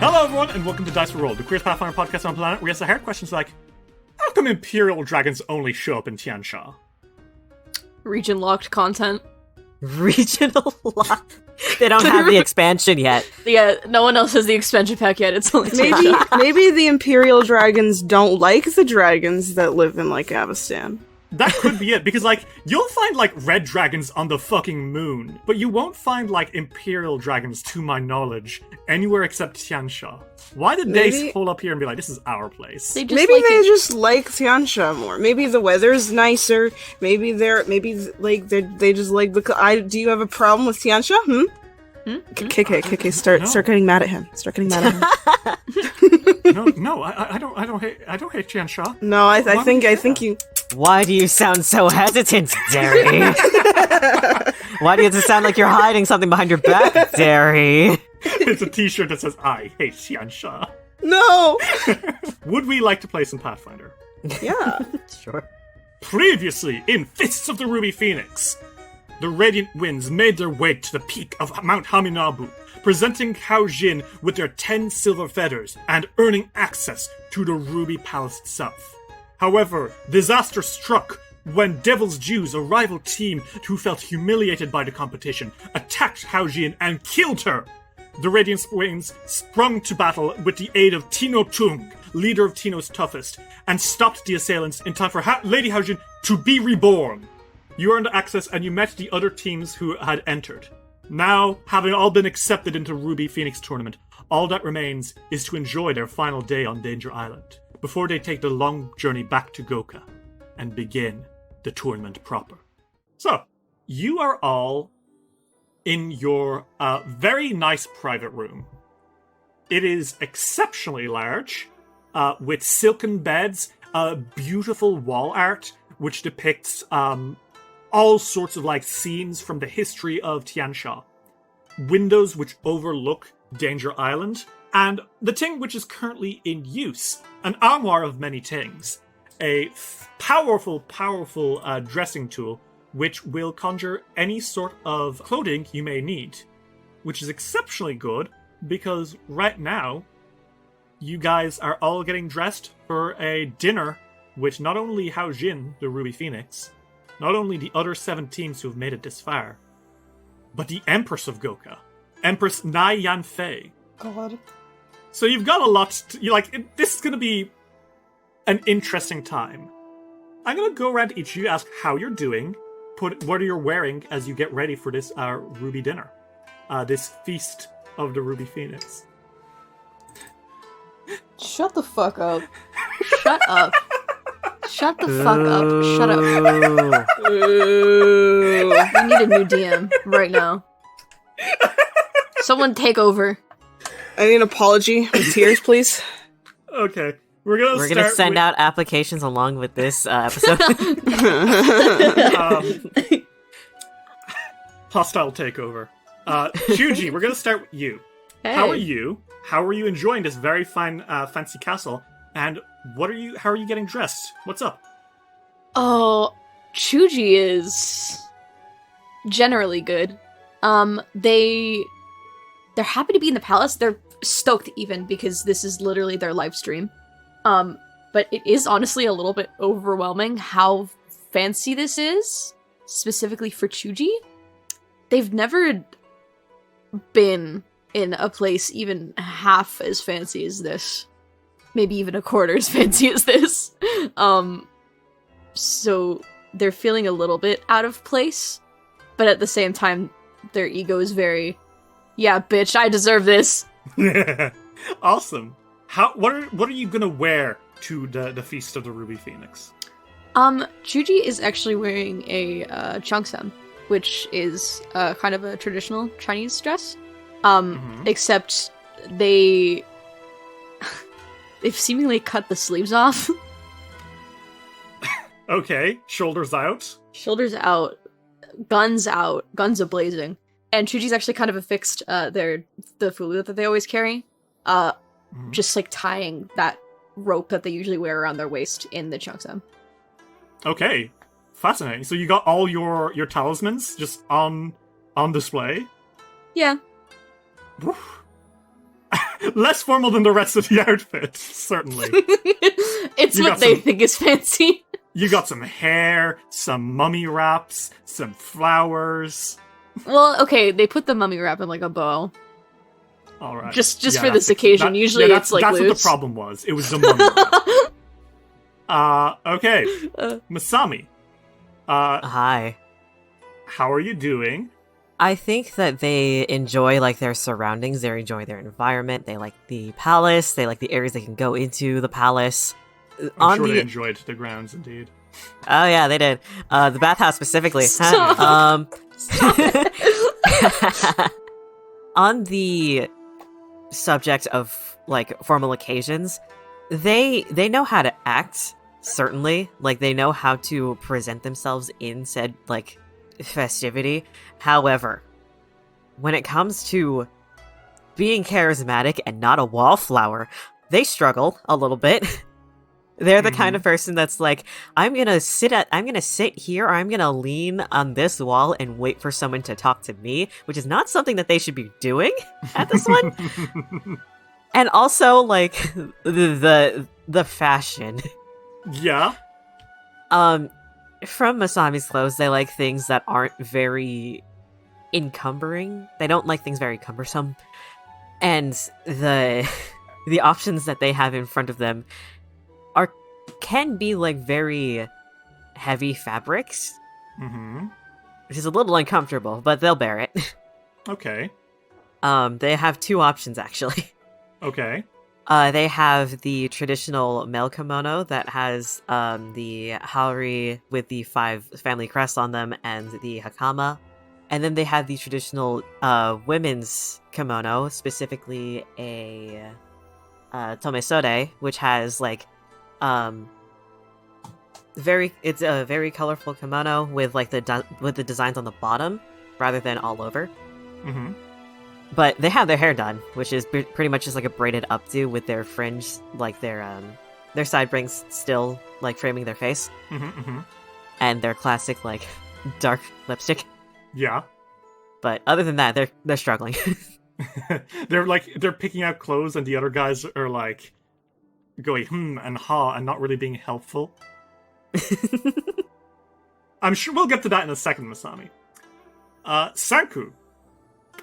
Hello everyone, and welcome to Dice for Roll, the queerest Pathfinder podcast on the planet. We ask the hard questions like, how come Imperial dragons only show up in Tian Xia? Region-locked content. Regional lock? They don't have the expansion yet. Yeah, no one else has the expansion pack yet. It's only Maybe the Imperial dragons don't like the dragons that live in, like, Avestan. That could be it, because, like, you'll find, like, red dragons on the fucking moon, but you won't find, like, Imperial dragons, to my knowledge, anywhere except Tian Xia. Why did they pull up here and be like, this is our place? Maybe they just like Tian Xia more. Maybe the weather's nicer. Maybe they just like the. Do you have a problem with Tian Xia? KK, start getting mad at him. Start getting mad at him. No, I don't hate Tian Xia. No, I think you. Why do you sound so hesitant, Derry? Why does it sound like you're hiding something behind your back, Derry? It's a t-shirt that says, I hate Tian Xia. No! Would we like to play some Pathfinder? Yeah. Sure. Previously, in Fists of the Ruby Phoenix, the Radiant Winds made their way to the peak of Mount Haminabu, presenting Hao Jin with their 10 silver feathers and earning access to the Ruby Palace itself. However, disaster struck when Devil's Jews, a rival team who felt humiliated by the competition, attacked Hao Jin and killed her. The Radiant Winds sprung to battle with the aid of Tino Tung, leader of Tino's toughest, and stopped the assailants in time for Lady Hao Jin to be reborn. You earned access and you met the other teams who had entered. Now, having all been accepted into Ruby Phoenix tournament, all that remains is to enjoy their final day on Danger Island, before they take the long journey back to Goka and begin the tournament proper. So, you are all in your very nice private room. It is exceptionally large, with silken beds, beautiful wall art, which depicts all sorts of like scenes from the history of Tian Xia. Windows which overlook Danger Island, and the thing which is currently in use, an armoire of many things, a powerful dressing tool which will conjure any sort of clothing you may need, which is exceptionally good because right now you guys are all getting dressed for a dinner with not only Hao Jin, the Ruby Phoenix, not only the other 7 teams who have made it this far, but the Empress of Goka, Empress Nai Yanfei. God. So you've got a lot. This is going to be an interesting time. I'm going to go around to each of you, ask how you're doing, put what you're wearing as you get ready for this Ruby dinner, this feast of the Ruby Phoenix. Shut the fuck up. Shut up. Shut the fuck up. Shut up. Ooh. We need a new DM right now. Someone take over. I need an apology with tears, please. Okay. We're gonna send out applications along with this episode. Hostile takeover. Shuji, we're gonna start with you. Hey. How are you? How are you enjoying this very fine, fancy castle? And how are you getting dressed? What's up? Oh, Chuji is generally good. They're happy to be in the palace. They're stoked even because this is literally their live stream. But it is honestly a little bit overwhelming how fancy this is, specifically for Chuji. They've never been in a place even half as fancy as this. Maybe even a quarter as fancy as this. So they're feeling a little bit out of place, but at the same time, their ego is very, yeah, bitch, I deserve this. Awesome. What are you gonna wear to the Feast of the Ruby Phoenix? Chuji is actually wearing a cheongsam, which is kind of a traditional Chinese dress. Except they've seemingly cut the sleeves off. Okay, shoulders out. Shoulders out, guns a-blazing. And Chuji's actually kind of affixed the fulu that they always carry. Just like tying that rope that they usually wear around their waist in the cheongsam. Okay, fascinating. So you got all your talismans just on display? Yeah. Less formal than the rest of the outfit, certainly. It's You what got they some- think is fancy. You got some hair, some mummy wraps, some flowers. Well, okay, they put the mummy wrap in like a bow. All right. Just Yeah, for this that's- occasion. Usually that's, it's like that's what loose. the problem was. It was the mummy wrap. Okay. Masami. Hi. How are you doing? I think that they enjoy like their surroundings, they enjoy their environment, they like the palace, they like the areas they can go into the palace. I'm sure they enjoyed the grounds, indeed. Oh yeah, they did. The bathhouse specifically. Stop. Stop it. On the subject of like formal occasions, they know how to act, certainly. Like they know how to present themselves in said like festivity. However, when it comes to being charismatic and not a wallflower, they struggle a little bit. They're the kind of person that's like, I'm gonna sit here, or I'm gonna lean on this wall and wait for someone to talk to me, which is not something that they should be doing at this one. And also, like, the fashion. Yeah. From Masami's clothes, they like things that aren't very encumbering. They don't like things very cumbersome. And the options that they have in front of them can be like very heavy fabrics, which is a little uncomfortable, but they'll bear it. Okay. They have two options actually. Okay. They have the traditional male kimono that has the haori with the 5 family crests on them and the hakama. And then they have the traditional women's kimono, specifically a tomesore, which has like it's a very colorful kimono with like with the designs on the bottom rather than all over. But they have their hair done, which is pretty much just like a braided updo with their fringe, like their side rings still like framing their face, and their classic like dark lipstick. Yeah. But other than that, they're struggling. they're picking out clothes, and the other guys are like going and ha and not really being helpful. I'm sure we'll get to that in a second, Masami. Sanku.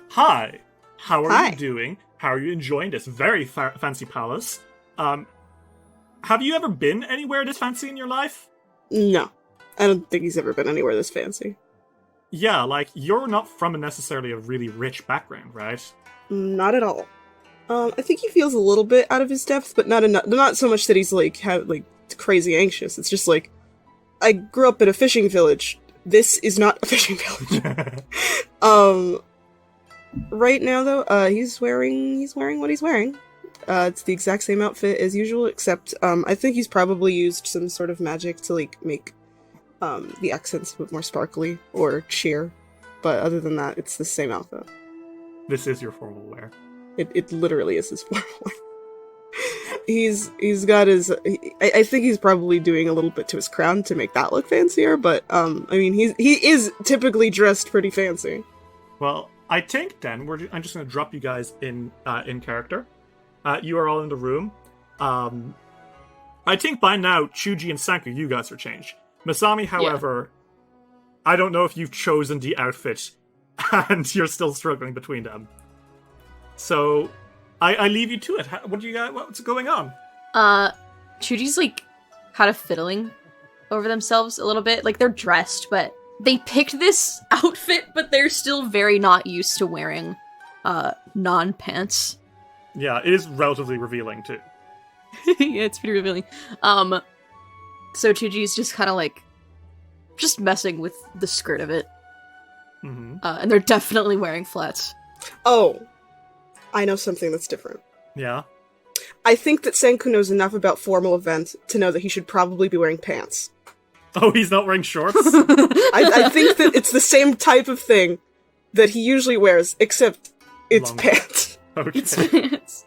Hi. How are you doing? How are you enjoying this very fancy palace? Have you ever been anywhere this fancy in your life? No. I don't think he's ever been anywhere this fancy. Yeah, like, you're not from necessarily a really rich background, right? Not at all. I think he feels a little bit out of his depth, but not enough. Not so much that he's like crazy anxious. It's just like, I grew up in a fishing village. This is not a fishing village. Right now though, he's wearing what he's wearing. It's the exact same outfit as usual, except I think he's probably used some sort of magic to like make the accents a bit more sparkly or sheer. But other than that, it's the same outfit. This is your formal wear. It literally is his formal wear. He's got his. I think he's probably doing a little bit to his crown to make that look fancier. But I mean, he is typically dressed pretty fancy. Well, I think then I'm just going to drop you guys in character. You are all in the room. I think by now Chuji and Sanku, you guys are changed. Masami, however, I don't know if you've chosen the outfit, and you're still struggling between them. So I leave you to it. What do you got? What's going on? Chuji's like kind of fiddling over themselves a little bit. Like they're dressed, but they picked this outfit, but they're still very not used to wearing non-pants. Yeah, it is relatively revealing too. Yeah, it's pretty revealing. So Chuji's just kind of like just messing with the skirt of it. And they're definitely wearing flats. Oh, I know something that's different. Yeah. I think that Senku knows enough about formal events to know that he should probably be wearing pants. Oh, he's not wearing shorts? I think that it's the same type of thing that he usually wears, except it's pants. Okay. It's pants.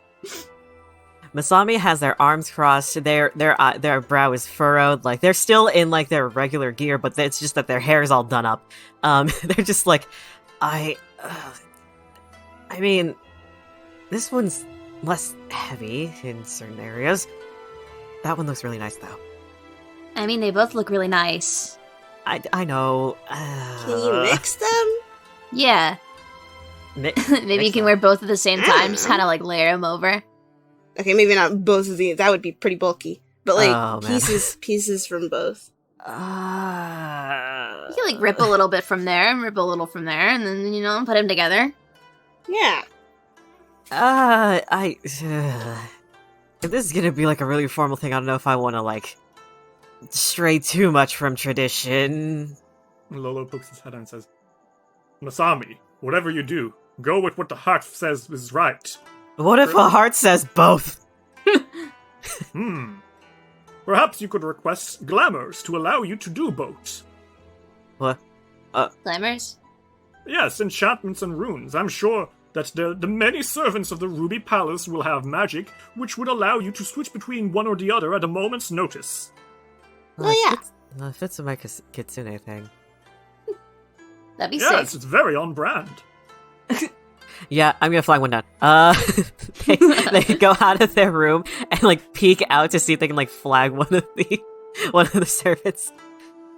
Masami has their arms crossed, their brow is furrowed, like they're still in like their regular gear, but it's just that their hair is all done up. They're just like, I mean, this one's less heavy in certain areas. That one looks really nice, though. I mean, they both look really nice. I know. Can you mix them? Yeah. Maybe you can wear both at the same time, just kind of like layer them over. Okay, maybe not both of these. That would be pretty bulky. But like Oh, man. pieces from both. You can like rip a little bit from there and rip a little from there, and then put them together. Yeah. If this is gonna be like a really formal thing, I don't know if I want to like stray too much from tradition. Lolo pokes his head out and says, Masami, whatever you do, go with what the heart says is right. What if a heart says both? Perhaps you could request glamours to allow you to do both. What? Glamours? Yes, enchantments and runes. I'm sure that the many servants of the Ruby Palace will have magic, which would allow you to switch between one or the other at a moment's notice. Yeah. Fits with my kitsune thing. That'd be Yes, sick. it's very on brand. Yeah, I'm gonna fly one down. They go out of their room and like peek out to see if they can like flag one of the servants.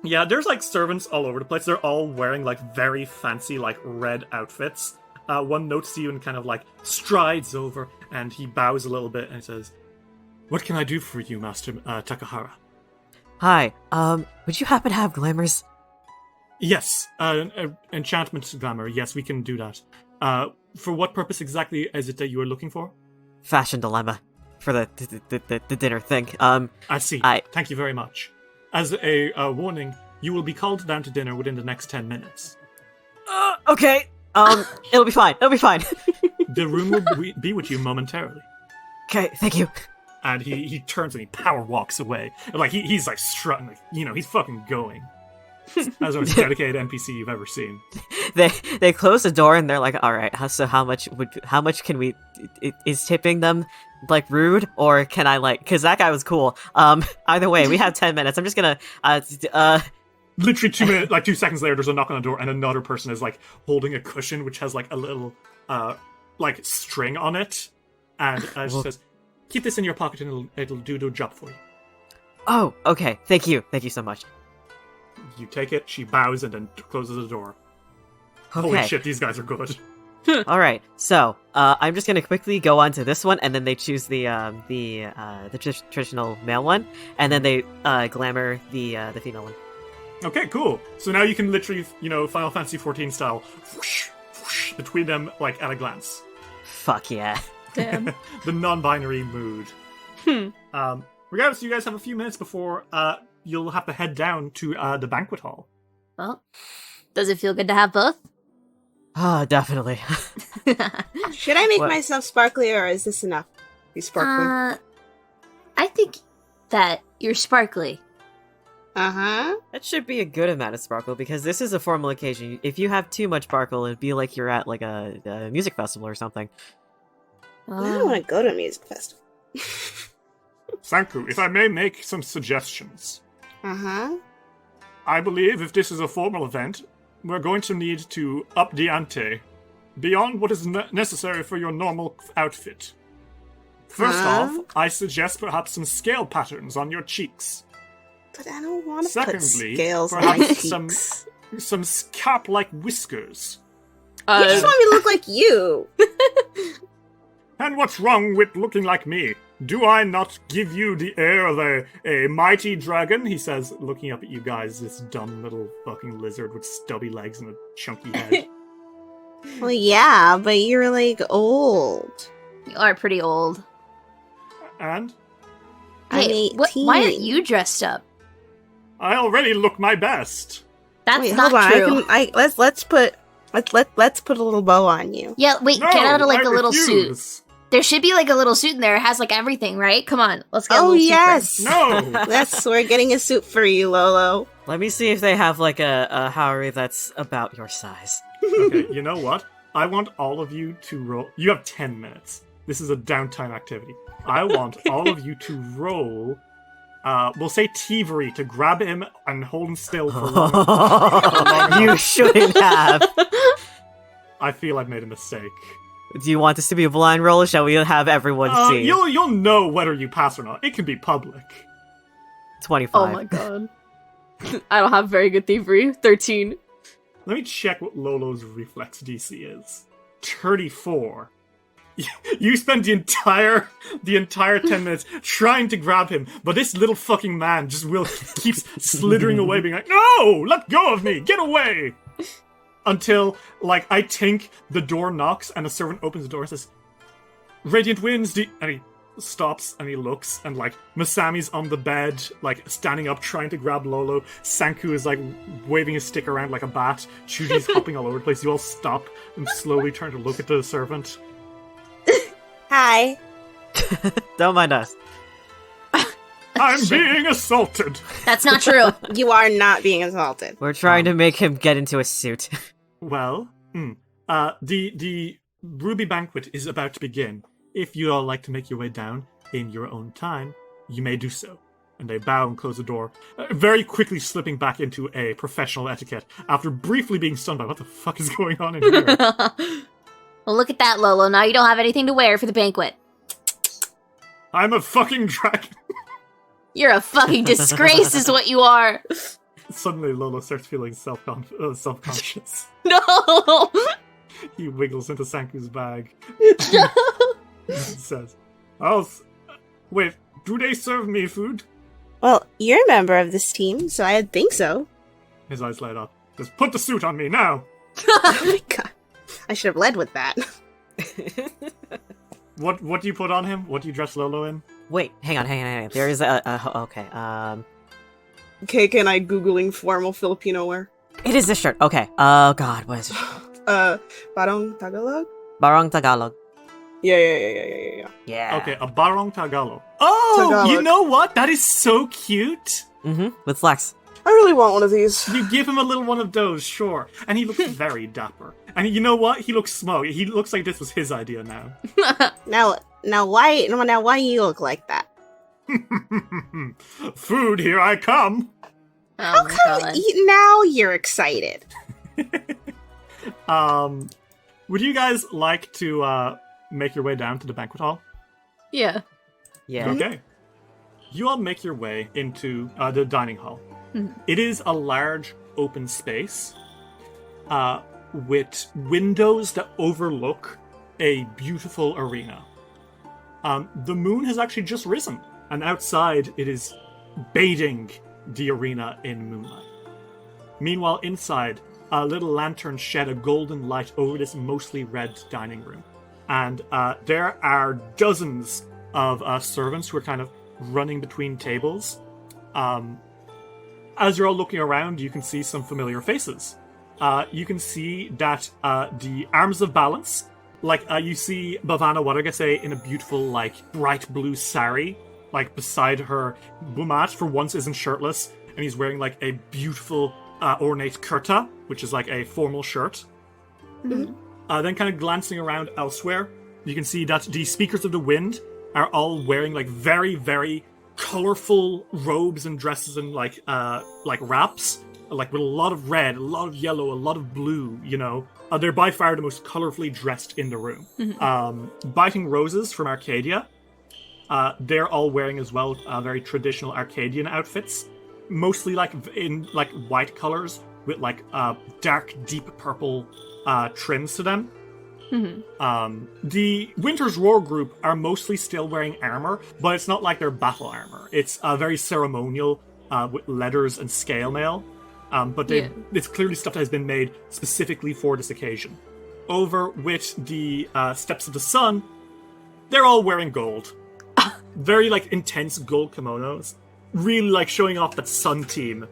Yeah, there's like servants all over the place. They're all wearing like very fancy like red outfits. One notes you and kind of like strides over, and he bows a little bit and says, "What can I do for you, Master Takahara?" Hi, would you happen to have glamours? Yes, enchantment glamour. Yes, we can do that. For what purpose exactly is it that you are looking for? Fashion dilemma for the dinner thing. I see. Thank you very much. As a warning, you will be called down to dinner within the next 10 minutes. Okay. It'll be fine. It'll be fine. The room will be with you momentarily. Okay, thank you. And he turns and he power walks away. Like he's like strutting, like, he's fucking going. As the most dedicated NPC you've ever seen. They close the door and they're like, all right, so how much can we? Is tipping them like rude, or can I like? Because that guy was cool. Either way, we have 10 minutes. I'm just gonna Literally 2 minutes, like 2 seconds later, there's a knock on the door, and another person is like holding a cushion which has like a little like string on it, and she says, "Keep this in your pocket, and it'll do the job for you." Oh, okay. Thank you so much. You take it. She bows and then closes the door. Okay. Holy shit, these guys are good. All right, so I'm just gonna quickly go on to this one, and then they choose the traditional male one, and then they glamour the female one. Okay, cool. So now you can literally, Final Fantasy XIV style, whoosh, whoosh, between them, like, at a glance. Fuck yeah. Damn. The non-binary mood. Regardless, you guys have a few minutes before you'll have to head down to the banquet hall. Well, does it feel good to have both? Ah, definitely. Should I make What? myself sparkly, or is this enough? Be sparkly. I think that you're sparkly. That should be a good amount of sparkle, because this is a formal occasion. If you have too much sparkle, it'd be like you're at like a music festival or something. I don't want to go to a music festival. Sanku, if I may make some suggestions. I believe if this is a formal event, we're going to need to up the ante beyond what is necessary for your normal outfit. First off, I suggest perhaps some scale patterns on your cheeks. But I don't want to put Secondly, scales on my perhaps cheeks. some cap-like whiskers. You just want me to look like you. And what's wrong with looking like me? Do I not give you the air of a mighty dragon? He says, looking up at you guys, this dumb little fucking lizard with stubby legs and a chunky head. Well, yeah, but you're like old. You are pretty old. And I'm Hey, 18. why aren't you dressed up? I already look my best. That's Wait, not hold on. true. Let's put a little bow on you. Yeah, wait, No, get out of like I a little suit. refuse. There should be like a little suit in there. It has like everything, right? Come on, let's get a Oh little yes. No. We're getting a suit for you, Lolo. Let me see if they have like a Howery that's about your size. Okay, you know what? I want all of you to roll. You have 10 minutes. This is a downtime activity. I want all of you to roll. We'll say thievery to grab him and hold him still for long. You shouldn't have. I feel I've made a mistake. Do you want this to be a blind roll, or shall we have everyone see? You'll know whether you pass or not. It can be public. 25. Oh my god. I don't have very good thievery. 13. Let me check what Lolo's reflex DC is. 34. You spent the entire 10 minutes trying to grab him, but this little fucking man just keeps slithering away, being like, "No! Let go of me! Get away!" Until, like, I think the door knocks and a servant opens the door and says, "Radiant Winds, and he stops and he looks, and, like, Masami's on the bed, like, standing up, trying to grab Lolo. Sanku is, like, waving his stick around like a bat. Chuji's hopping all over the place. You all stop and slowly turn to look at the servant. Hi. Don't mind us. I'm being assaulted. That's not true. You are not being assaulted. We're trying to make him get into a suit. Well, the Ruby Banquet is about to begin. If you all like to make your way down in your own time, you may do so. And they bow and close the door, very quickly slipping back into a professional etiquette after briefly being stunned by what the fuck is going on in here. Well, look at that, Lolo. Now you don't have anything to wear for the banquet. I'm a fucking dragon. You're a fucking disgrace is what you are. Suddenly, Lolo starts feeling self-conscious. No! He wiggles into Sanku's bag. Says, wait, do they serve me food? Well, you're a member of this team, so I think so. His eyes light up. Just put the suit on me now. Oh my god. I should have led with that. What do you put on him? What do you dress Lolo in? Wait, hang on. There is okay, KK and I Googling formal Filipino wear. it is this shirt. Okay, oh god, what is it? Barong Tagalog? Barong Tagalog. Yeah. Yeah. Okay, a barong Tagalog. Oh, Tagalog. You know what? That is so cute. Mm-hmm, with slacks. I really want one of these. You give him a little one of those, sure. And he looks very dapper. And you know what? He looks smug. He looks like this was his idea now. Now why you look like that? Food, here I come. Oh How my come god. now you're excited? Would you guys like to make your way down to the banquet hall? Yeah. Yeah. Okay. You all make your way into the dining hall. Mhm. It is a large open space with windows that overlook a beautiful arena. The moon has actually just risen, and outside it is bathing the arena in moonlight. Meanwhile, inside, a little lantern shed a golden light over this mostly red dining room. And there are dozens of servants who are kind of running between tables. As you're all looking around, you can see some familiar faces. You can see that the Arms of Balance, you see Bhavana Wadagase in a beautiful, bright blue sari, beside her. Bumat, for once, isn't shirtless, and he's wearing, a beautiful, ornate kurta, which is, a formal shirt. Mm-hmm. Then kind of glancing around elsewhere, you can see that the Speakers of the Wind are all wearing, very, very colorful robes and dresses and, wraps, with a lot of red, a lot of yellow, a lot of blue, they're by far the most colorfully dressed in the room. Mm-hmm. Biting Roses from Arcadia, they're all wearing as well very traditional Arcadian outfits, mostly in white colors with dark, deep purple trims to them. Mm-hmm. The Winter's Roar group are mostly still wearing armor, but it's not like their battle armor. It's very ceremonial with leathers and scale mail. But it's clearly stuff that has been made specifically for this occasion. Over with the Steps of the Sun, they're all wearing gold. Very, intense gold kimonos. Really, showing off that Sun team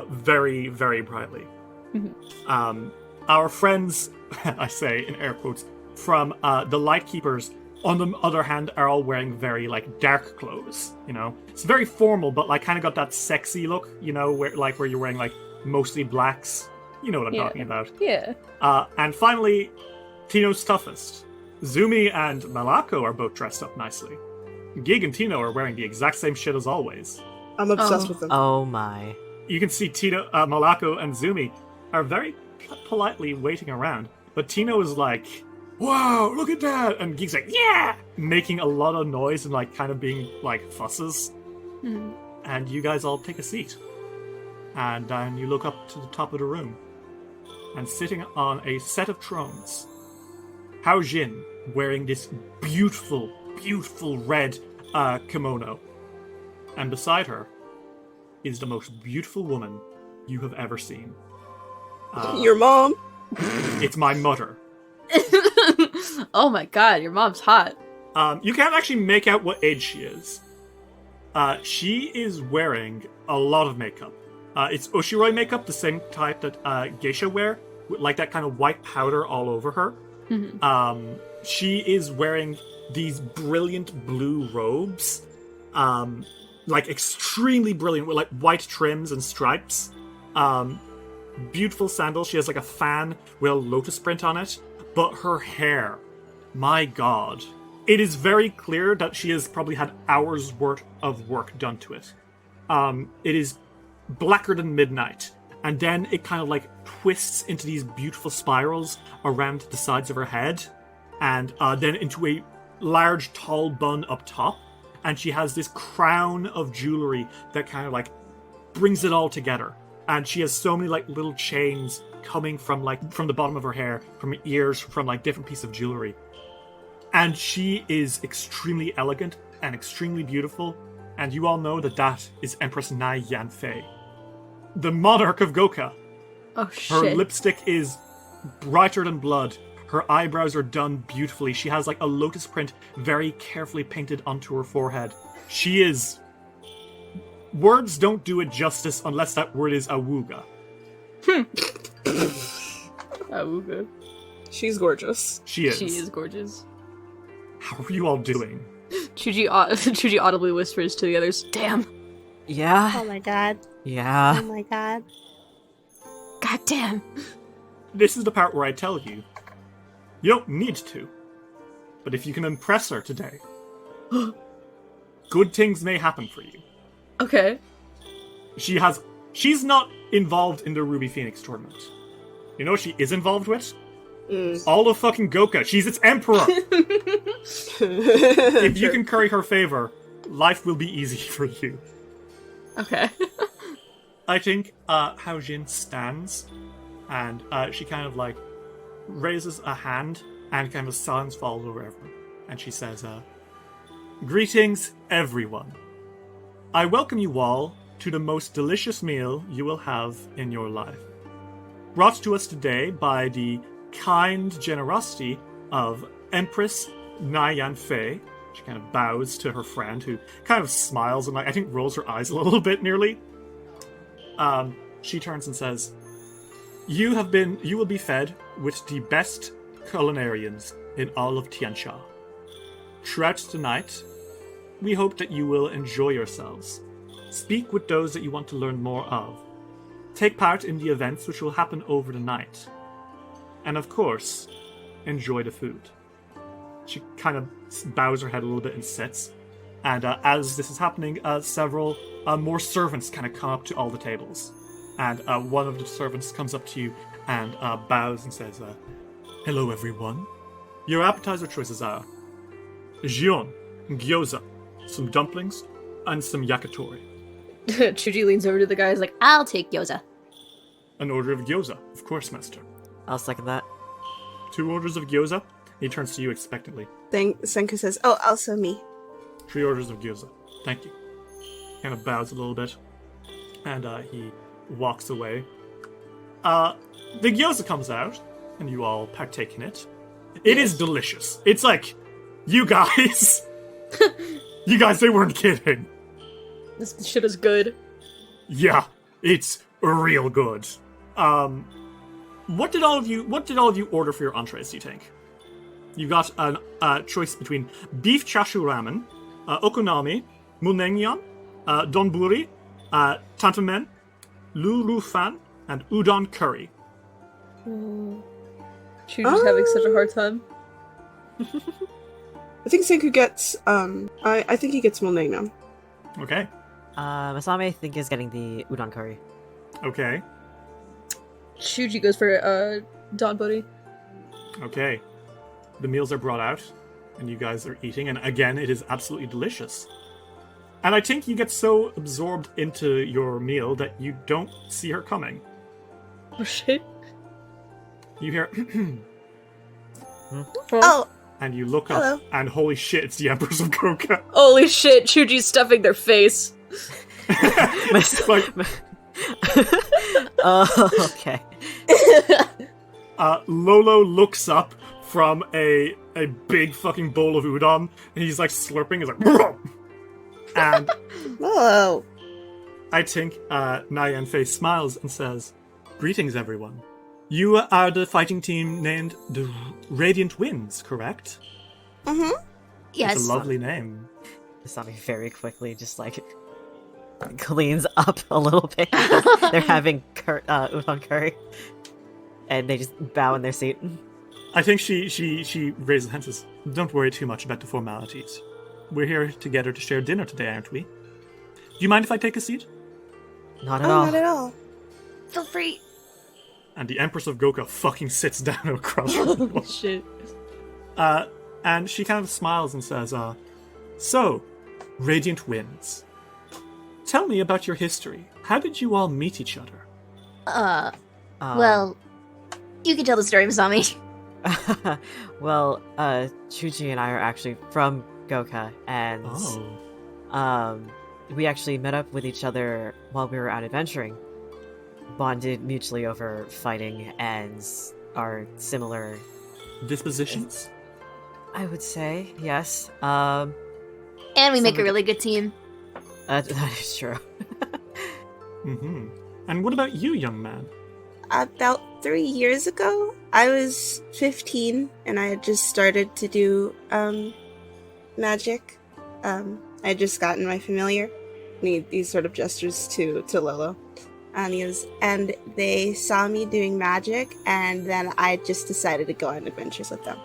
very, very brightly. Mm-hmm. Our friends, I say in air quotes, from the Lightkeepers, on the other hand, are all wearing very, dark clothes, It's very formal, but, kind of got that sexy look, where you're wearing, mostly blacks. You know what I'm talking about. Yeah. And finally, Tino's toughest. Zumi and Malako are both dressed up nicely. Gig and Tino are wearing the exact same shit as always. I'm obsessed with them. Oh my. You can see Tino, Malako and Zumi are very politely waiting around, but Tino is wow, look at that! And Geek's like, yeah! Making a lot of noise and like kind of being like fusses. And you guys all take a seat. And then you look up to the top of the room. And sitting on a set of thrones, Hao Jin, wearing this beautiful, beautiful red kimono. And beside her is the most beautiful woman you have ever seen. Your mom? It's my mother. Oh my god, your mom's hot. You can't actually make out what age she is. She is wearing a lot of makeup. It's Oshiroi makeup, the same type that geisha wear, with like that kind of white powder all over her. She is wearing these brilliant blue robes, like extremely brilliant, with like white trims and stripes. Beautiful sandals. She has like a fan with a lotus print on it. But her hair, my god. It is very clear that she has probably had hours worth of work done to it. It is blacker than midnight. And then it kind of like twists into these beautiful spirals around the sides of her head. And then into a large tall bun up top. And she has this crown of jewelry that kind of like brings it all together. And she has so many like little chains coming from the bottom of her hair, from her ears, from like different pieces of jewelry. And she is extremely elegant and extremely beautiful. And you all know that that is Empress Nai Yanfei, the monarch of Goka. Oh shit. Her lipstick is brighter than blood. Her eyebrows are done beautifully. She has like a lotus print very carefully painted onto her forehead. She is... Words don't do it justice unless that word is awuga. Awuga. She's gorgeous. She is. She is gorgeous. How are you all doing? Chuji audibly whispers to the others, damn. Yeah. Oh my god. Yeah. Oh my god. God damn. This is the part where I tell you, you don't need to. But if you can impress her today, good things may happen for you. Okay. She's not involved in the Ruby Phoenix tournament. You know what she is involved with? All of fucking Goka. She's its emperor. If you can curry her favor, life will be easy for you. Okay. I think Hao Jin stands, and she kind of like raises a hand, and kind of silence falls over everyone. And she says, "Greetings, everyone. I welcome you all to the most delicious meal you will have in your life. Brought to us today by the kind generosity of Empress Nai Yanfei." She kind of bows to her friend, who kind of smiles and, like, I think rolls her eyes a little bit nearly. She turns and says, You will be fed with the best culinarians in all of Tian Xia. Throughout the night, we hope that you will enjoy yourselves. Speak with those that you want to learn more of. Take part in the events which will happen over the night. And of course, enjoy the food. She kind of bows her head a little bit and sits. And as this is happening, several more servants kind of come up to all the tables. And one of the servants comes up to you and bows and says, Hello, everyone. Your appetizer choices are gion, gyoza, some dumplings, and some yakitori. Chuji leans over to the guy, is like, I'll take gyoza. An order of gyoza, of course, master. I'll second that. 2 orders of gyoza. He turns to you expectantly. Senku says, "Oh, also me." 3 orders of gyoza. Thank you. Kind of bows a little bit. And he walks away. The gyoza comes out, and you all partake in it. It is delicious. It's like, you guys... you guys, they weren't kidding. This shit is good. Yeah, it's real good. What did all of you order for your entrees, do you think? You got a choice between beef chashu ramen, okonomi, mulnengyan, donburi, tantamen, lulu fan, and udon curry. Chuji's having such a hard time. I think Senku gets, I think he gets Mulnegna. Okay. Masami, I think, is getting the udon curry. Okay. Chuji goes for Don Buddy. Okay. the meals are brought out, and you guys are eating, and again, it is absolutely delicious. And I think you get so absorbed into your meal that you don't see her coming. Oh shit. You hear, Oh, and you look hello. up, and holy shit, it's the Empress of Goka. Holy shit, Chuji's stuffing their face. Like, Okay. Lolo looks up from a big fucking bowl of udon, and he's like slurping, he's like, "Bruh!" And Whoa. I think Nyanfe smiles and says, "Greetings, everyone. You are the fighting team named the Radiant Winds, correct? Mm-hmm. Yes. It's a lovely name." Masami very quickly just like cleans up a little bit. They're having udon curry, and they just bow in their seat. I think she raises hands and says, "Don't worry too much about the formalities. We're here together to share dinner today, aren't we? Do you mind if I take a seat?" Not at Oh, all. not at all. Feel free. And the Empress of Goka fucking sits down across from the wall. Shit. And she kind of smiles and says, "So, Radiant Winds, tell me about your history. How did you all meet each other?" Well, you can tell the story, Masami. Well, Chuji and I are actually from Goka, and we actually met up with each other while we were out adventuring, bonded mutually over fighting and our similar Dispositions? I would say, yes. And we make a really good team. That is true. Mm-hmm. And what about you, young man? About 3 years ago, I was 15 and I had just started to do magic. I had just gotten my familiar. And he sort of gestures to Lolo. And they saw me doing magic, and then I just decided to go on adventures with them.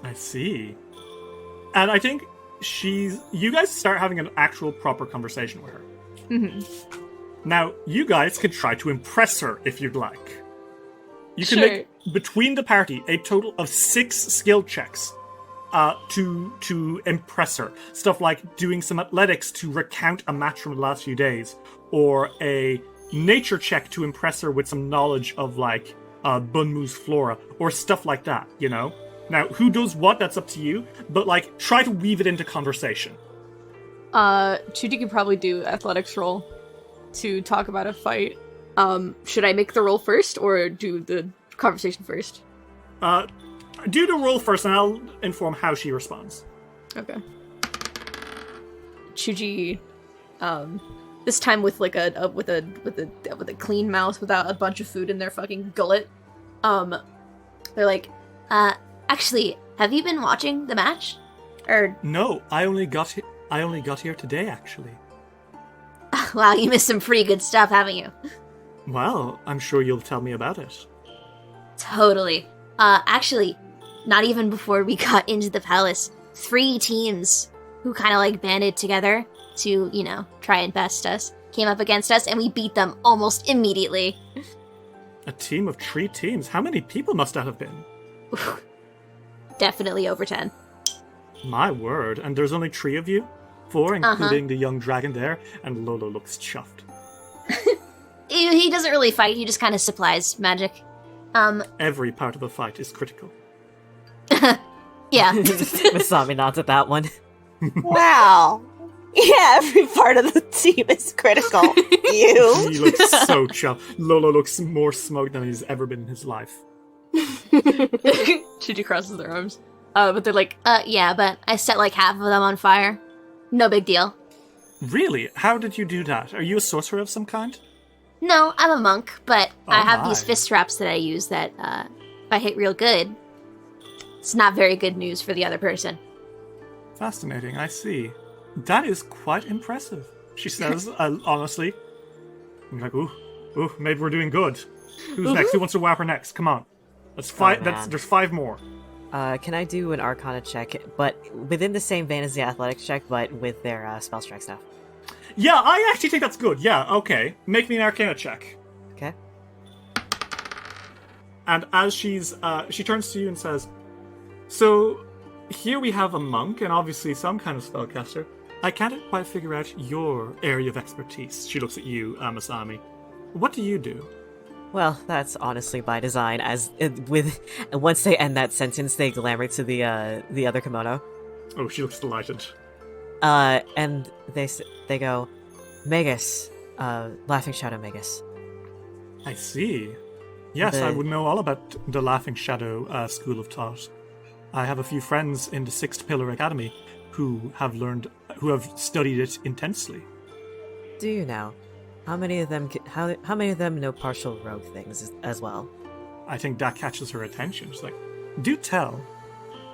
I see. And I think you guys start having an actual proper conversation with her. Mm-hmm. Now, you guys can try to impress her if you'd like. You can Sure. make, between the party, a total of 6 skill checks to impress her. Stuff like doing some athletics to recount a match from the last few days, or a nature check to impress her with some knowledge of, like, Bonmu's flora, or stuff like that, you know? Now, who does what, that's up to you, but, like, try to weave it into conversation. Chuji could probably do athletics roll to talk about a fight. Should I make the roll first, or do the conversation first? Do the roll first, and I'll inform how she responds. Okay. Chuji, this time with like with a clean mouth without a bunch of food in their fucking gullet. They're like, actually, have you been watching the match? Or No, I only got here today, actually. wow, you missed some pretty good stuff, haven't you? Well, I'm sure you'll tell me about it. Totally. Actually, not even before we got into the palace, 3 teams who kind of like banded together to, you know, try and best us, came up against us, and we beat them almost immediately. A team of 3 teams? How many people must that have been? Definitely over 10. My word, and there's only 3 of you? 4, including the young dragon there, and Lolo looks chuffed. He doesn't really fight, he just kind of supplies magic. Every part of a fight is critical. Yeah. Masami nods at that one. Wow. Yeah, every part of the team is critical. You. He looks so chuffed. Lolo looks more smoked than he's ever been in his life. Chuji crosses their arms. But they're like, yeah, but I set like half of them on fire. No big deal. Really? How did you do that? Are you a sorcerer of some kind? No, I'm a monk, but Oh I have my. these fist traps that I use that, if I hit real good, it's not very good news for the other person. Fascinating, I see. That is quite impressive, she says, honestly. I'm like, ooh, maybe we're doing good. Who's next? Who wants to whap her next? Come on. That's 5. man. There's 5 more. Can I do an Arcana check, but within the same vein as the Athletics check, but with their spell strike stuff? Yeah, I actually think that's good. Yeah, okay. Make me an Arcana check. Okay. And as she turns to you and says, So, here we have a monk and obviously some kind of spellcaster. I can't quite figure out your area of expertise. She looks at you, Masami. What do you do? Well, that's honestly by design. Once they end that sentence, they glamour to the other kimono. Oh, she looks delighted. And they go, Magus, Laughing Shadow Magus. I see. Yes, I would know all about the Laughing Shadow school of thought. I have a few friends in the Sixth Pillar Academy who have studied it intensely. Do you now? How many of them know partial rogue things as well? I think that catches her attention. She's like, do tell.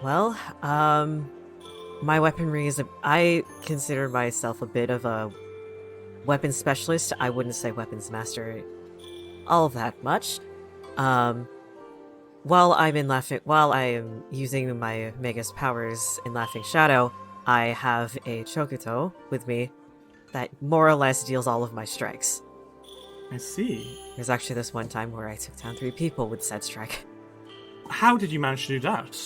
Well, my weaponry I consider myself a bit of a weapons specialist. I wouldn't say weapons master all that much. While I am using my Magus powers in Laughing Shadow, I have a Chokuto with me that more or less deals all of my strikes. I see. There's actually this one time where I took down 3 people with said strike. How did you manage to do that?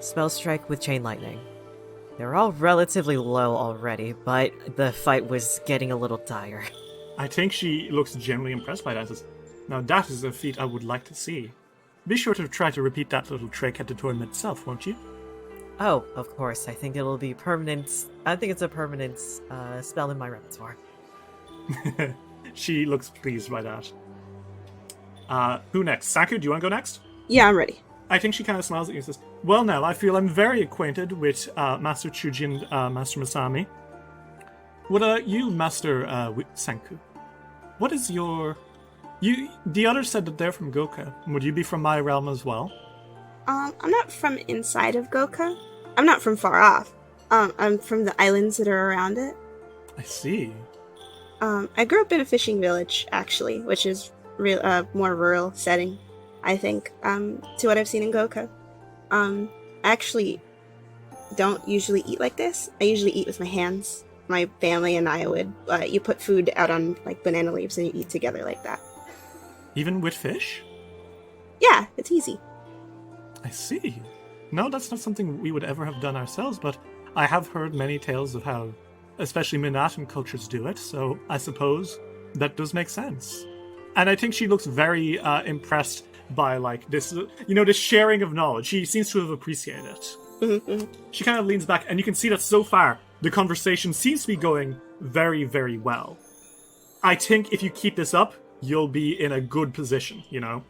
Spell strike with chain lightning. They're all relatively low already, but the fight was getting a little dire. I think she looks genuinely impressed by that. Now that is a feat I would like to see. Be sure to try to repeat that little trick at the tournament itself, won't you? Oh, of course. I think it'll be permanent. I think it's a permanent spell in my repertoire. She looks pleased by that. Who next? Saku, do you want to go next? Yeah, I'm ready. I think she kind of smiles at you and says, well, now, I feel I'm very acquainted with Master Chuji and Master Masami. Would you, Master Senku, what is your... The others said that they're from Goka. Would you be from my realm as well? I'm not from inside of Goka. I'm not from far off. I'm from the islands that are around it. I see. I grew up in a fishing village, actually, which is more rural setting, I think, to what I've seen in Goka. I actually don't usually eat like this. I usually eat with my hands. My family and I would, you put food out on, like, banana leaves and you eat together like that. Even with fish? Yeah, it's easy. I see. No, that's not something we would ever have done ourselves, but I have heard many tales of how, especially Minatan cultures do it, so I suppose that does make sense. And I think she looks very impressed by, like, this, this sharing of knowledge. She seems to have appreciated it. Mm-hmm. She kind of leans back, and you can see that so far, the conversation seems to be going very, very well. I think if you keep this up, you'll be in a good position, You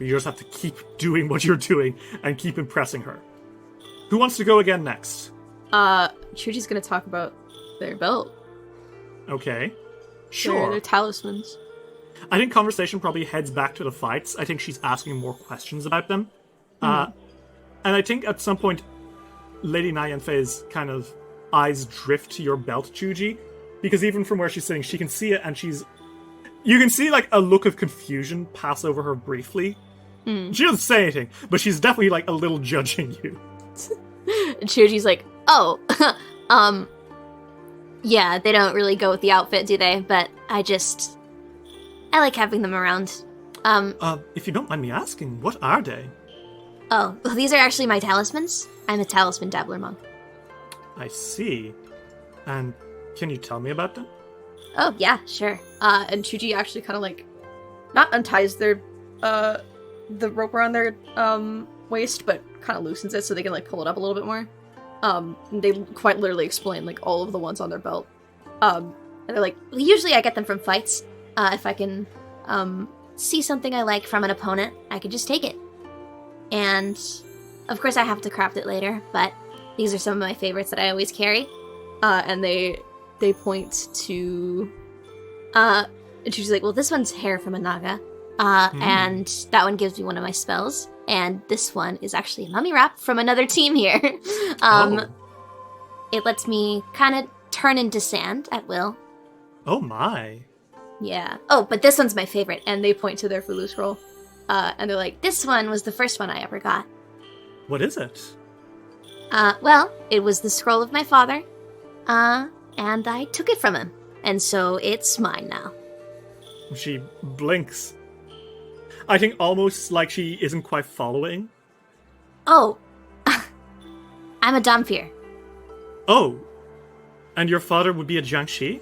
just have to keep doing what you're doing and keep impressing her. Who wants to go again next? Chuji's gonna talk about their belt. Okay. Sure. Their talismans. I think conversation probably heads back to the fights. I think she's asking more questions about them. And I think at some point, Lady Nyanfei's kind of eyes drift to your belt, Chuji, because even from where she's sitting, she can see it, and you can see, like, a look of confusion pass over her briefly. She doesn't say anything, but she's definitely, like, a little judging you. And Chuji's like, oh, yeah, they don't really go with the outfit, do they? But I like having them around. If you don't mind me asking, what are they? Oh, well, these are actually my talismans. I'm a talisman dabbler monk. I see. And can you tell me about them? Oh, yeah, sure. And Chuji actually kind of, like, not unties their, the rope around their, waist, but kind of loosens it so they can, like, pull it up a little bit more. They quite literally explain, like, all of the ones on their belt. And they're like, well, usually I get them from fights. If I can, see something I like from an opponent, I can just take it. And, of course, I have to craft it later, but these are some of my favorites that I always carry. And they point to, and she's like, well, this one's hair from a naga, and that one gives me one of my spells, and this one is actually a mummy wrap from another team here. It lets me kind of turn into sand at will. Oh my. Yeah. Oh, but this one's my favorite, and they point to their Fulu scroll, and they're like, this one was the first one I ever got. What is it? Well, it was the scroll of my father, and I took it from him, and so it's mine now. She blinks. I think almost like she isn't quite following. Oh, I'm a Damphir. Oh, and your father would be a Jiangxi?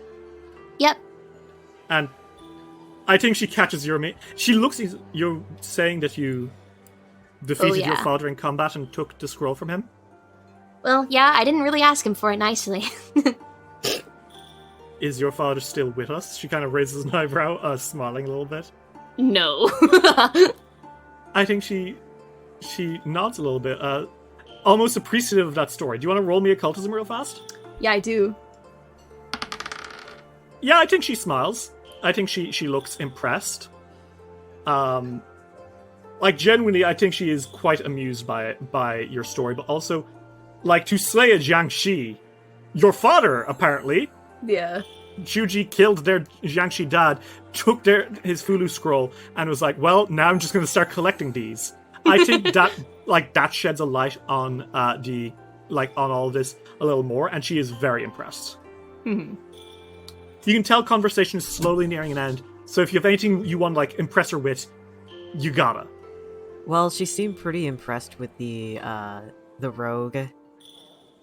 Yep. And I think she catches your mate. She looks at you saying that you defeated your father in combat and took the scroll from him? Well, yeah, I didn't really ask him for it nicely. Is your father still with us? She kind of raises an eyebrow, smiling a little bit. No. I think she nods a little bit, almost appreciative of that story. Do you want to roll me occultism real fast? Yeah, I do. Yeah, I think she smiles. I think she looks impressed. Like, genuinely, I think she is quite amused by your story, but also, like, to slay a Jiangxi, your father, apparently, Yeah. Chuji killed their Jiangxi dad, took his Fulu scroll, and was like, well, now I'm just going to start collecting these. I think that sheds a light on on all of this a little more, and she is very impressed. Mm-hmm. You can tell conversation is slowly nearing an end, so if you have anything you want, like, impress her with, you gotta. Well, she seemed pretty impressed with the rogue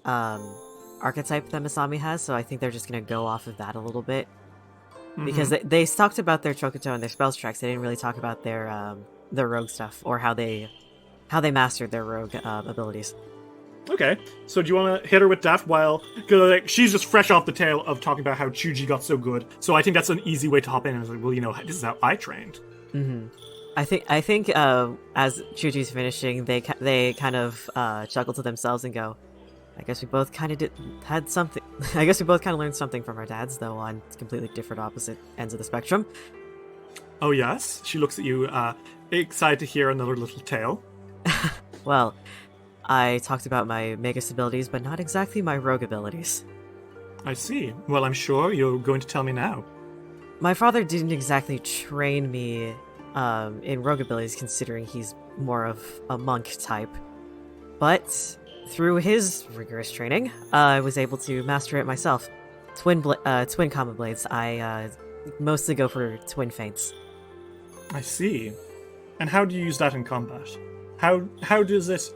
archetype that Masami has, so I think they're just gonna go off of that a little bit. Because they talked about their Chokoto and their spells tracks, they didn't really talk about their rogue stuff, or how they mastered their rogue abilities. Okay, so do you want to hit her with that while... Because like, she's just fresh off the tail of talking about how Chuji got so good, so I think that's an easy way to hop in and like, well, this is how I trained. Mm-hmm. I think as Chuji's finishing, they kind of chuckle to themselves and go, I guess we both kind of had something. I guess we both kind of learned something from our dads, though on completely different opposite ends of the spectrum. Oh yes? She looks at you, excited to hear another little tale. Well, I talked about my Magus abilities, but not exactly my rogue abilities. I see. Well, I'm sure you're going to tell me now. My father didn't exactly train me in rogue abilities, considering he's more of a monk type. But through his rigorous training, I was able to master it myself. Twin combo blades. I mostly go for twin feints. I see. And how do you use that in combat? How does it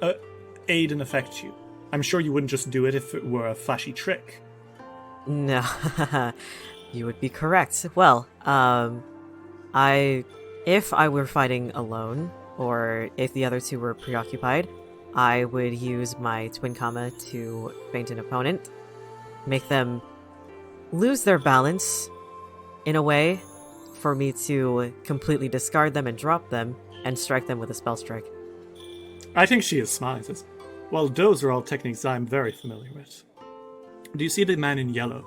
aid and affect you? I'm sure you wouldn't just do it if it were a flashy trick. No, you would be correct. Well, if I were fighting alone, or if the other two were preoccupied, I would use my twin comma to feint an opponent, make them lose their balance in a way for me to completely discard them and drop them, and strike them with a spell strike. I think she is smiling. Says, well, those are all techniques I'm very familiar with. Do you see the man in yellow?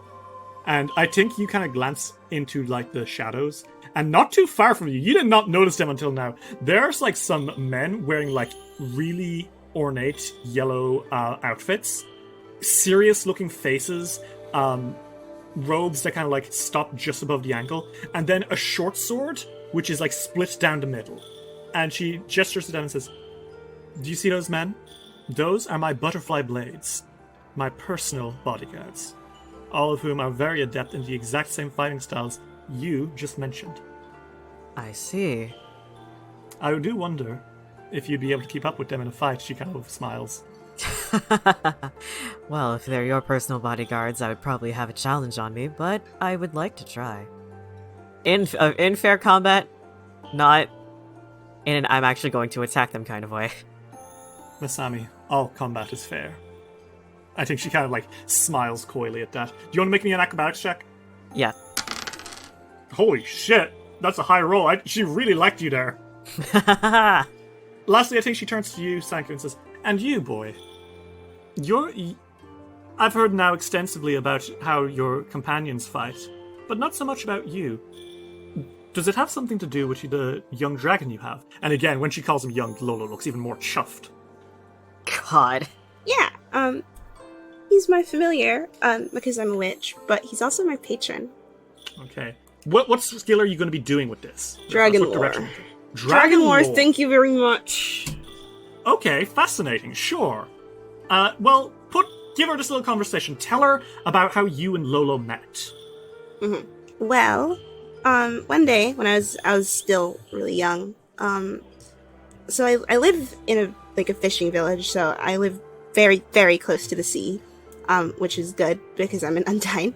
And I think you kind of glance into, like, the shadows, and not too far from you did not notice them until now, there's, like, some men wearing, like, really ornate yellow outfits, serious-looking faces, robes that kind of, like, stop just above the ankle, and then a short sword, which is, like, split down the middle. And she gestures it down and says, do you see those men? Those are my butterfly blades, my personal bodyguards, all of whom are very adept in the exact same fighting styles you just mentioned. I see. I do wonder if you'd be able to keep up with them in a fight. She kind of smiles. Well, if they're your personal bodyguards, I would probably have a challenge on me, but I would like to try. In fair combat, not in an I'm actually going to attack them kind of way. Masami, all combat is fair. I think she kind of, like, smiles coyly at that. Do you want to make me an acrobatics check? Yeah. Holy shit! That's a high roll. She really liked you there. Lastly, I think she turns to you, Sanku, and says, and you, boy. I've heard now extensively about how your companions fight, but not so much about you. Does it have something to do with the young dragon you have? And again, when she calls him young, Lolo looks even more chuffed. God. Yeah, he's my familiar, because I'm a witch, but he's also my patron. Okay. What skill are you going to be doing with this? Dragon lore. Dragon lore, thank you very much. Okay, fascinating, sure. Well, give her this little conversation. Tell her about how you and Lolo met. Mm-hmm. Well, one day when I was still really young, so I live in a fishing village, so I live very, very close to the sea, which is good because I'm an Undyne.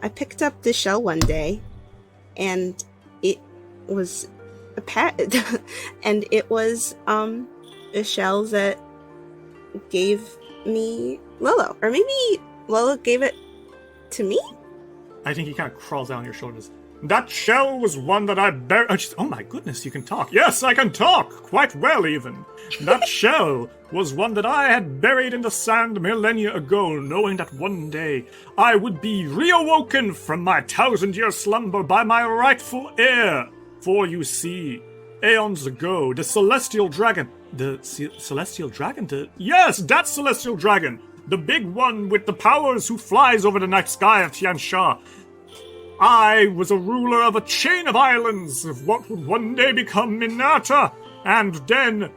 I picked up this shell one day, and it was and it was a shell that gave me Lolo, or maybe Lolo gave it to me. I think he kind of crawls down your shoulders. That shell was one that I buried. Oh my goodness, you can talk. Yes, I can talk quite well, even. That shell was one that I had buried in the sand millennia ago, knowing that one day I would be reawoken from my 1,000-year slumber by my rightful heir. For you see, aeons ago, the celestial dragon. The celestial dragon? Yes, that celestial dragon! The big one with the powers who flies over the night sky of Tian Xia. I was a ruler of a chain of islands of what would one day become Minata, and then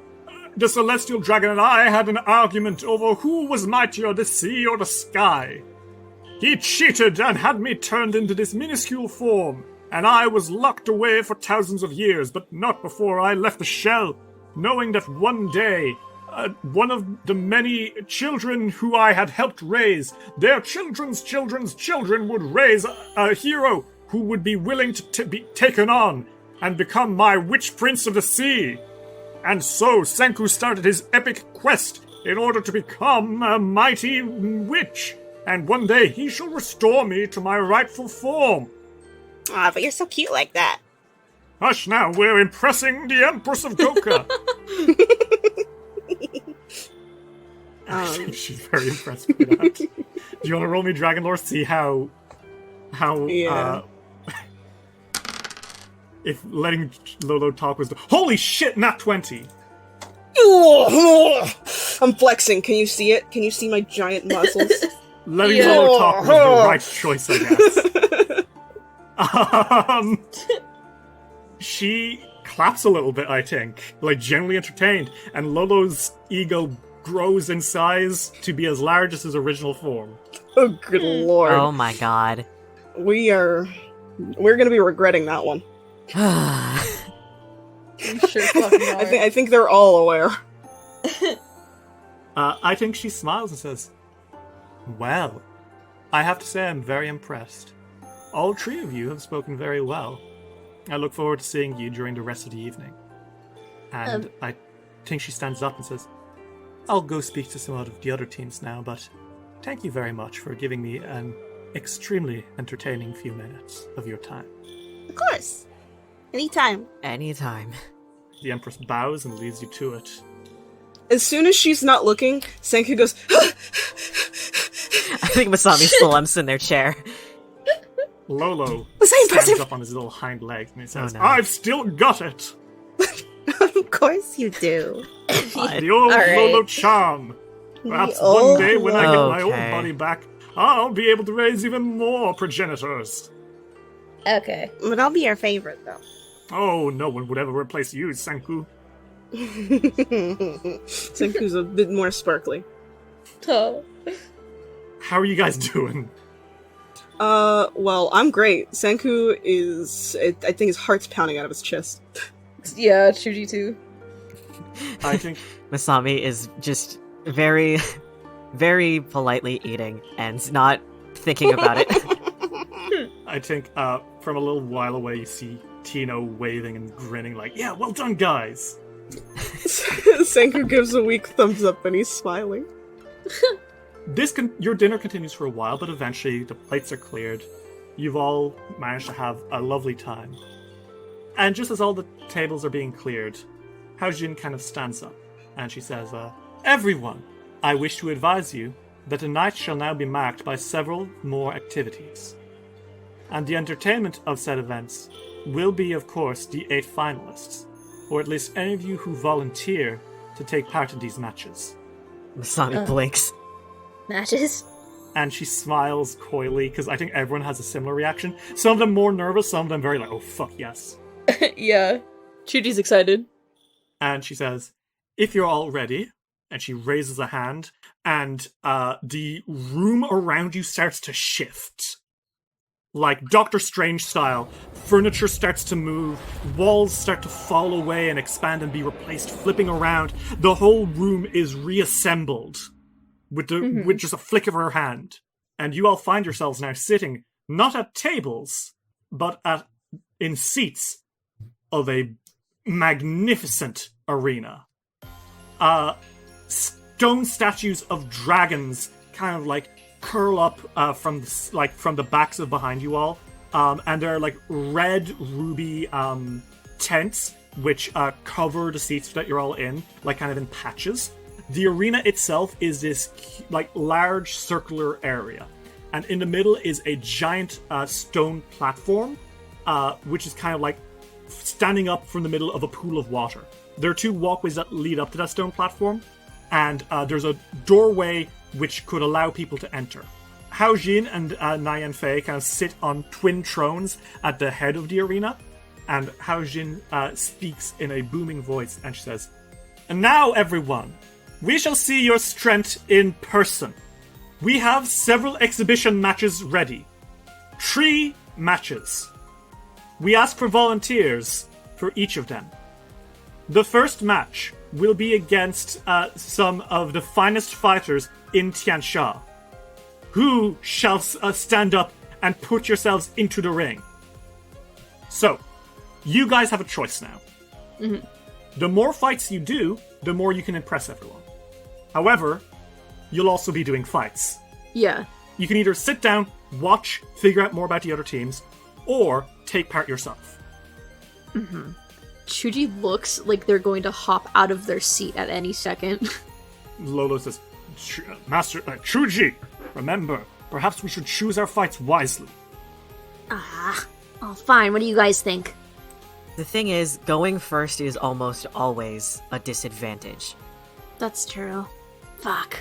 the celestial dragon and I had an argument over who was mightier, the sea or the sky. He cheated and had me turned into this minuscule form, and I was locked away for thousands of years, but not before I left the shell, knowing that one day one of the many children who I had helped raise, their children's children would raise a hero who would be willing to be taken on and become my witch prince of the sea. And so Senku started his epic quest in order to become a mighty witch, and one day he shall restore me to my rightful form. Ah, but you're so cute like that. Hush now, we're impressing the Empress of Goka. She's very impressed with that. Do you want to roll me Dragon Lore? See how Yeah. If letting Lolo talk was holy shit, not 20. I'm flexing. Can you see it? Can you see my giant muscles? Letting Lolo talk was the right choice, I guess. She claps a little bit, I think, like genuinely entertained, and Lolo's ego grows in size to be as large as his original form. Oh, good lord. Oh my god. We're gonna be regretting that one. You sure fucking are. I think they're all aware. I think she smiles and says, well, I have to say I'm very impressed. All three of you have spoken very well. I look forward to seeing you during the rest of the evening. And I think she stands up and says, I'll go speak to some of the other teams now, but thank you very much for giving me an extremely entertaining few minutes of your time. Of course. Anytime. Anytime. The Empress bows and leads you to it. As soon as she's not looking, Senku goes, I think Masami still limps in their chair. Lolo Was that stands impressive? up on his little hind legs and he says, Oh, no. I've still got it! Of course you do. The old All right. Lolo-chan! Perhaps The one old day when I get my old Okay. body back, I'll be able to raise even more progenitors. Okay. But I'll be your favorite, though. Oh, no one would ever replace you, Senku. Senku's a bit more sparkly. Oh. How are you guys doing? Well, I'm great. Senku is, I think his heart's pounding out of his chest. Yeah, Chuji too. I think Masami is just very, very politely eating and not thinking about it. from a little while away you see Tino waving and grinning like, yeah, well done, guys. Senku gives a weak thumbs up and he's smiling. Your dinner continues for a while, but eventually the plates are cleared. You've all managed to have a lovely time. And just as all the tables are being cleared, Haojin kind of stands up, and she says, everyone, I wish to advise you that the night shall now be marked by several more activities. And the entertainment of said events will be, of course, the 8 finalists, or at least any of you who volunteer to take part in these matches. Masami blinks. Matches? And she smiles coyly, because I think everyone has a similar reaction. Some of them more nervous, some of them very like, oh fuck yes. Yeah. Chuji's excited. And she says, if you're all ready, and she raises a hand, and the room around you starts to shift. like Doctor Strange style. Furniture starts to move, walls start to fall away and expand and be replaced, flipping around. The whole room is reassembled with just a flick of her hand. And you all find yourselves now sitting not at tables, but in seats of a magnificent arena. Stone statues of dragons kind of like curl up from the backs of behind you all. And there are like red ruby tents which cover the seats that you're all in, like kind of in patches. The arena itself is this like large circular area, and in the middle is a giant stone platform, which is kind of like standing up from the middle of a pool of water. There are 2 walkways that lead up to that stone platform, and there's a doorway which could allow people to enter. Hao Jin and Nian Fei kind of sit on twin thrones at the head of the arena, and Hao Jin speaks in a booming voice, and she says, "And now, everyone, we shall see your strength in person. We have several exhibition matches ready. 3 matches. We ask for volunteers for each of them. The first match will be against some of the finest fighters in Tian Xia. Who shall stand up and put yourselves into the ring?" So, you guys have a choice now. Mm-hmm. The more fights you do, the more you can impress everyone. However, you'll also be doing fights. Yeah. You can either sit down, watch, figure out more about the other teams, or take part yourself. Mm-hmm. Chuji looks like they're going to hop out of their seat at any second. Lolo says, Master Chuji, remember, perhaps we should choose our fights wisely. Oh, fine. What do you guys think? The thing is, going first is almost always a disadvantage. That's true. Fuck.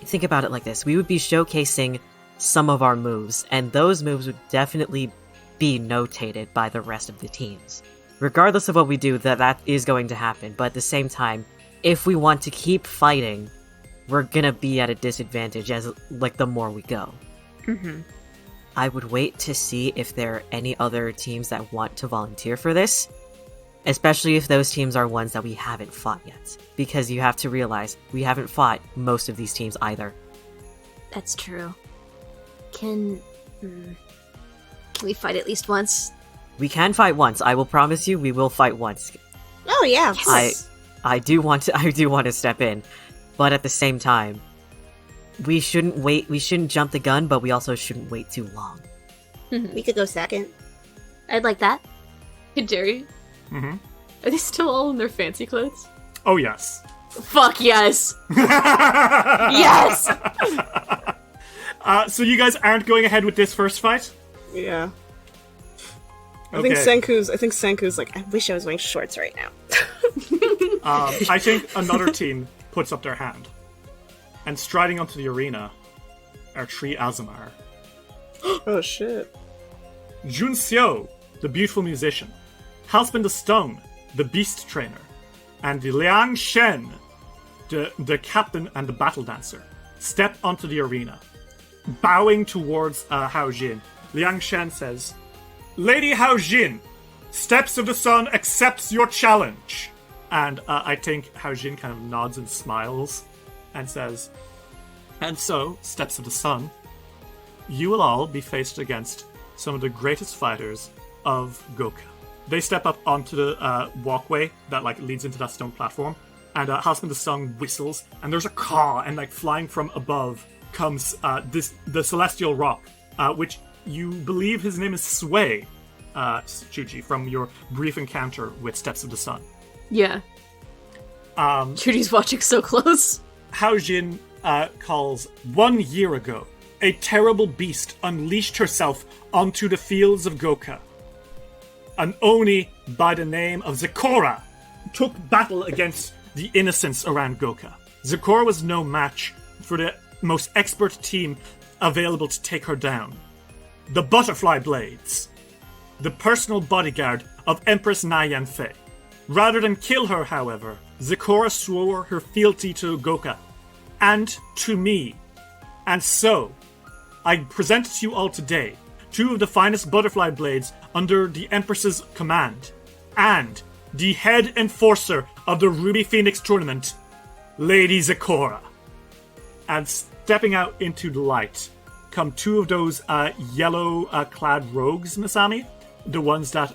Think about it like this. We would be showcasing some of our moves, and those moves would definitely be notated by the rest of the teams. Regardless of what we do, that is going to happen, but at the same time, if we want to keep fighting, we're gonna be at a disadvantage as, like, the more we go. Mm-hmm. I would wait to see if there are any other teams that want to volunteer for this, especially if those teams are ones that we haven't fought yet. Because you have to realize, we haven't fought most of these teams either. That's true. Can we fight at least once? We can fight once. I will promise you, we will fight once. Oh yeah, of course. I do want to step in, but at the same time, we shouldn't wait. We shouldn't jump the gun, but we also shouldn't wait too long. We could go second. I'd like that. Hey, Jerry. Mm-hmm. Are they still all in their fancy clothes? Oh, yes. Fuck yes! Yes! So you guys aren't going ahead with this first fight? Yeah. I Okay. think Senku's like, I wish I was wearing shorts right now. I think another team puts up their hand. And striding onto the arena are 3 Azamar. Oh shit. Jun Xiu, the beautiful musician. Halsman the Stone, the beast trainer. And Liang Shen, the captain and the battle dancer, step onto the arena. Bowing towards Hao Jin, Liang Shen says, "Lady Hao Jin, Steps of the Sun accepts your challenge." And I think Hao Jin kind of nods and smiles and says, "And so, Steps of the Sun, you will all be faced against some of the greatest fighters of Goka." They step up onto the walkway that leads into that stone platform, and Halsman the Sun whistles, and there's a caw, and flying from above comes the celestial rock, which you believe his name is Sway, Chuji, from your brief encounter with Steps of the Sun. Yeah. Chuji's watching so close. Hao Jin calls, "1 year ago, a terrible beast unleashed herself onto the fields of Goka. An Oni by the name of Zecora took battle against the innocents around Goka. Zecora was no match for the most expert team available to take her down. The Butterfly Blades, the personal bodyguard of Empress Nian Fei. Rather than kill her, however, Zecora swore her fealty to Goka and to me. And so, I present to you all today two of the finest butterfly blades under the Empress's command, and the head enforcer of the Ruby Phoenix tournament, Lady Zecora. And stepping out into the light come two of those yellow-clad rogues, Masami, the ones that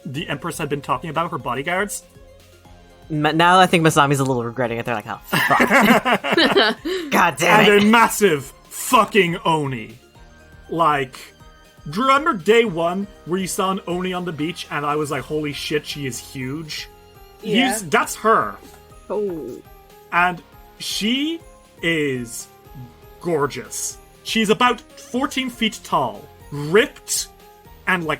the Empress had been talking about, her bodyguards. Now I think Masami's a little regretting it. They're like, oh, fuck. God damn it. And a massive fucking Oni. Like, do you remember day one where you saw an Oni on the beach and I was like, holy shit, she is huge? Yeah. That's her. Oh. And she is gorgeous. She's about 14 feet tall, ripped, and like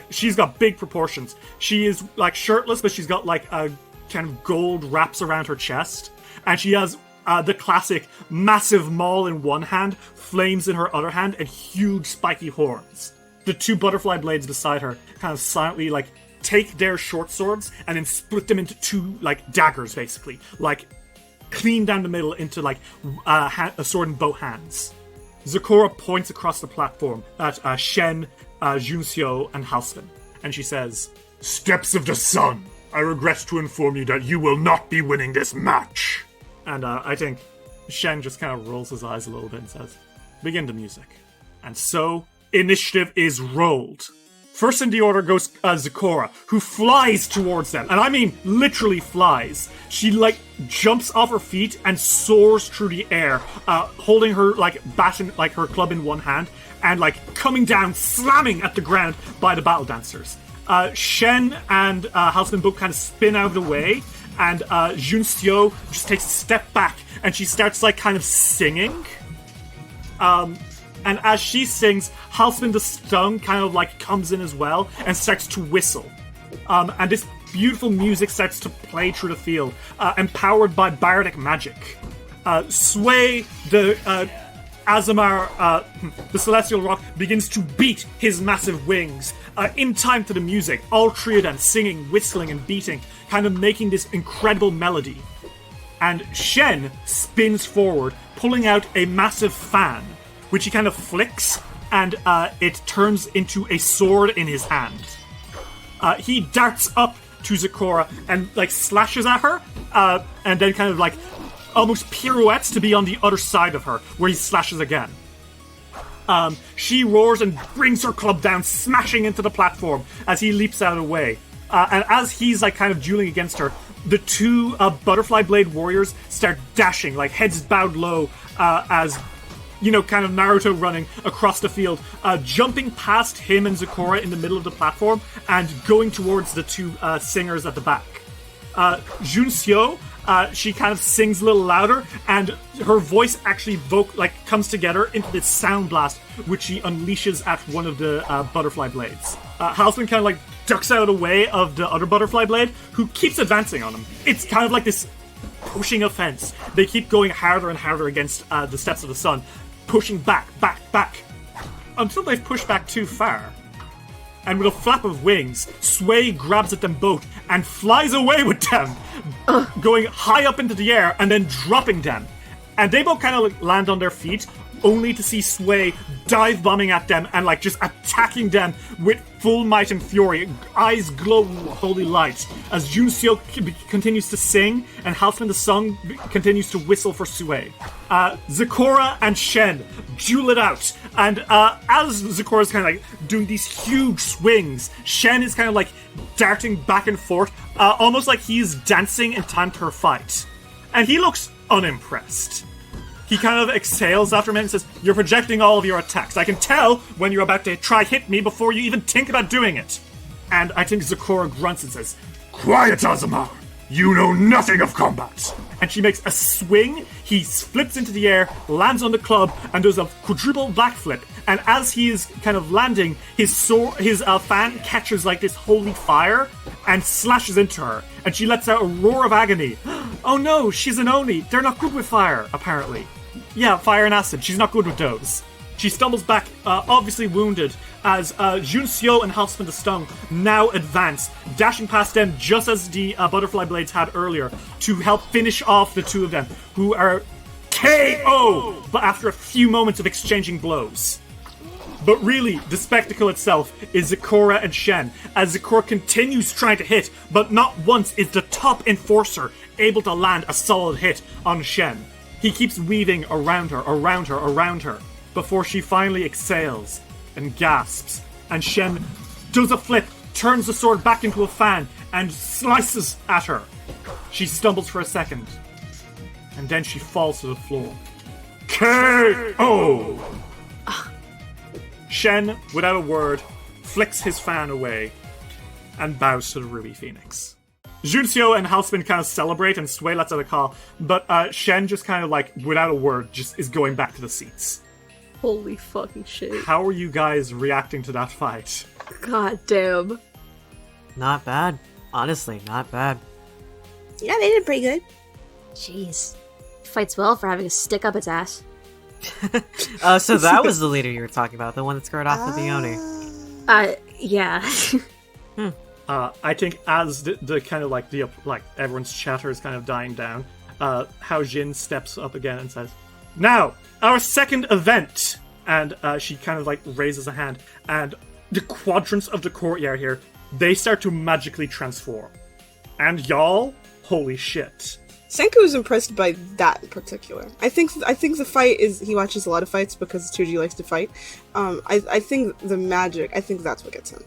she's got big proportions. She is like shirtless, but she's got like a kind of gold wraps around her chest, and she has the classic massive maul in one hand, flames in her other hand, and huge spiky horns. The two butterfly blades beside her kind of silently like take their short swords and then split them into two like daggers, basically, like clean down the middle into like a sword and bow hands. Zecora points across the platform at Shen, Junxiu, and Halston, and she says, "Steps of the Sun, I regret to inform you that you will not be winning this match." And I think Shen just kind of rolls his eyes a little bit and says, "Begin the music." And so, initiative is rolled. First in the order goes Zecora, who flies towards them. And I mean literally flies. She like jumps off her feet and soars through the air, holding her like bat in, like her club in one hand, and like coming down, slamming at the ground by the battle dancers. Shen and Halston both kind of spin out of the way, and Junxiu just takes a step back, and she starts like kind of singing. And as she sings, Halston the Stung kind of like comes in as well and starts to whistle. And this beautiful music starts to play through the field, empowered by bardic magic. Sway, the Azamar, the Celestial Rock, begins to beat his massive wings in time to the music. All three of them singing, whistling, and beating, kind of making this incredible melody. And Shen spins forward, pulling out a massive fan, which he kind of flicks, and it turns into a sword in his hand. He darts up to Zecora and like slashes at her, and then kind of like almost pirouettes to be on the other side of her, where he slashes again. She roars and brings her club down, smashing into the platform as he leaps out of the way. And as he's like kind of dueling against her, the two butterfly blade warriors start dashing, like heads bowed low, as you know, kind of Naruto running across the field, jumping past him and Zecora in the middle of the platform and going towards the two singers at the back. Junxiu, she kind of sings a little louder, and her voice actually comes together into this sound blast, which she unleashes at one of the butterfly blades. Halston kind of like ducks out of the way of the other butterfly blade, who keeps advancing on him. It's kind of like this pushing offense. They keep going harder and harder against the Steps of the Sun, pushing back, until they've pushed back too far. And with a flap of wings, Sway grabs at them both and flies away with them, going high up into the air and then dropping them. And they both kind of like land on their feet, only to see Sway dive bombing at them and like just attacking them with full might and fury, eyes glow with holy light, as Junxiu continues to sing and Halston the Sung continues to whistle for Sway. Zecora and Shen duel it out, and as Zecora's kind of like doing these huge swings, Shen is kind of like darting back and forth, almost like he's dancing in time to her fight. And he looks unimpressed. He kind of exhales after a minute and says, "You're projecting all of your attacks. I can tell when you're about to try hit me before you even think about doing it." And I think Zecora grunts and says, "Quiet, Azamar! You know nothing of combat!" And she makes a swing, he flips into the air, lands on the club, and does a quadruple backflip. And as he is kind of landing, his fan catches like this holy fire and slashes into her. And she lets out a roar of agony. Oh no, she's an Oni. They're not good with fire, apparently. Yeah, fire and acid. She's not good with those. She stumbles back, obviously wounded, as Junxiu and Halston the Stung now advance, dashing past them just as the butterfly blades had earlier, to help finish off the two of them, who are KO, but after a few moments of exchanging blows. But really, the spectacle itself is Zikora and Shen, as Zikora continues trying to hit, but not once is the top enforcer able to land a solid hit on Shen. He keeps weaving around her, before she finally exhales and gasps, and Shen does a flip, turns the sword back into a fan, and slices at her. She stumbles for a second, and then she falls to the floor. KO! Shen, without a word, flicks his fan away and bows to the Ruby Phoenix. Junxiu and Halspin kind of celebrate and Sway lets out a call, but Shen just kind of like, without a word, just is going back to the seats. Holy fucking shit. How are you guys reacting to that fight? God damn. Not bad. Honestly, not bad. Yeah, they did pretty good. Jeez. Fights well for having a stick up its ass. So that was the leader you were talking about, the one that scared off the Bioni. Yeah. I think as the kind of like everyone's chatter is kind of dying down, Hao Jin steps up again and says, "Now, our second event!" And she kind of like raises a hand, and the quadrants of the courtyard here, they start to magically transform. And y'all, holy shit. Senku was impressed by that in particular. I think the fight is, he watches a lot of fights because Tsuji likes to fight. I think the magic, I think that's what gets him.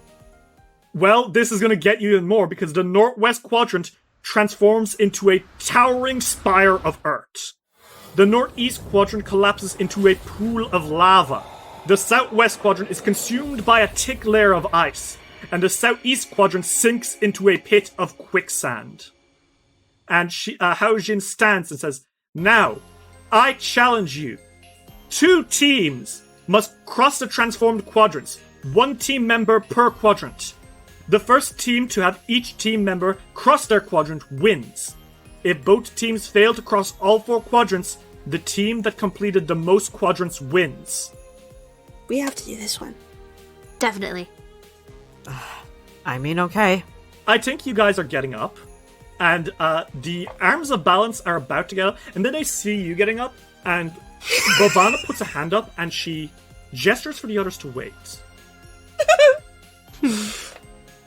Well, this is going to get you even more, because the northwest quadrant transforms into a towering spire of earth. The northeast quadrant collapses into a pool of lava. The southwest quadrant is consumed by a thick layer of ice, and the southeast quadrant sinks into a pit of quicksand. And Hao Jin stands and says, "Now, I challenge you. 2 teams must cross the transformed quadrants, 1 team member per quadrant. The first team to have each team member cross their quadrant wins. If both teams fail to cross all 4 quadrants, the team that completed the most quadrants wins." We have to do this one. Definitely. I mean, okay. I think you guys are getting up, and the arms of balance are about to get up, and then they see you getting up, and Bhavana puts a hand up, and she gestures for the others to wait.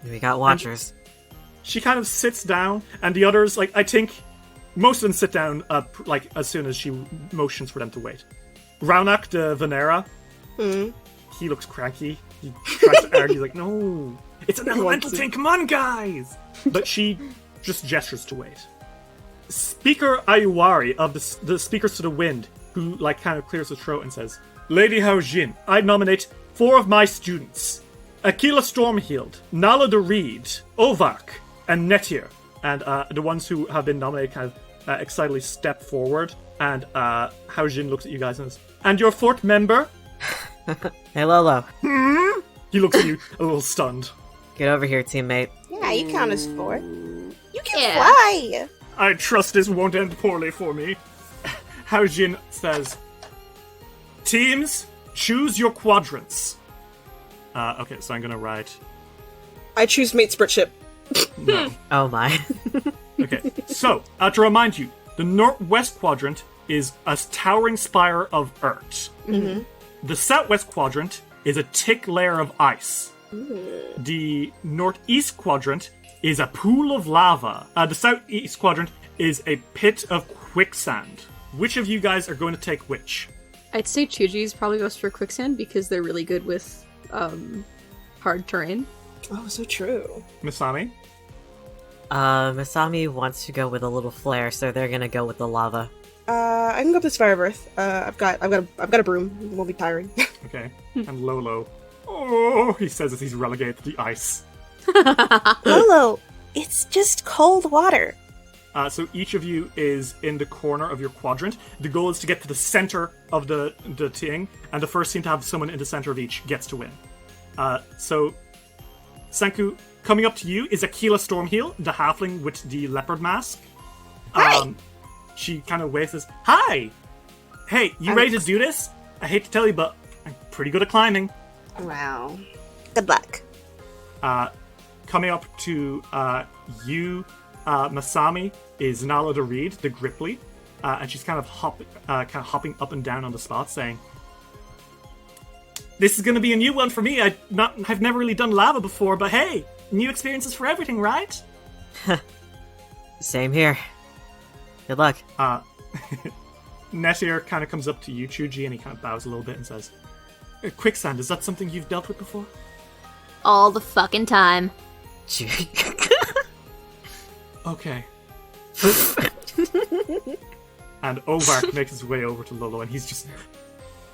We got watchers. She kind of sits down, and the others, like, I think most of them sit down, like, as soon as she motions for them to wait. Raunak de Venera, he looks cranky. He tries to argue, like, no, it's an elemental thing, come on, guys! But she just gestures to wait. Speaker Ayuwari of the Speakers to the Wind, who, like, kind of clears his throat and says, "Lady Hao Jin, I nominate 4 of my students. Aquila Stormhield, Nala the Reed, Ovak, and Netir." And the ones who have been nominated kind of excitedly step forward, and Hao Jin looks at you guys and says, "And your 4th member?" Hey, Lolo. He looks at you a little stunned. Get over here, teammate. Yeah, you count as 4. You can Yeah. fly! "I trust this won't end poorly for me." Hao Jin says, "Teams, choose your quadrants." Okay, so I'm gonna write... I choose mate split ship. No. Oh my. Okay, so, to remind you, the northwest quadrant is a towering spire of earth. Mm-hmm. The southwest quadrant is a thick layer of ice. The northeast quadrant is a pool of lava. The southeast quadrant is a pit of quicksand. Which of you guys are going to take which? I'd say Chuji's probably goes for quicksand because they're really good with hard terrain. Oh, so true. Misami? Masami wants to go with a little flare, so they're gonna go with the lava. I can go up this fire of earth. I've got a broom. It won't be tiring. Okay. And Lolo. Oh, he says as he's relegated to the ice. Lolo, it's just cold water. So each of you is in the corner of your quadrant. The goal is to get to the center of the thing, and the first team to have someone in the center of each gets to win. So, Senku, coming up to you is Aquila Stormheal, the halfling with the leopard mask. Hi! She kind of waves, says, "Hi! Hey, you ready to do this? I hate to tell you, but I'm pretty good at climbing." Wow. Good luck. Coming up to you, Masami, is Nala the Reed, the Gripply, and she's kind of hopping up and down on the spot, saying, This is going to be a new one for me. I've never really done lava before, but hey, new experiences for everything, right? Same here. Good luck. Nettier kind of comes up to you, Chuji, and he kind of bows a little bit and says, Quicksand, is that something you've dealt with before? All the fucking time. Okay. And Ovark makes his way over to Lolo, and he's just,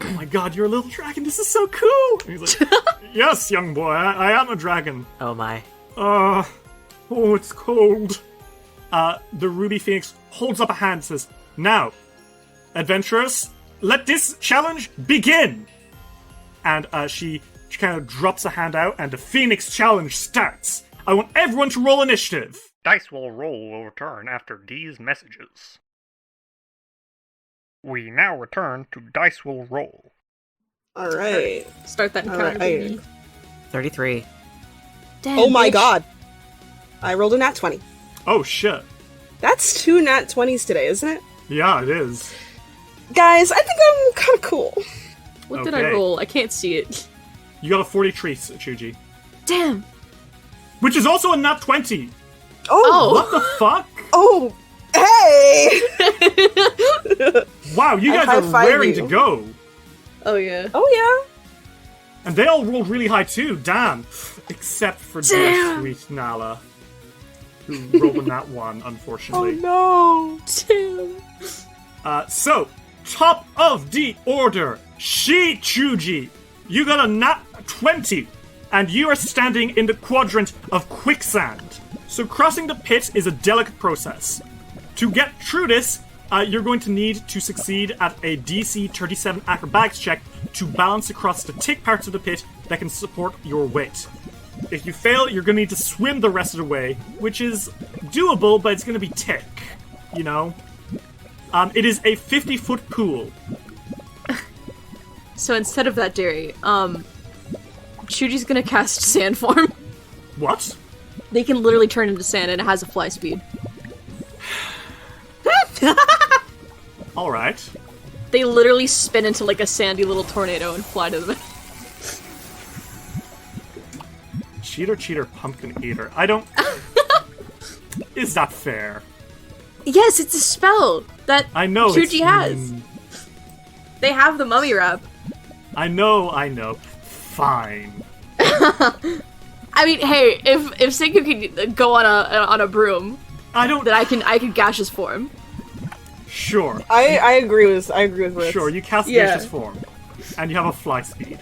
oh my god, you're a little dragon, this is so cool! And he's like, yes, young boy, I am a dragon. Oh my. Oh, it's cold. The Ruby Phoenix holds up a hand and says, now, adventurers, let this challenge begin! And she kind of drops a hand out, and the Phoenix challenge starts. I want everyone to roll initiative. Dice will return after these messages. We now return to Dice will roll. Alright. Start that encounter. Alright. 33. Damn, Oh my bitch. god. I rolled a nat 20. Oh shit. That's 2 nat 20s today, isn't it? Yeah, it is. Guys, I think I'm kind of cool. What did I Okay. roll? I can't see it. You got a 43, Chuji. Damn. Which is also a nat 20. Oh! What the fuck? Oh! Hey! Wow, you I guys are high-five raring you. to go. Oh yeah. Oh yeah. And they all rolled really high too, damn. Except for dear Damn. sweet Nala, who rolled a nat 1, Oh unfortunately. no. Damn. So, top of the order, Chuji. You got a nat 20, and you are standing in the quadrant of quicksand. So crossing the pit is a delicate process. To get through this, you're going to need to succeed at a DC 37 acrobatics check to balance across the thick parts of the pit that can support your weight. If you fail, you're going to need to swim the rest of the way, which is doable, but it's going to be thick, you know? It is a 50-foot pool. So instead of that, Derry, Chuji's gonna cast sand form. What? They can literally turn into sand, and it has a fly speed. Alright. They literally spin into like a sandy little tornado and fly to the Cheater, pumpkin eater. I don't... Is that fair? Yes, it's a spell that I know. Chuji has. They have the mummy wrap. I know. Fine. I mean, hey, if Senku can go on a broom, I don't... then I can gaseous form. Sure. I agree with Ritz. Sure, you cast Yeah. gaseous form. And you have a fly speed.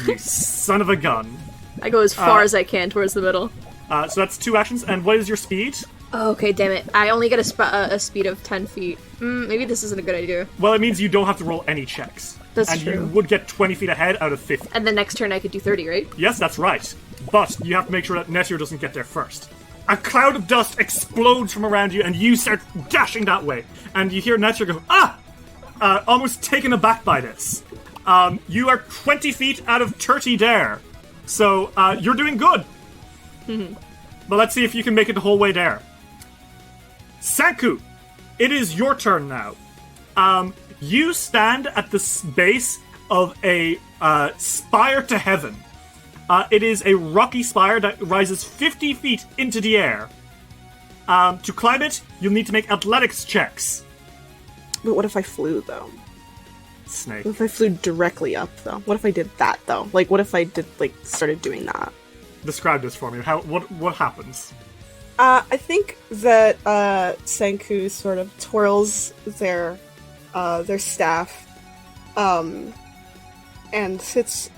You son of a gun. I go as far as I can towards the middle. So that's 2 actions, and what is your speed? Oh, okay, damn it. I only get a speed of 10 feet. Maybe this isn't a good idea. Well, it means you don't have to roll any checks. That's and true. you would get 20 feet ahead out of 50. And the next turn I could do 30, right? Yes, that's right. But you have to make sure that Nettier doesn't get there first. A cloud of dust explodes from around you, and you start dashing that way. And you hear Nettier go, almost taken aback by this. You are 20 feet out of 30 there. So, you're doing good. But let's see if you can make it the whole way there. Sanku, it is your turn now. You stand at the base of a spire to heaven. It is a rocky spire that rises 50 feet into the air. To climb it, you'll need to make athletics checks. But what if I flew though? Snake. What if I flew directly up though? What if I did that though? Like what if I did started doing that? Describe this for me. What happens? I think that Senku sort of twirls their staff, and sits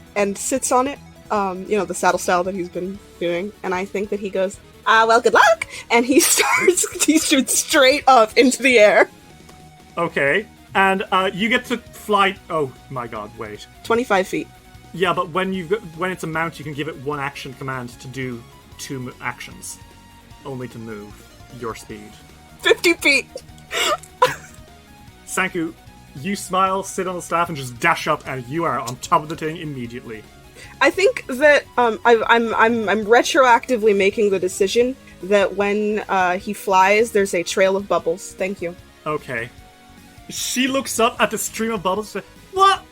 on it. The saddle style that he's been doing, and I think that he goes, well, good luck, and he shoots straight up into the air. Okay, and you get to fly. Oh my God! Wait. 25 feet. Yeah, but when it's a mount, you can give it 1 action command to do 2 actions, only to move your speed. 50 feet. Sanku, you smile, sit on the staff, and just dash up, and you are on top of the thing immediately. I think that I'm retroactively making the decision that when he flies, there's a trail of bubbles. Thank you. Okay. She looks up at the stream of bubbles and says, what?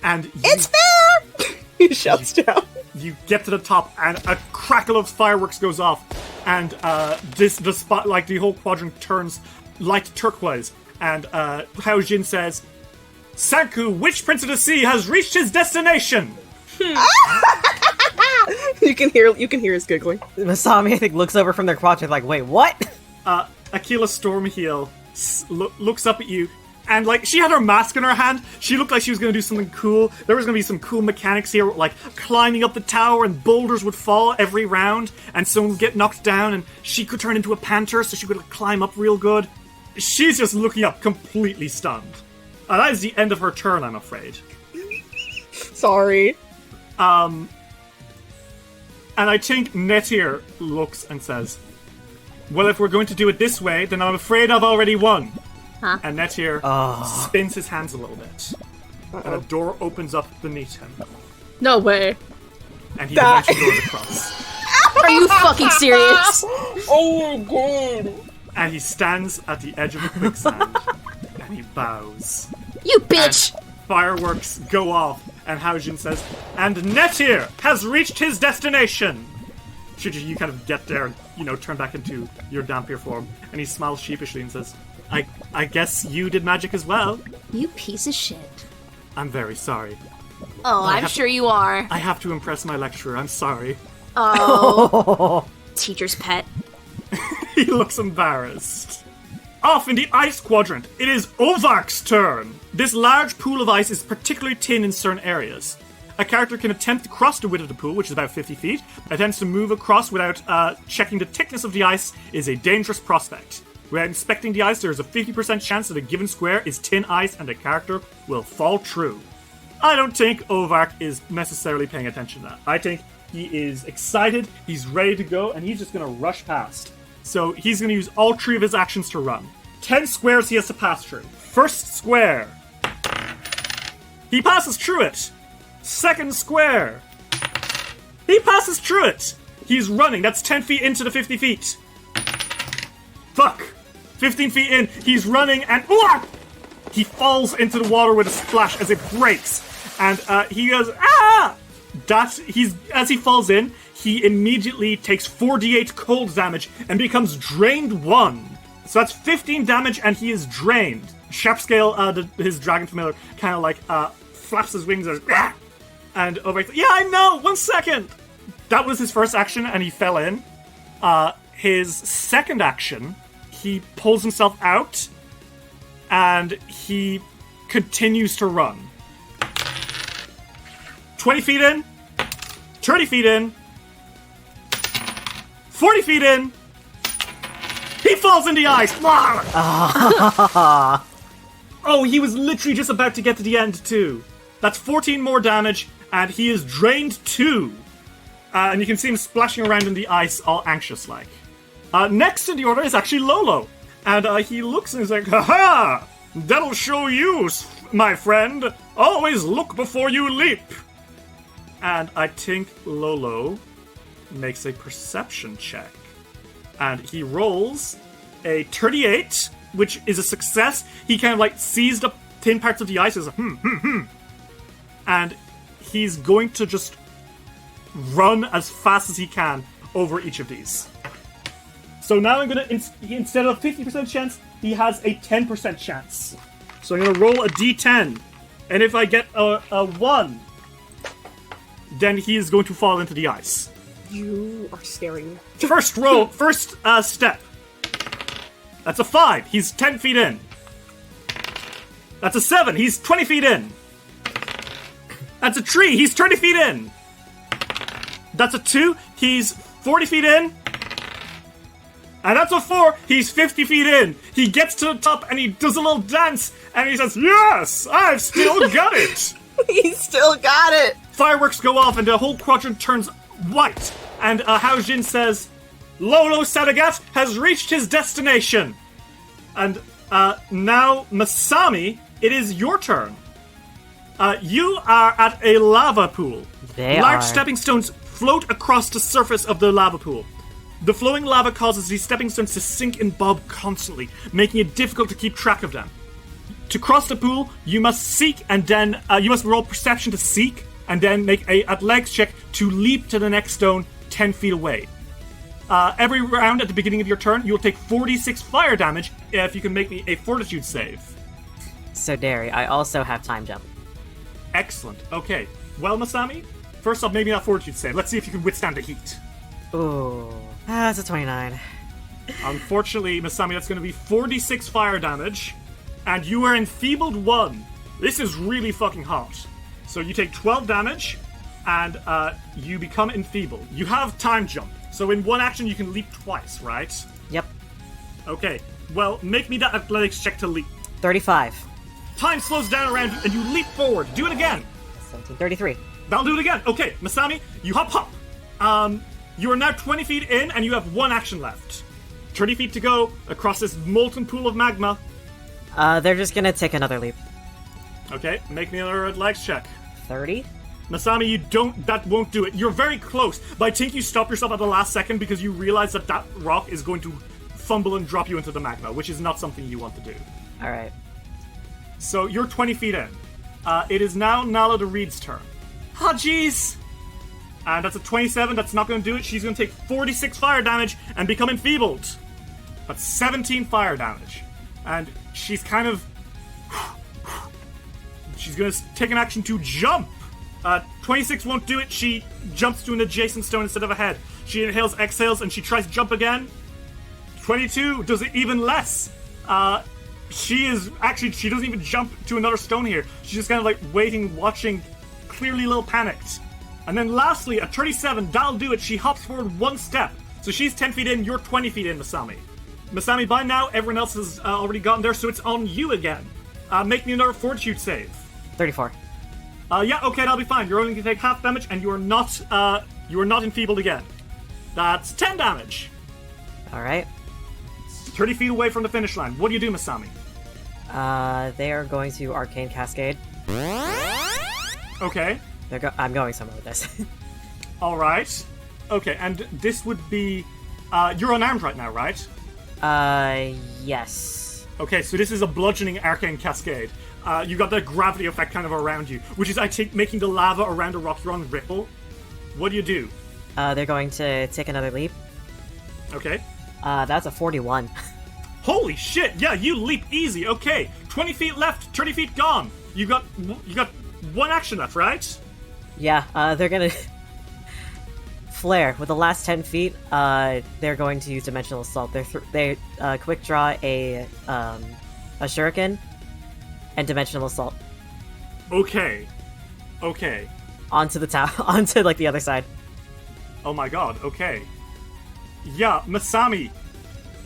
And It's fair! He shouts down. You get to the top, and a crackle of fireworks goes off, and the spot, like the whole quadrant, turns light turquoise. And Hao Jin says, "Sanku, Witch Prince of the Sea, has reached his destination." You can hear us giggling. Masami, I think, looks over from their quadrant like, wait, what? Aquila Stormheel looks up at you, and like she had her mask in her hand. She looked like she was going to do something cool. There was going to be some cool mechanics here, like climbing up the tower, and boulders would fall every round, and someone would get knocked down, and she could turn into a panther, so she could like, climb up real good. She's just looking up, completely stunned. And that is the end of her turn, I'm afraid. Sorry. And I think Netir looks and says, "Well, if we're going to do it this way, then I'm afraid I've already won." Huh? And Netir spins his hands a little bit. And a door opens up beneath him. No way. And he eventually goes across. Are you fucking serious? Oh my god. And he stands at the edge of the quicksand. And he bows. You bitch! And fireworks go off. And Haojin says, "And Netir has reached his destination!" Should you kind of get there, turn back into your Dampier form. And he smiles sheepishly and says, I guess you did magic as well. You piece of shit. I'm very sorry. Oh, I'm sure you are. I have to impress my lecturer. I'm sorry. Oh. Teacher's pet. He looks embarrassed. Off in the ice quadrant, it is Ovark's turn. This large pool of ice is particularly thin in certain areas. A character can attempt to cross the width of the pool, which is about 50 feet. Attempts to move across without checking the thickness of the ice is a dangerous prospect. Without inspecting the ice, there is a 50% chance that a given square is thin ice and the character will fall true. I don't think Ovark is necessarily paying attention to that. I think he is excited, he's ready to go, and he's just going to rush past. So he's going to use all 3 of his actions to run. 10 squares he has to pass through. First square. He passes through it. Second square. He passes through it. He's running. That's 10 feet into the 50 feet. Fuck. 15 feet in. He's running and... He falls into the water with a splash as it breaks. And he goes... As he falls in, he immediately takes 4d8 cold damage and becomes drained 1. So that's 15 damage and he is drained. Sharpscale, his dragon familiar, kind of like flaps his wings and over. Yeah, I know. 1 second. That was his first action, and he fell in. His second action, he pulls himself out, and he continues to run. 20 feet in, 30 feet in, 40 feet in. He falls in the ice. Oh, he was literally just about to get to the end, too. That's 14 more damage, and he is drained 2. And you can see him splashing around in the ice, all anxious-like. Next in the order is actually Lolo. And he looks and he's like, "Ha-ha! That'll show you, my friend. Always look before you leap." And I think Lolo makes a perception check. And he rolls a 38, which is a success. He kind of like sees the thin parts of the ice as and he's going to just run as fast as he can over each of these. So now I'm going to, instead of a 50% chance, he has a 10% chance. So I'm going to roll a d10. And if I get a 1, then he is going to fall into the ice. You are scaring. First step. That's a 5. He's 10 feet in. That's a 7. He's 20 feet in. That's a 3. He's 30 feet in. That's a 2. He's 40 feet in. And that's a 4. He's 50 feet in. He gets to the top and he does a little dance. And he says, "Yes, I've still got it." He still got it. Fireworks go off and the whole quadrant turns white. And Haojin says, "Lolo Sadagat has reached his destination." And now, Masami, it is your turn. You are at a lava pool. Large stepping stones float across the surface of the lava pool. The flowing lava causes these stepping stones to sink and bob constantly, making it difficult to keep track of them. To cross the pool, you must seek and then you must roll perception to seek, and then make a athletics check to leap to the next stone 10 feet away. Every round at the beginning of your turn, you'll take 46 fire damage if you can make me a fortitude save. So, Derry, I also have time jump. Excellent. Okay. Well, Masami, first off, maybe not fortitude save. Let's see if you can withstand the heat. Ooh. That's a 29. Unfortunately, Masami, that's going to be 46 fire damage, and you are enfeebled 1. This is really fucking hot. So you take 12 damage, and you become enfeebled. You have time jump, so in one action you can leap twice, right? Yep. Okay, well, make me that athletics check to leap. 35. Time slows down around you, and you leap forward. Do it again. 1733. That'll do it again. Okay, Masami, you hop. You are now 20 feet in, and you have 1 action left. 30 feet to go across this molten pool of magma. They're just gonna take another leap. Okay, make me another athletics check. 30? Masami, that won't do it. You're very close, but I think you stop yourself at the last second because you realize that rock is going to fumble and drop you into the magma, which is not something you want to do. Alright. So you're 20 feet in. It is now Nala the Reed's turn. Ah, jeez! And that's a 27, that's not going to do it. She's going to take 46 fire damage and become enfeebled. That's 17 fire damage. And she's kind of... She's going to take an action to jump. 26 won't do it. She jumps to an adjacent stone instead of a head. She inhales, exhales, and she tries to jump again. 22 does it even less. She doesn't even jump to another stone here. She's just kind of like waiting, watching, clearly a little panicked. And then lastly, at 37, that'll do it. She hops forward 1 step. So she's 10 feet in, you're 20 feet in, Masami. Masami, by now, everyone else has already gotten there, so it's on you again. Make me another fortitude save. 34. Yeah, okay, that'll be fine. You're only going to take half damage, and you are not enfeebled again. That's 10 damage. Alright. 30 feet away from the finish line. What do you do, Masami? They are going to Arcane Cascade. Okay. I'm going somewhere with this. Alright. Okay, and this would be... you're unarmed right now, right? Yes. Okay, so this is a bludgeoning arcane cascade. You got that gravity effect kind of around you, which is, I think, making the lava around the rock you're on ripple. What do you do? They're going to take another leap. Okay. That's a 41. Holy shit! Yeah, you leap easy. Okay, 20 feet left, 30 feet gone. You got 1 action left, right? Yeah, they're gonna... Flare. With the last 10 feet, they're going to use Dimensional Assault. They quick draw a Shuriken and Dimensional Assault. Okay. Onto the onto, like, the other side. Oh my god, okay. Yeah, Masami,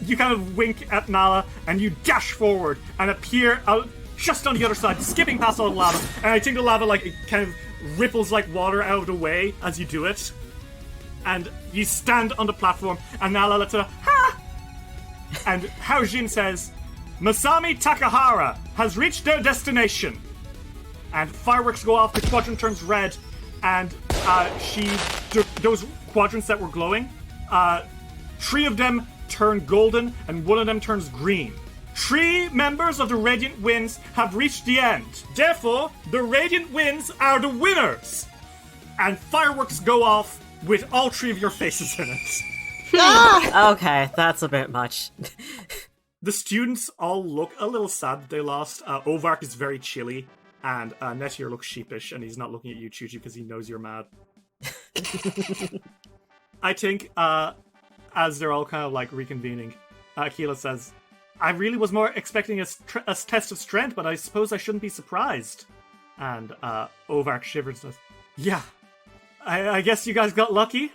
you kind of wink at Nala, and you dash forward and appear out just on the other side, skipping past all the lava, and I think the lava, like, it kind of ripples like water out of the way as you do it. And you stand on the platform, and Nala lets a ha! And Haojin says, Masami Takahara has reached their destination. And fireworks go off, the quadrant turns red, and those quadrants that were glowing, 3 of them turn golden, and 1 of them turns green. 3 members of the Radiant Winds have reached the end. Therefore, the Radiant Winds are the winners. And fireworks go off with all 3 of your faces in it. Okay, that's a bit much. The students all look a little sad that they lost. Ovark is very chilly, and Netier looks sheepish, and he's not looking at you, Chuchi, because he knows you're mad. I think, as they're all kind of like reconvening, Akila says, I really was more expecting a test of strength, but I suppose I shouldn't be surprised. And Ovark shivers and says, yeah, I guess you guys got lucky?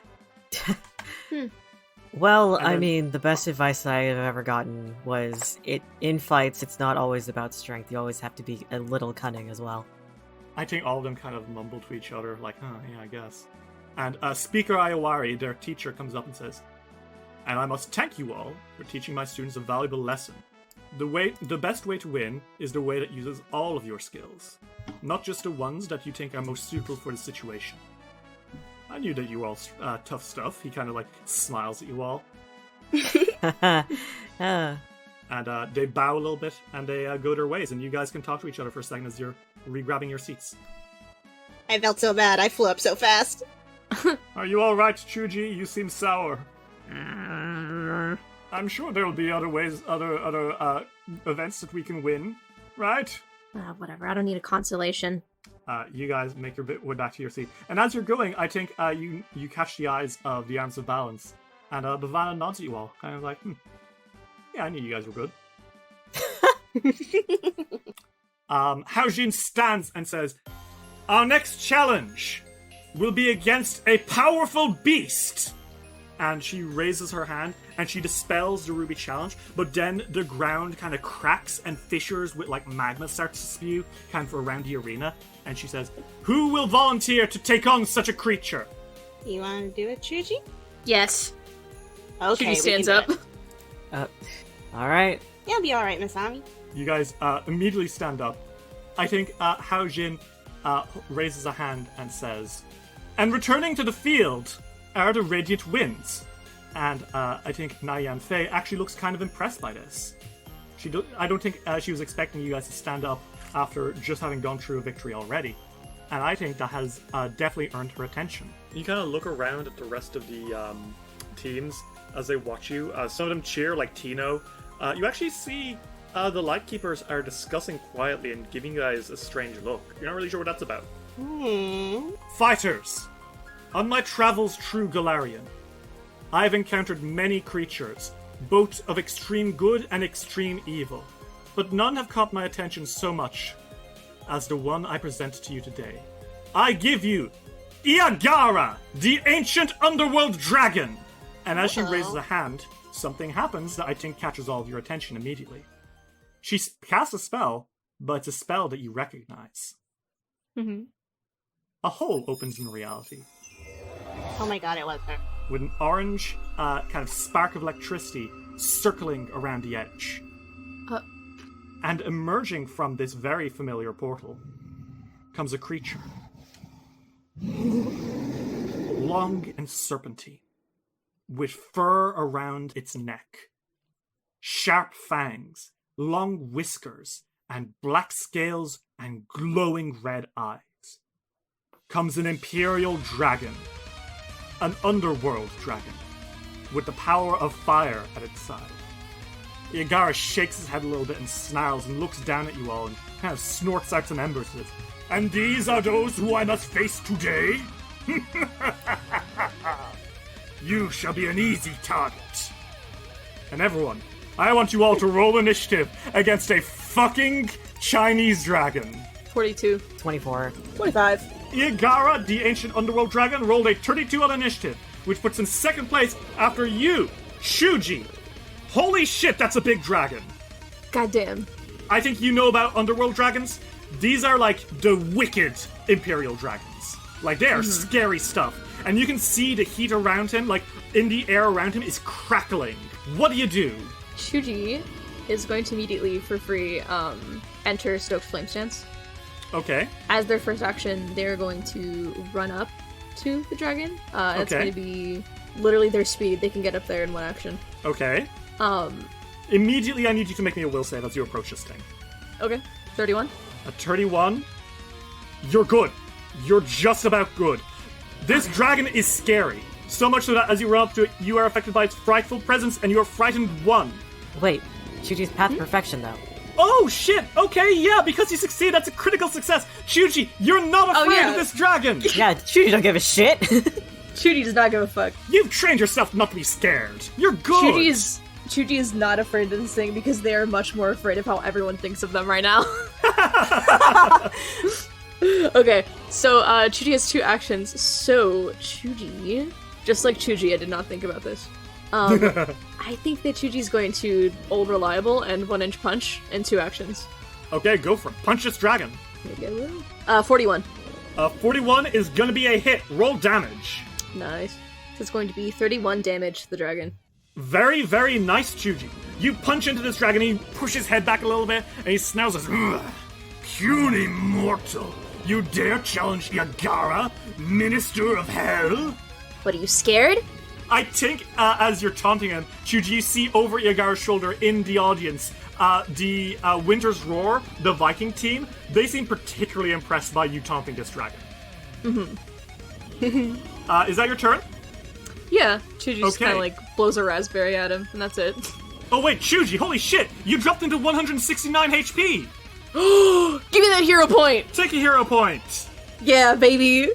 Well, I mean, the best advice I have ever gotten was, in fights, it's not always about strength. You always have to be a little cunning as well. I think all of them kind of mumble to each other, like, yeah, I guess. And Speaker Iowari, their teacher, comes up and says, and I must thank you all for teaching my students a valuable lesson. The best way to win is the way that uses all of your skills, not just the ones that you think are most suitable for the situation. I knew that you were all tough stuff. He kind of like smiles at you all. And they bow a little bit and they go their ways, and you guys can talk to each other for a second as you're re-grabbing your seats. I felt so bad. I flew up so fast. Are you all right, Chuji? You seem sour. I'm sure there will be other ways, other events that we can win, right? Whatever, I don't need a consolation. You guys make your way back to your seat. And as you're going, I think you catch the eyes of the Arms of Balance. And Bhavana nods at you all, kind of like, yeah, I knew you guys were good. Haojin stands and says, our next challenge will be against a powerful beast. And she raises her hand and she dispels the ruby challenge, but then the ground kind of cracks and fissures with like magma starts to spew kind of around the arena. And she says, who will volunteer to take on such a creature? You want to do it, Chuji? Yes. Okay. Chuji stands up. All right. You'll be alright, Masami. You guys immediately stand up. I think Haojin raises a hand and says, and returning to the field are the Radiant Winds. And I think Nyan Fei actually looks kind of impressed by this. I don't think she was expecting you guys to stand up after just having gone through a victory already. And I think that has definitely earned her attention. You kind of look around at the rest of the teams as they watch you. Some of them cheer, like Tino. You actually see the Lightkeepers are discussing quietly and giving you guys a strange look. You're not really sure what that's about. Fighters! On my travels through Galarian, I have encountered many creatures, both of extreme good and extreme evil, but none have caught my attention so much as the one I present to you today. I give you Iagara, the ancient underworld dragon! And as she raises a hand, something happens that I think catches all of your attention immediately. She casts a spell, but it's a spell that you recognize. A hole opens in reality. Oh my god, it was her. With an orange kind of spark of electricity circling around the edge. And emerging from this very familiar portal comes a creature. Long and serpentine, with fur around its neck, sharp fangs, long whiskers, and black scales and glowing red eyes. Comes an imperial dragon. An underworld dragon, with the power of fire at its side. Iagara shakes his head a little bit and snarls and looks down at you all and kind of snorts out some embers and says, and these are those who I must face today? You shall be an easy target. And everyone, I want you all to roll initiative against a fucking Chinese dragon. 42. 24. 25. Iagara, the ancient underworld dragon, rolled a 32 on initiative, which puts in second place after you, Shuji. Holy shit, that's a big dragon. Goddamn. I think you know about underworld dragons. These are like the wicked imperial dragons. Like, they are scary stuff. And you can see the heat around him, like, in the air around him is crackling. What do? Shuji is going to immediately, for free, enter Stoked Flame Stance. Okay. As their first action, they're going to run up to the dragon. It's going to be literally their speed. They can get up there in one action. Okay. Immediately, I need you to make me a will save as you approach this thing. Okay. 31. A 31. You're good. You're just about good. This dragon is scary. So much so that as you run up to it, you are affected by its frightful presence and you are frightened 1. Wait, Chuji's path to perfection, though. Oh, shit! Okay, yeah, because you succeed, that's a critical success! Chuji, you're not afraid of this dragon! Yeah, Chuji don't give a shit! Chuji does not give a fuck. You've trained yourself not to be scared! You're good! Chuji is not afraid of this thing because they are much more afraid of how everyone thinks of them right now. Okay, so Chuji has 2 actions. So Chuji, just like Chuji, I did not think about this. I think that Chuji's going to Old Reliable and 1-inch punch in 2 actions. Okay, go for it. Punch this dragon. Maybe I will. 41. 41 is gonna be a hit. Roll damage. Nice. So it's going to be 31 damage to the dragon. Very, very nice, Chuji. You punch into this dragon, he pushes his head back a little bit, and he snarls, puny mortal. You dare challenge Iagara, Minister of Hell? What, are you scared? I think, as you're taunting him, Chuji, you see over Iagara's shoulder in the audience, the Winter's Roar, the Viking team, they seem particularly impressed by you taunting this dragon. Is that your turn? Yeah, Chuji just Okay. kind of like blows a raspberry at him, and that's it. Oh wait, Chuji, holy shit! You dropped into 169 HP! Give me that hero point! Take a hero point! Yeah, baby!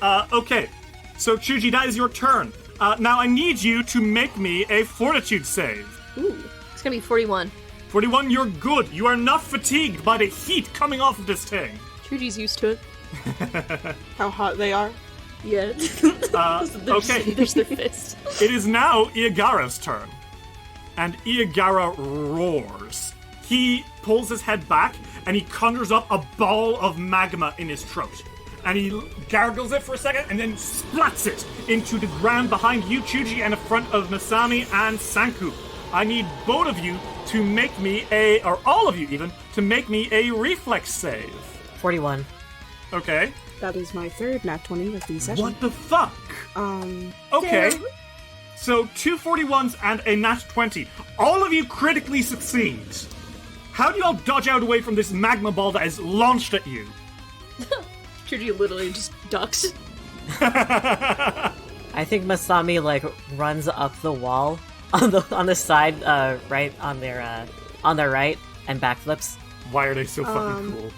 Okay. So, Chuji, that is your turn. Now I need you to make me a fortitude save. Ooh, it's gonna be 41. 41, you're good. You are not fatigued by the heat coming off of this thing. Chuji's used to it. How hot they are. Yeah. Okay. There's their fist. It is now Iagara's turn. And Iagara roars. He pulls his head back, and he conjures up a ball of magma in his throat. And he gargles it for a second, and then splats it into the ground behind you, Chuji, and in front of Masami and Sanku. I need both of you to make me or all of you even, to make me a reflex save. 41. Okay. That is my third nat 20 of the session. What the fuck? Okay. So, 2 41s and a nat 20. All of you critically succeed. How do you all dodge out away from this magma ball that is launched at you? Chuji literally just ducks. I think Masami like runs up the wall on the side, right on their right, and backflips. Why are they so fucking cool?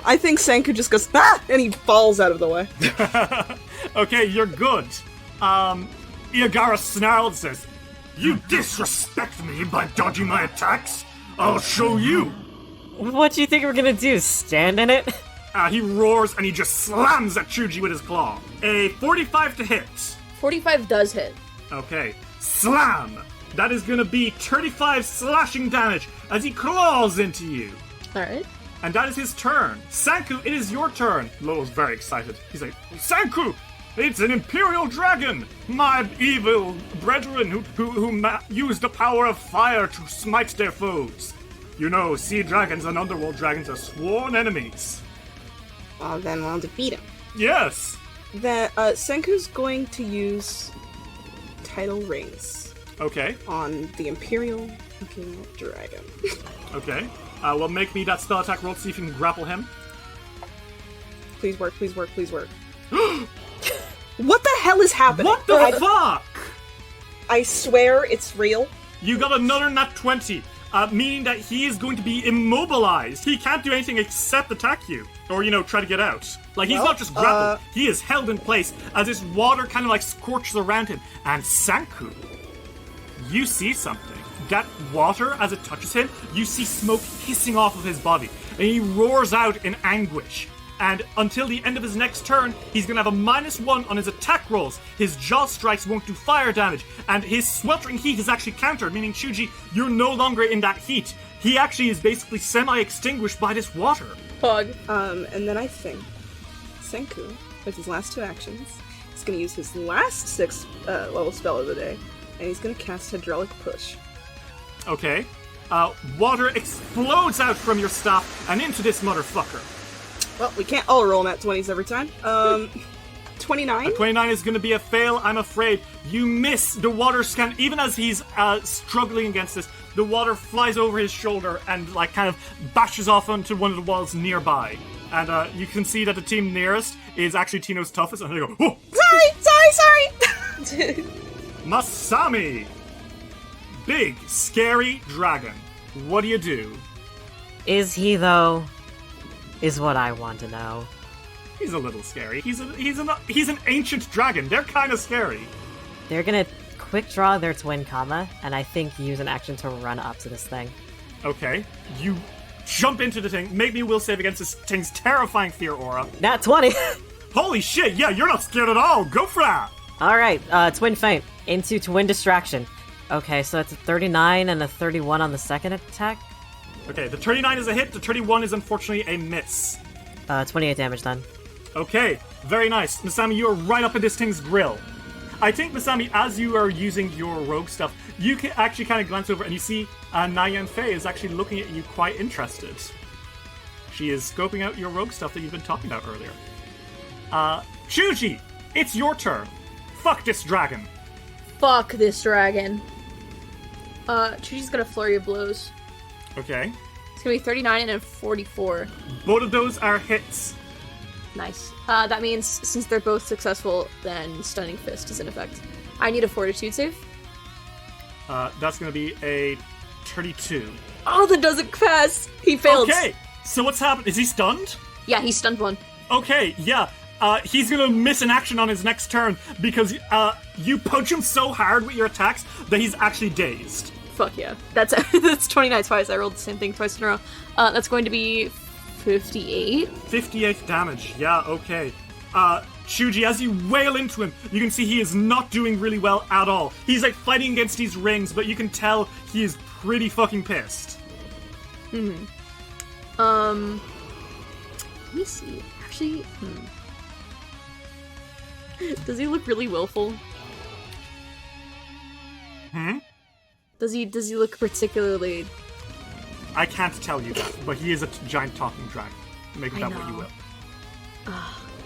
I think Senku just goes, ah! And he falls out of the way. Okay, you're good. Iagara snarls says, "You disrespect me by dodging my attacks? I'll show you!" What do you think we're gonna do? Stand in it? He roars and he just slams at Chuji with his claw. A 45 to hit. 45 does hit. Okay. Slam! That is gonna be 35 slashing damage as he claws into you. Alright. And that is his turn. Sanku, it is your turn. Lolo's very excited. He's like, Sanku! It's an Imperial Dragon! My evil brethren who use the power of fire to smite their foes. You know, sea dragons and underworld dragons are sworn enemies. Well, then we'll defeat him. Yes! Then, Senku's going to use Tidal Rings Okay, on the Imperial fucking Dragon. okay. Well, make me that spell attack roll to see if you can grapple him. Please work, please work, please work. What the hell is happening? What the fuck? I swear it's real. You got another nat 20, meaning that he is going to be immobilized. He can't do anything except attack you, or, try to get out. Like, he's not just grappled, he is held in place as this water kind of like scorches around him. And Sanku, you see something. That water, as it touches him, you see smoke hissing off of his body, and he roars out in anguish. And until the end of his next turn, he's going to have a -1 on his attack rolls. His jaw strikes won't do fire damage, and his sweltering heat is actually countered, meaning, Chuji, you're no longer in that heat. He actually is basically semi-extinguished by this water. Pog. And then I think Senku, with his last 2 actions, is going to use his last 6 level spell of the day, and he's going to cast Hydraulic Push. Okay. Water explodes out from your staff and into this motherfucker. Well, we can't all roll nat 20s every time. 29? 29 is going to be a fail, I'm afraid. You miss the water scan. Even as he's struggling against this, the water flies over his shoulder and like kind of bashes off onto one of the walls nearby. And you can see that the team nearest is actually Tino's toughest, and they go, "Whoa!" Sorry! Masami! Big, scary dragon. What do you do? Is he though? Is what I want to know. He's a little scary. He's an ancient dragon. They're kind of scary. They're gonna quick draw their twin comma, and I think use an action to run up to this thing. Okay. You jump into the thing. Make me a will save against this thing's terrifying fear aura. Nat 20! Holy shit, yeah, you're not scared at all. Go for that. Alright, twin feint into twin distraction. Okay, so that's a 39 and a 31 on the second attack. Okay, the 39 is a hit. The 31 is unfortunately a miss. 28 damage then. Okay, very nice. Masami, you are right up in this thing's grill. I think, Masami, as you are using your rogue stuff, you can actually kind of glance over and you see Nyan Fei is actually looking at you quite interested. She is scoping out your rogue stuff that you've been talking about earlier. Chuji, it's your turn. Fuck this dragon. Fuck this dragon. Chuji's gonna flurry of blows. Okay. It's gonna be 39 and a 44. Both of those are hits. Nice. That means since they're both successful, then Stunning Fist is in effect. I need a Fortitude save. That's gonna be a 32. Oh, that doesn't pass! He failed! Okay, so what's happened? Is he stunned? Yeah, he stunned one. Okay, yeah. He's gonna miss an action on his next turn because you punch him so hard with your attacks that he's actually dazed. Fuck yeah. That's 29 twice. I rolled the same thing twice in a row. That's going to be 58. 58 damage, yeah, okay. Chuji, as you wail into him, you can see he is not doing really well at all. He's like fighting against these rings, but you can tell he is pretty fucking pissed. Let me see. Actually, Does he look really willful? Does he look particularly... I can't tell you that, but he is a giant talking dragon. Make of that what you will.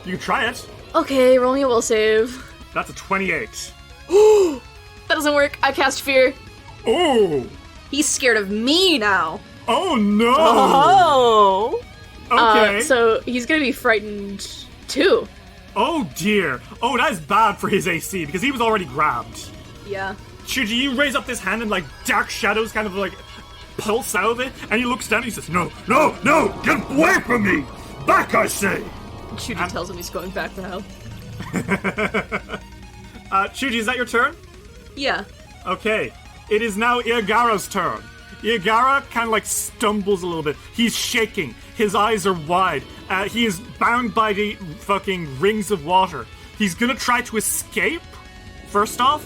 You can try it. Okay, roll me a will save. That's a 28. That doesn't work. I cast fear. Oh! He's scared of me now. Oh no! Oh! Okay. So he's gonna be frightened too. Oh dear. Oh, that is bad for his AC because he was already grabbed. Yeah. Chuji, you raise up this hand and like dark shadows kind of like pulse out of it, and he looks down and he says, No, no, no! Get away from me! Back, I say! Chuji tells him he's going back to hell. Chuji, is that your turn? Yeah. Okay. It is now Iagara's turn. Iagara kind of like stumbles a little bit. He's shaking. His eyes are wide. He is bound by the fucking rings of water. He's gonna try to escape, first off,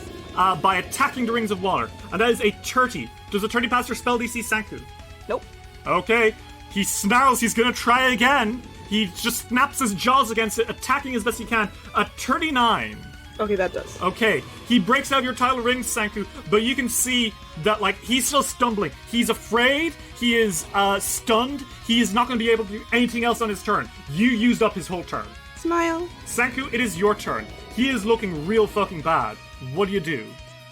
by attacking the rings of water. And that is a 30. Does a 30 pass your spell DC, Sanku? Nope. Okay. He snarls. He's gonna try again. He just snaps his jaws against it, attacking as best he can. A 39. Okay, that does. Okay, he breaks out your tile rings, Sanku, but you can see that, like, he's still stumbling. He's afraid, he is stunned, he is not going to be able to do anything else on his turn. You used up his whole turn. Smile. Sanku, it is your turn. He is looking real fucking bad. What do you do?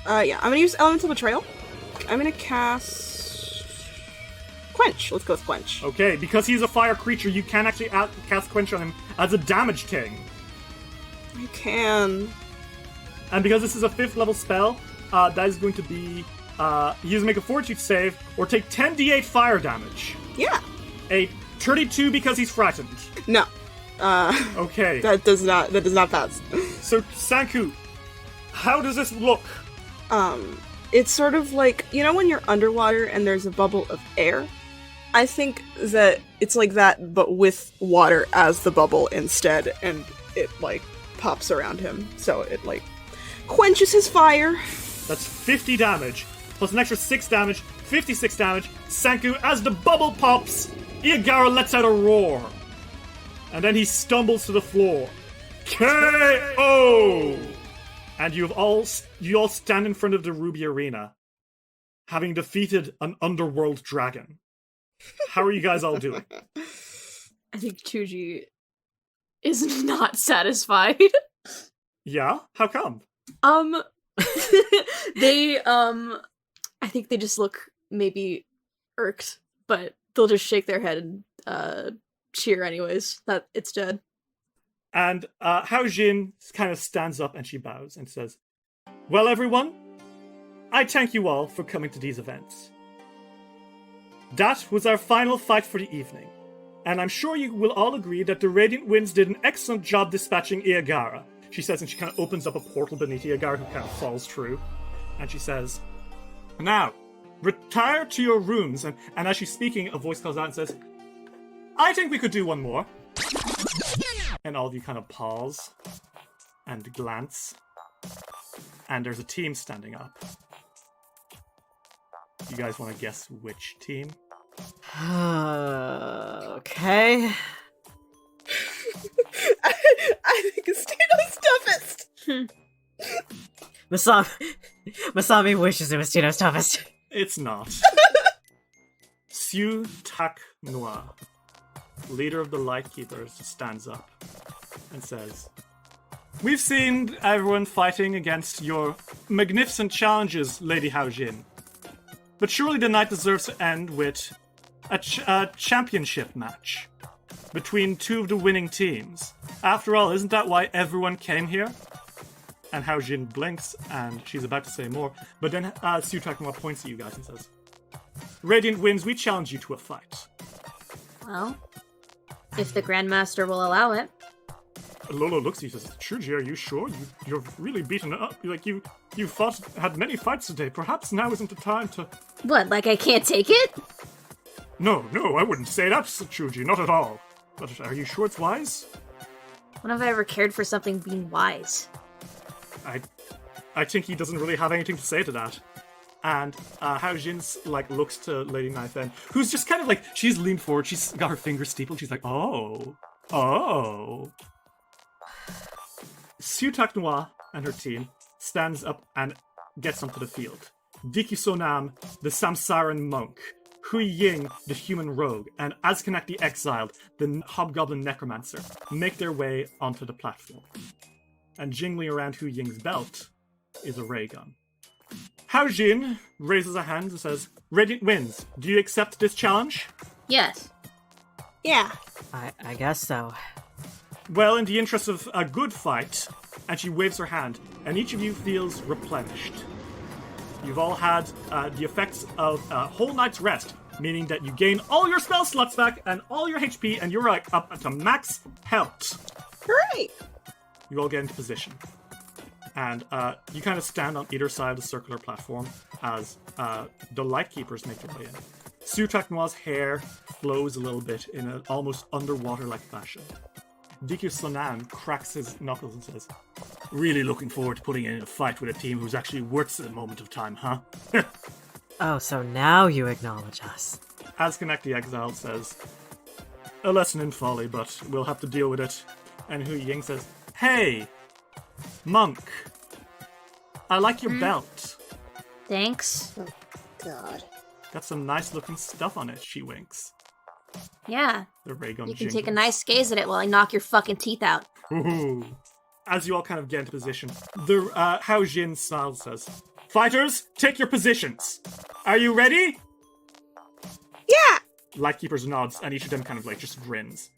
Yeah, I'm gonna use Elemental Betrayal. I'm gonna cast... Quench. Let's go with Quench. Okay, because he's a fire creature, you can actually cast Quench on him as a damage thing. I can... And because this is a 5th level spell, that is going to be, he has to make a Fortitude save, or take 10d8 fire damage. Yeah. A 32 because he's frightened. No. Okay. That does not pass. So, Sanku, how does this look? It's sort of like, you know when you're underwater and there's a bubble of air? I think that it's like that, but with water as the bubble instead, and it, like, pops around him, so it, like, quenches his fire. That's 50 damage, plus an extra 6 damage, 56 damage. Sanku, as the bubble pops, Iagara lets out a roar. And then he stumbles to the floor. KO! And you all stand in front of the Ruby Arena, having defeated an underworld dragon. How are you guys all doing? I think Chuji is not satisfied. Yeah? How come? They, I think they just look maybe irked, but they'll just shake their head and, cheer anyways, that it's dead. And, Hao Jin kind of stands up and she bows and says, Well, everyone, I thank you all for coming to these events. That was our final fight for the evening, and I'm sure you will all agree that the Radiant Winds did an excellent job dispatching Iagara, she says, and she kind of opens up a portal beneath Iagara, who kind of falls through. And she says, Now, retire to your rooms. And as she's speaking, a voice calls out and says, I think we could do one more. And all of you kind of pause and glance. And there's a team standing up. You guys want to guess which team? Okay. I think it's Tino's toughest. Masami wishes it was Tino's toughest. It's not. Su Tak Noir, leader of the Lightkeepers, stands up and says, We've seen everyone fighting against your magnificent challenges, Lady Hao Jin. But surely the night deserves to end with a championship match between two of the winning teams. After all, isn't that why everyone came here? And Hao Jin blinks, and she's about to say more, but then Su Takuma points at you guys and says, Radiant Winds, we challenge you to a fight. Well, if the Grandmaster will allow it. Lolo looks at you and says, Shuji, are you sure? You're really beaten up. Like, you had many fights today. Perhaps now isn't the time to... What, like I can't take it? No, I wouldn't say that, Shuji, not at all. But are you sure it's wise? When have I ever cared for something being wise? I think he doesn't really have anything to say to that. And Hao Jin looks to Lady Nighthen, who's just kind of like, she's leaned forward, she's got her fingers steepled, she's like, oh. Su Takuma and her team stands up and gets onto the field. Diki Sonam, the Samsaran monk, Hui Ying, the human rogue, and Azkanak the Exiled, the hobgoblin necromancer, make their way onto the platform. And jingling around Hu Ying's belt is a ray gun. Hao Jin raises a hand and says, Radiant Winds, do you accept this challenge? Yes. Yeah. I guess so. Well, in the interest of a good fight, and she waves her hand, and each of you feels replenished. You've all had the effects of a whole night's rest, meaning that you gain all your spell slots back and all your HP, and you're up to max health. Hooray! You all get into position. And you kind of stand on either side of the circular platform as the Lightkeepers make their way in. Su Takuma's hair flows a little bit in an almost underwater-like fashion. Dikyu Sonan cracks his knuckles and says, Really looking forward to putting in a fight with a team who's actually worth it at the moment of time, huh? Oh, so now you acknowledge us. Azkanak the Exiled says, A lesson in folly, but we'll have to deal with it. And Hu Ying says, Hey, monk, I like your belt. Thanks. Oh, God. Got some nice looking stuff on it, she winks. Yeah. The ray gun You can jingles. take a nice gaze at it while I knock your fucking teeth out. Ooh. As you all kind of get into position, the Hao Jin smiles says, Fighters, take your positions. Are you ready? Yeah! Lightkeepers nods, and each of them kind of just grins.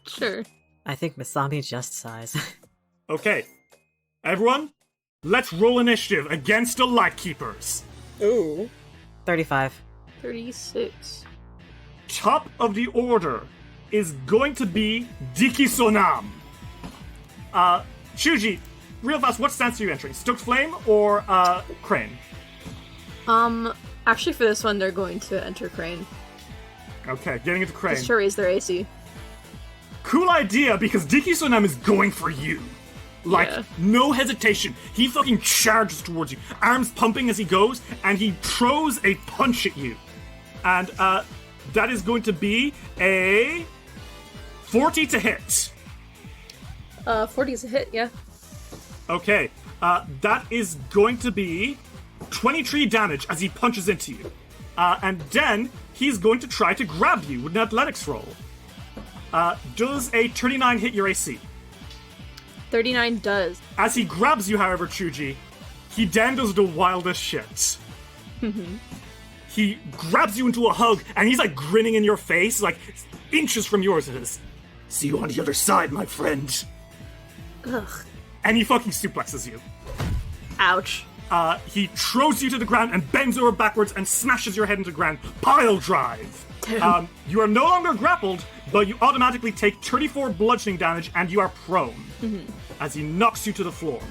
Sure. I think Masami just sighs. Okay. Everyone, let's roll initiative against the Lightkeepers. Ooh. 35. 36. Top of the order is going to be Diki Sonam. Shuji, real fast, what stance are you entering? Stoked Flame or Crane? Actually for this one, they're going to enter Crane. Okay, getting into Crane. Just to raise their AC. Cool idea, because Diki Sonam is going for you. Yeah. No hesitation. He fucking charges towards you, arms pumping as he goes, and he throws a punch at you. And that is going to be a 40 to hit. 40 is a hit, yeah. Okay, that is going to be 23 damage as he punches into you. And then he's going to try to grab you with an athletics roll. Does a 39 hit your AC? 39 does. As he grabs you, however, Chuji, he then does the wildest shit. He grabs you into a hug, and he's grinning in your face, inches from yours. It is. See you on the other side, my friend. Ugh. And he fucking suplexes you. Ouch. He throws you to the ground and bends over backwards and smashes your head into the ground. Pile drive. You are no longer grappled, but you automatically take 34 bludgeoning damage and you are prone as he knocks you to the floor.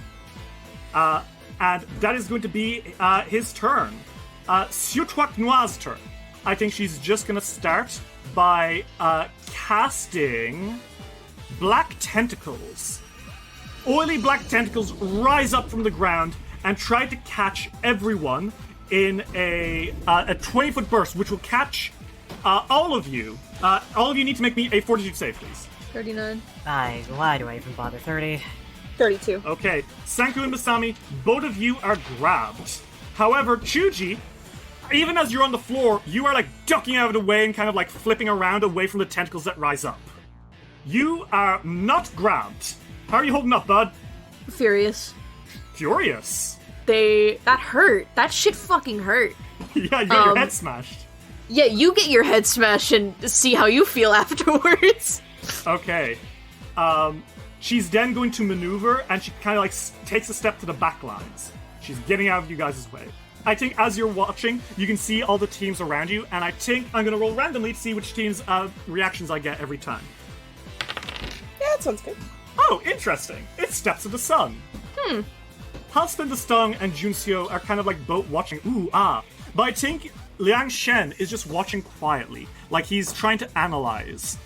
And that is going to be his turn. Siutuak Noir's turn. I think she's just going to start by casting Black Tentacles. Oily black tentacles rise up from the ground and try to catch everyone in a 20-foot burst, which will catch all of you. All of you need to make me a fortitude save, please. 39. Why do I even bother? 30. 32. Okay, Sanku and Masami, both of you are grabbed. However, Chuji, even as you're on the floor, you are ducking out of the way and kind of flipping around away from the tentacles that rise up. You are not grabbed. How are you holding up, bud? Furious. Furious. That hurt. That shit fucking hurt. Yeah, you got your head smashed. Yeah, you get your head smashed and see how you feel afterwards. Okay. She's then going to maneuver, and she kind of like takes a step to the back lines. She's getting out of you guys' way. I think as you're watching, you can see all the teams around you, and I think I'm going to roll randomly to see which team's reactions I get every time. Yeah, that sounds good. Oh, interesting. It's Steps of the Sun. Husband the Stung and Junxiu are kind of like both watching, ooh, ah. But I think Liang Shen is just watching quietly, like he's trying to analyze.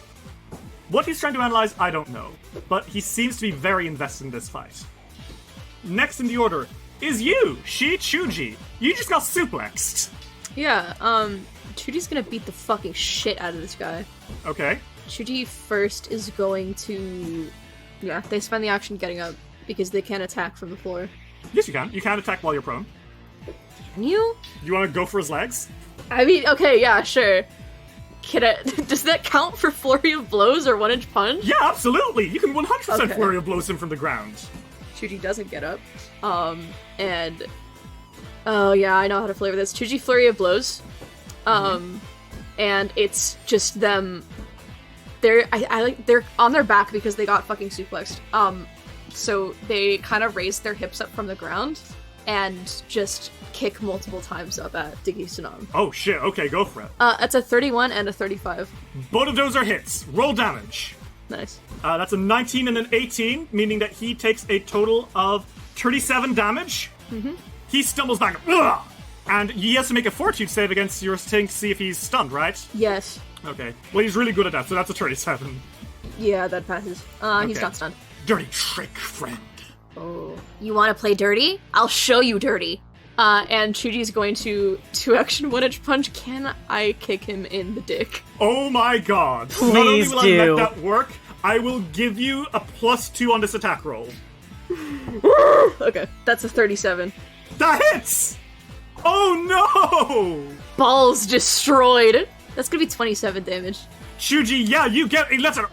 What he's trying to analyze, I don't know. But he seems to be very invested in this fight. Next in the order is you, Shi Chuji. You just got suplexed. Yeah, Chuji's gonna beat the fucking shit out of this guy. Okay. Chuji first is going to... Yeah, they spend the action getting up, because they can't attack from the floor. Yes, you can. You can attack while you're prone. Can you? You want to go for his legs? I mean, okay, yeah, sure. Can I... Does that count for flurry of blows or 1-inch punch? Yeah, absolutely. You can 100% Okay. flurry of blows him from the ground. Chuji doesn't get up. And... Oh, yeah, I know how to flavor this. Chuji flurry of blows. And it's just them... They're on their back because they got fucking suplexed. So they kind of raise their hips up from the ground and just kick multiple times up at Digi Tsunam. Oh shit, okay, go for it. That's a 31 and a 35. Both of those are hits. Roll damage. Nice. That's a 19 and an 18, meaning that he takes a total of 37 damage. He stumbles back, ugh, and he has to make a fortitude save against your thing to see if he's stunned, right? Yes. Okay. Well, he's really good at that, so that's a 37. Yeah, that passes. He's Okay. not stunned. Dirty trick, friend. Oh. You want to play dirty? I'll show you dirty. And Chuji's going to 2-action 1-inch punch. Can I kick him in the dick? Oh my god. Not only Please will do. I let that work, I will give you a +2 on this attack roll. Okay, that's a 37. That hits! Oh no! Balls destroyed. That's gonna be 27 damage. Shuji, yeah, you get. He lets it.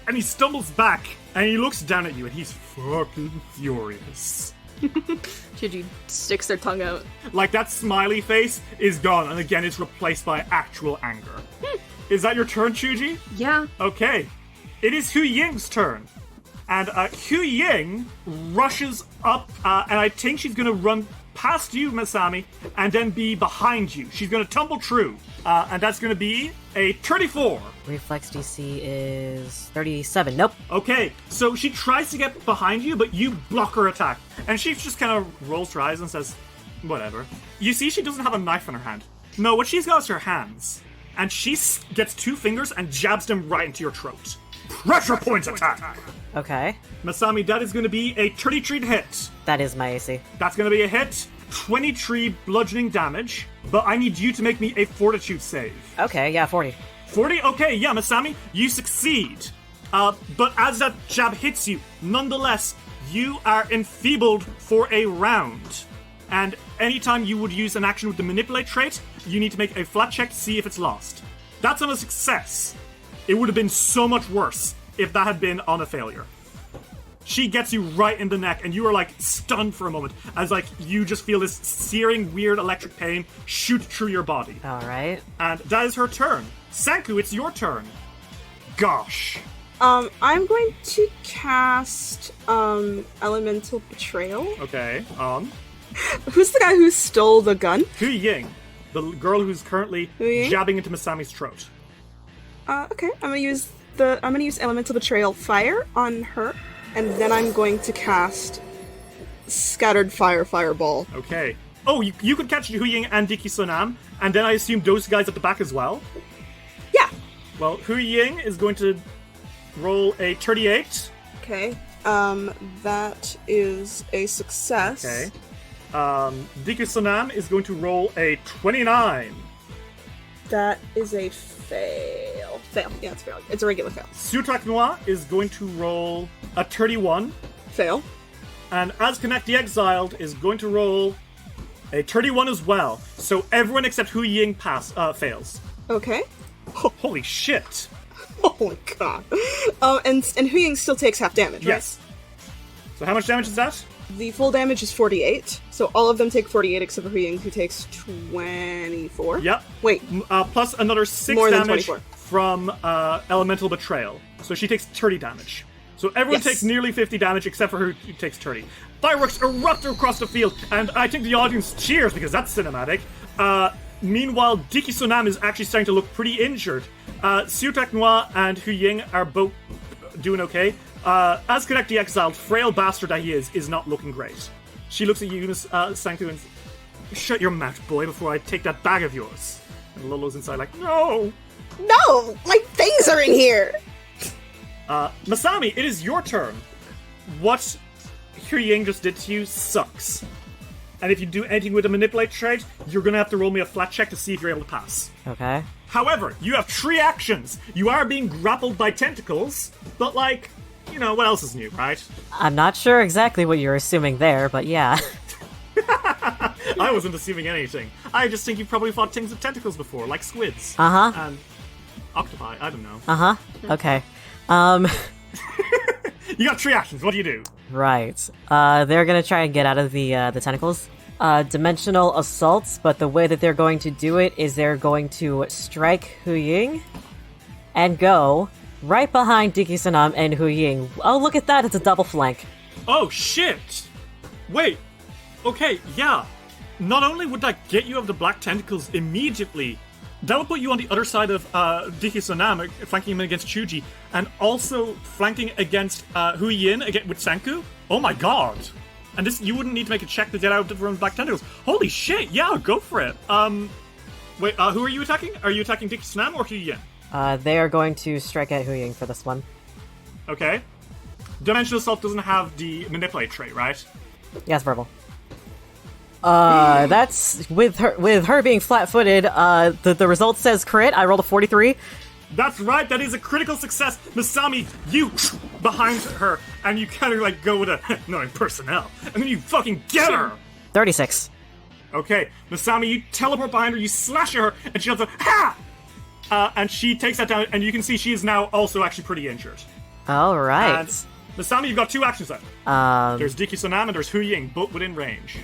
And he stumbles back, and he looks down at you, and he's fucking furious. Chuji sticks their tongue out. Like, that smiley face is gone, and again, it's replaced by actual anger. Is that your turn, Chuji? Yeah. Okay. It is Hu Ying's turn. And Hu Ying rushes up, and I think she's gonna run past you, Masami, and then be behind you. She's gonna tumble through, and that's gonna be a 34. Reflex DC is 37. Nope. Okay, so she tries to get behind you, but you block her attack. And she just kind of rolls her eyes and says, whatever. You see, she doesn't have a knife in her hand. No, what she's got is her hands. And she gets 2 fingers and jabs them right into your throat. Pressure point attack! Okay. Masami, that is going to be a 33 to hit. That is my AC. That's going to be a hit. 23 bludgeoning damage. But I need you to make me a fortitude save. Okay, yeah, 40. 40? Okay, yeah, Masami, you succeed. But as that jab hits you, nonetheless, you are enfeebled for a round. And anytime you would use an action with the manipulate trait, you need to make a flat check to see if it's lost. That's on a success. It would have been so much worse if that had been on a failure. She gets you right in the neck, and you are, like, stunned for a moment, as, like, you just feel this searing, weird electric pain shoot through your body. Alright. And that is her turn. Sanku, it's your turn. Gosh. I'm going to cast, Elemental Betrayal. Okay, Who's the guy who stole the gun? Hu Ying, the girl who's currently Hu Ying? jabbing into Masami's throat. Okay, I'm gonna use Elemental Betrayal Fire on her, and then I'm going to cast Scattered Fireball. Okay. Oh, you could catch Hu Ying and Diki Sonam, and then I assume those guys at the back as well? Yeah. Well, Hu Ying is going to roll a 38. Okay. That is a success. Okay. Diki Sonam is going to roll a 29. That is a fail. Fail. Yeah, it's fail. It's a regular fail. Sutak Noir is going to roll a 31. Fail. And Azkanek the Exiled is going to roll a 31 as well. So everyone except Hu Ying fails. Okay. Holy shit. Oh my god. And Hu Ying still takes half damage, right? Yes. So how much damage is that? The full damage is 48, so all of them take 48 except for Hu Ying, who takes 24. Yep. Wait, Plus another 6 More than damage 24. from Elemental Betrayal. So she takes 30 damage. So everyone takes nearly 50 damage except for who takes 30. Fireworks erupt across the field, and I think the audience cheers because that's cinematic. Meanwhile, Diki Sonam is actually starting to look pretty injured. Siutak Noir and Hu Ying are both doing okay. Azkanek the Exiled, frail bastard that he is not looking great. She looks at you, Sanku, and shut your mouth, boy, before I take that bag of yours. And Lolo's inside like, no! No! My things are in here! Masami, it is your turn. What Hu Ying just did to you sucks. And if you do anything with a manipulate trait, you're gonna have to roll me a flat check to see if you're able to pass. Okay. However, you have 3 actions. You are being grappled by tentacles, but like, you know, what else is new, right? I'm not sure exactly what you're assuming there, but yeah. I wasn't assuming anything. I just think you've probably fought things with tentacles before, like squids. Uh-huh. And octopi, I don't know. Uh-huh. Okay. You got 3 actions, what do you do? Right. They're gonna try and get out of the tentacles. Dimensional assaults, but the way that they're going to do it is they're going to strike Hu Ying and go right behind Diki Sanam and Hu Ying. Oh, look at that, it's a double flank. Oh, shit! Wait. Okay, yeah. Not only would that get you of the black tentacles immediately, that would put you on the other side of Diki Sonam, flanking him against Chuji, and also flanking against Hu Yin with Sanku. Oh my god! And this, you wouldn't need to make a check to get out of the room black tentacles. Holy shit! Yeah, go for it. Wait, who are you attacking? Are you attacking Diki Sonam or Hu Yin? They are going to strike at Hu Ying for this one. Okay. Dimensional Assault doesn't have the manipulate trait, right? Yes, verbal. That's with her being flat-footed. The result says crit. I rolled a 43. That's right. That is a critical success. Masami, you behind her, and you kind of like go with a knowing personnel, and then you fucking get her. 36. Okay, Masami, you teleport behind her, you slash at her, and she does a ha. And she takes that down, and you can see she is now also actually pretty injured. All right. And Masami, you've got 2 actions left. There's Diki Sonam and there's Hu Ying, both within range.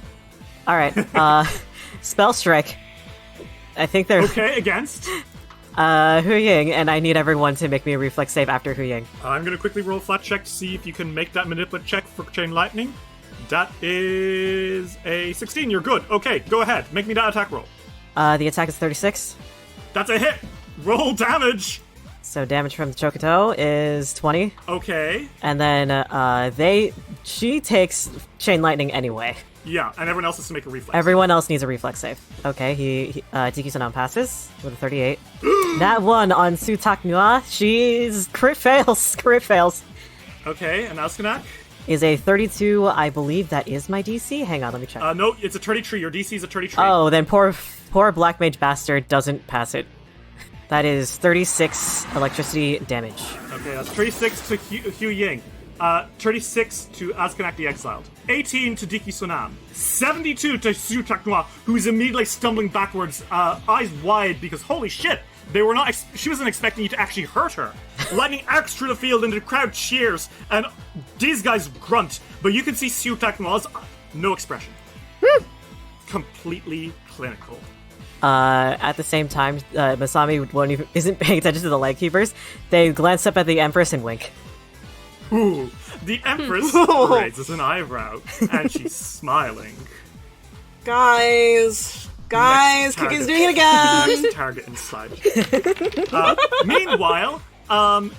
All right. Spell strike. I think they're Okay, against. Hu Ying, and I need everyone to make me a reflex save after Hu Ying. I'm gonna quickly roll a flat check to see if you can make that manipulate check for Chain Lightning. That is a 16. You're good. Okay, go ahead. Make me that attack roll. The attack is 36. That's a hit. Roll damage. So damage from the Chocoto is 20. Okay. And then she takes Chain Lightning anyway. Yeah, and everyone else has to make a reflex. Everyone else needs a reflex save. Okay, Tiki Sanan passes with a 38. That one on Sutak Noir, she's crit fails. Okay, and Askenak? Is a 32, I believe that is my DC? Hang on, let me check. No, it's a 33. Your DC is a 33. Oh, then poor Black Mage Bastard doesn't pass it. That is 36 electricity damage. Okay, that's 36 to Hu Ying. 36 to Askenak the Exiled. 18 to Diki Sonam. 72 to Sutak Noir, who's immediately stumbling backwards, eyes wide because holy shit, they were not. She wasn't expecting you to actually hurt her. Lightning arcs through the field and the crowd cheers, and these guys grunt. But you can see Sutak Noir's no expression. Completely clinical. At the same time, Masami isn't paying attention to the Lightkeepers. They glance up at the Empress and wink. Ooh, the Empress raises an eyebrow, and she's smiling. Guys, Kiki's doing it again! Next target inside. Meanwhile,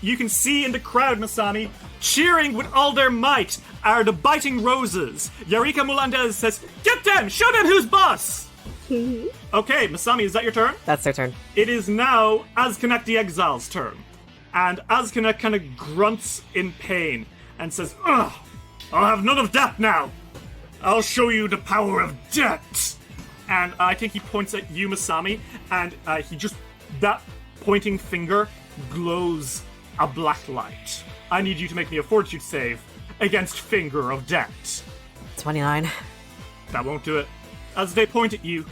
you can see in the crowd, Masami, cheering with all their might are the Biting Roses. Yarika Mulandez says, "Get them! Show them who's boss!" Okay, Masami, is that your turn? That's their turn. It is now Azkanak the Exile's turn. And Azkanak kind of grunts in pain and says, "Ugh, I'll have none of that now. I'll show you the power of debt." And I think he points at you, Masami, and that pointing finger glows a black light. I need you to make me a fortitude save against Finger of Debt. 29. That won't do it. As they point at you,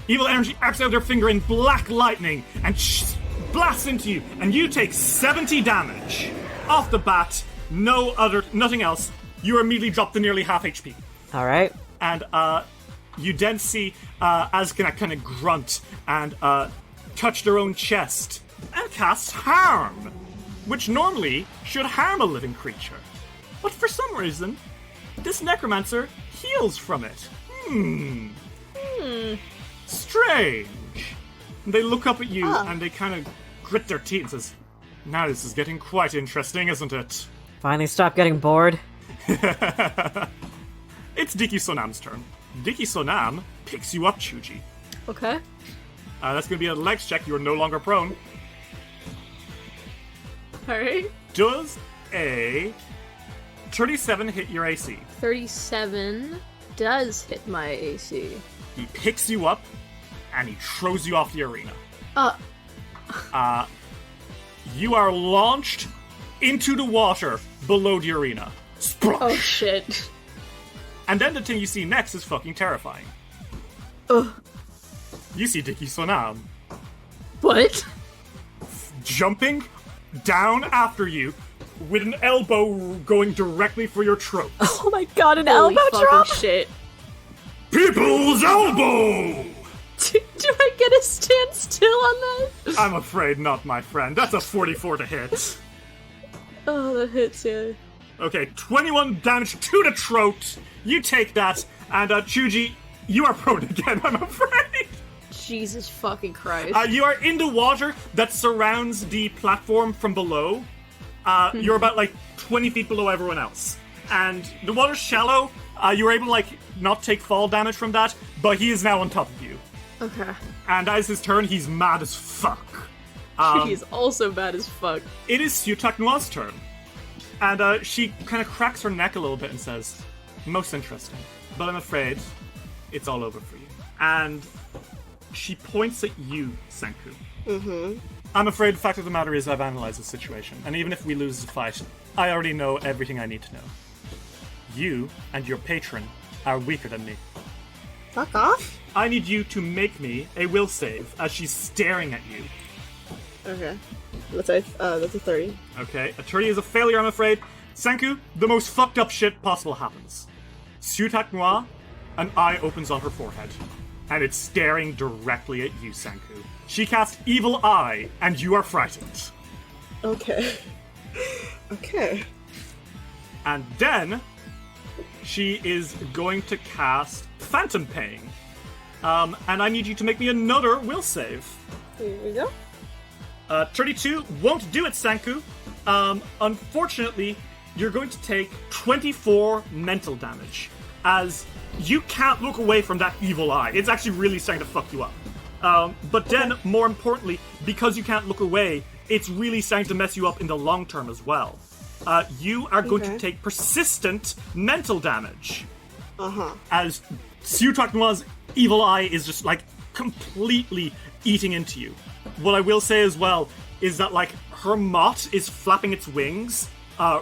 evil energy arcs out their finger in black lightning and blasts into you, and you take 70 damage. Off the bat, nothing else. You are immediately dropped to nearly half HP. Alright. And you then see Azkanak kind of grunt and touch their own chest and cast Harm. which normally should harm a living creature. But for some reason, this necromancer heals from it. Strange. They look up at you and they kind of grit their teeth and says, now this is getting quite interesting, isn't it? Finally stop getting bored. It's Diki Sonam's turn. Diki Sonam picks you up, Chuji. Okay. That's going to be a legs check. You are no longer prone. Alright. Does a 37 hit your AC? 37 does hit my AC. He picks you up and he throws you off the arena. You are launched into the water below the arena. Splosh! Oh shit. And then the thing you see next is fucking terrifying. Ugh. You see Diki Sonam What? jumping down after you with an elbow going directly for your throat. Oh my god, an Holy elbow fucking drop! shit. People's elbow! Do I get a stand still on that? I'm afraid not, my friend. That's a 44 to hit. Oh, that hits, yeah. Okay, 21 damage to the throat. You take that, and Chuji, you are prone again, I'm afraid. Jesus fucking Christ. You are in the water that surrounds the platform from below. You're about, 20 feet below everyone else. And the water's shallow. You're able to, not take fall damage from that, but he is now on top of you. Okay. And as his turn, he's mad as fuck. He's also bad as fuck. It is Sutak Noir's turn. And she kind of cracks her neck a little bit and says, most interesting, but I'm afraid it's all over for you. And she points at you, Senku. Mm-hmm. I'm afraid the fact of the matter is I've analyzed the situation, and even if we lose the fight, I already know everything I need to know. You and your patron are weaker than me. Fuck off. I need you to make me a will save as she's staring at you. Okay. That's a 30. Okay, a 30 is a failure, I'm afraid. Senku, the most fucked up shit possible happens. Sutak Noir, an eye opens on her forehead, and it's staring directly at you, Senku. She casts Evil Eye, and you are frightened. Okay. Okay. And then, she is going to cast Phantom Pain. And I need you to make me another will save. Here we go. 32 won't do it, Senku. Unfortunately, you're going to take 24 mental damage, as you can't look away from that evil eye. It's actually really starting to fuck you up. But then, more importantly, because you can't look away, it's really starting to mess you up in the long term as well. You are going to take persistent mental damage. As Sutak Noir's evil eye is just, completely eating into you. What I will say as well is that, her mott is flapping its wings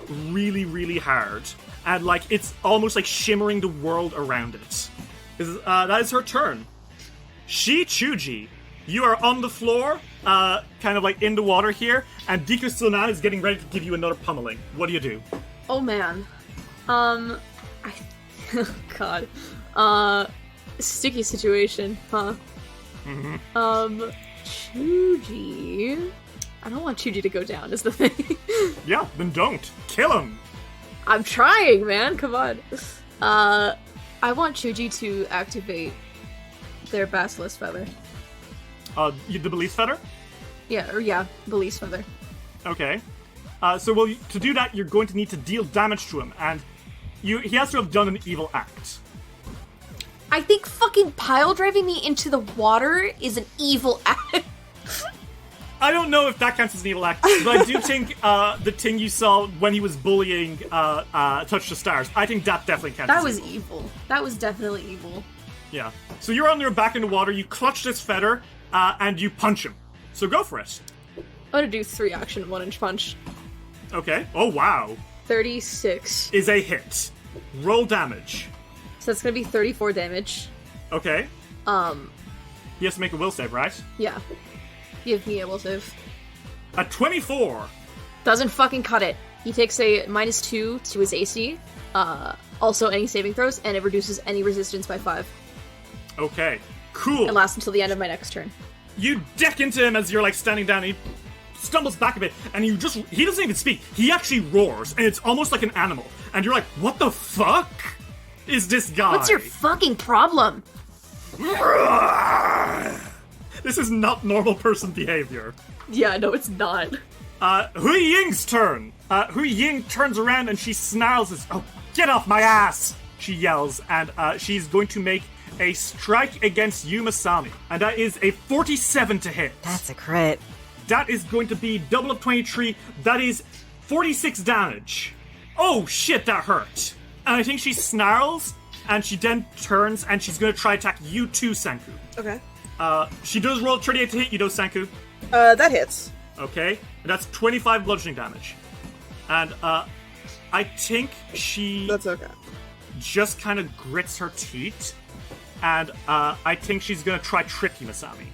really, really hard. And, it's almost shimmering the world around it. That is her turn. Chuji, you are on the floor, kind of in the water here, and Dika Sunan is getting ready to give you another pummeling. What do you do? Oh man. God. Sticky situation, huh? Mm-hmm. Chuji. I don't want Chuji to go down, is the thing. Yeah, then don't. Kill him! I'm trying, man. Come on. I want Chuji to activate their Basilisk Feather. The Belief Feather? Yeah, Belief Feather. Okay. To do that, you're going to need to deal damage to him, and he has to have done an evil act. I think fucking pile driving me into the water is an evil act. I don't know if that counts as an evil act, but I do think the thing you saw when he was bullying Touch the Stars, I think that definitely counts. That was evil. That was definitely evil. Yeah. So you're on your back in the water, you clutch this feather, and you punch him. So go for it. I'm gonna do 3 action 1-inch punch. Okay. Oh, wow. 36. Is a hit. Roll damage. So that's gonna be 34 damage. Okay. He has to make a will save, right? Yeah. Give me a will save. A 24. Doesn't fucking cut it. He takes a -2 to his AC. Also any saving throws, and it reduces any resistance by 5. Okay. Cool. It lasts until the end of my next turn. You deck into him as you're standing down, and he stumbles back a bit, and he doesn't even speak. He actually roars, and it's almost like an animal. And you're like, what the fuck is this guy? What's your fucking problem? This is not normal person behavior. Yeah, no, it's not. Hui Ying's turn. Hui Ying turns around and she snarls, "Oh, get off my ass!" She yells, and she's going to make a strike against you, Masami. And that is a 47 to hit. That's a crit. That is going to be double of 23. That is 46 damage. Oh, shit, that hurt. And I think she snarls, and she then turns, and she's going to try attack you too, Sanku. Okay. She does roll 38 to hit you, though, Sanku. That hits. Okay. And that's 25 bludgeoning damage. And, I think she... That's okay. just kind of grits her teeth, and I think she's gonna try trip you, Masami.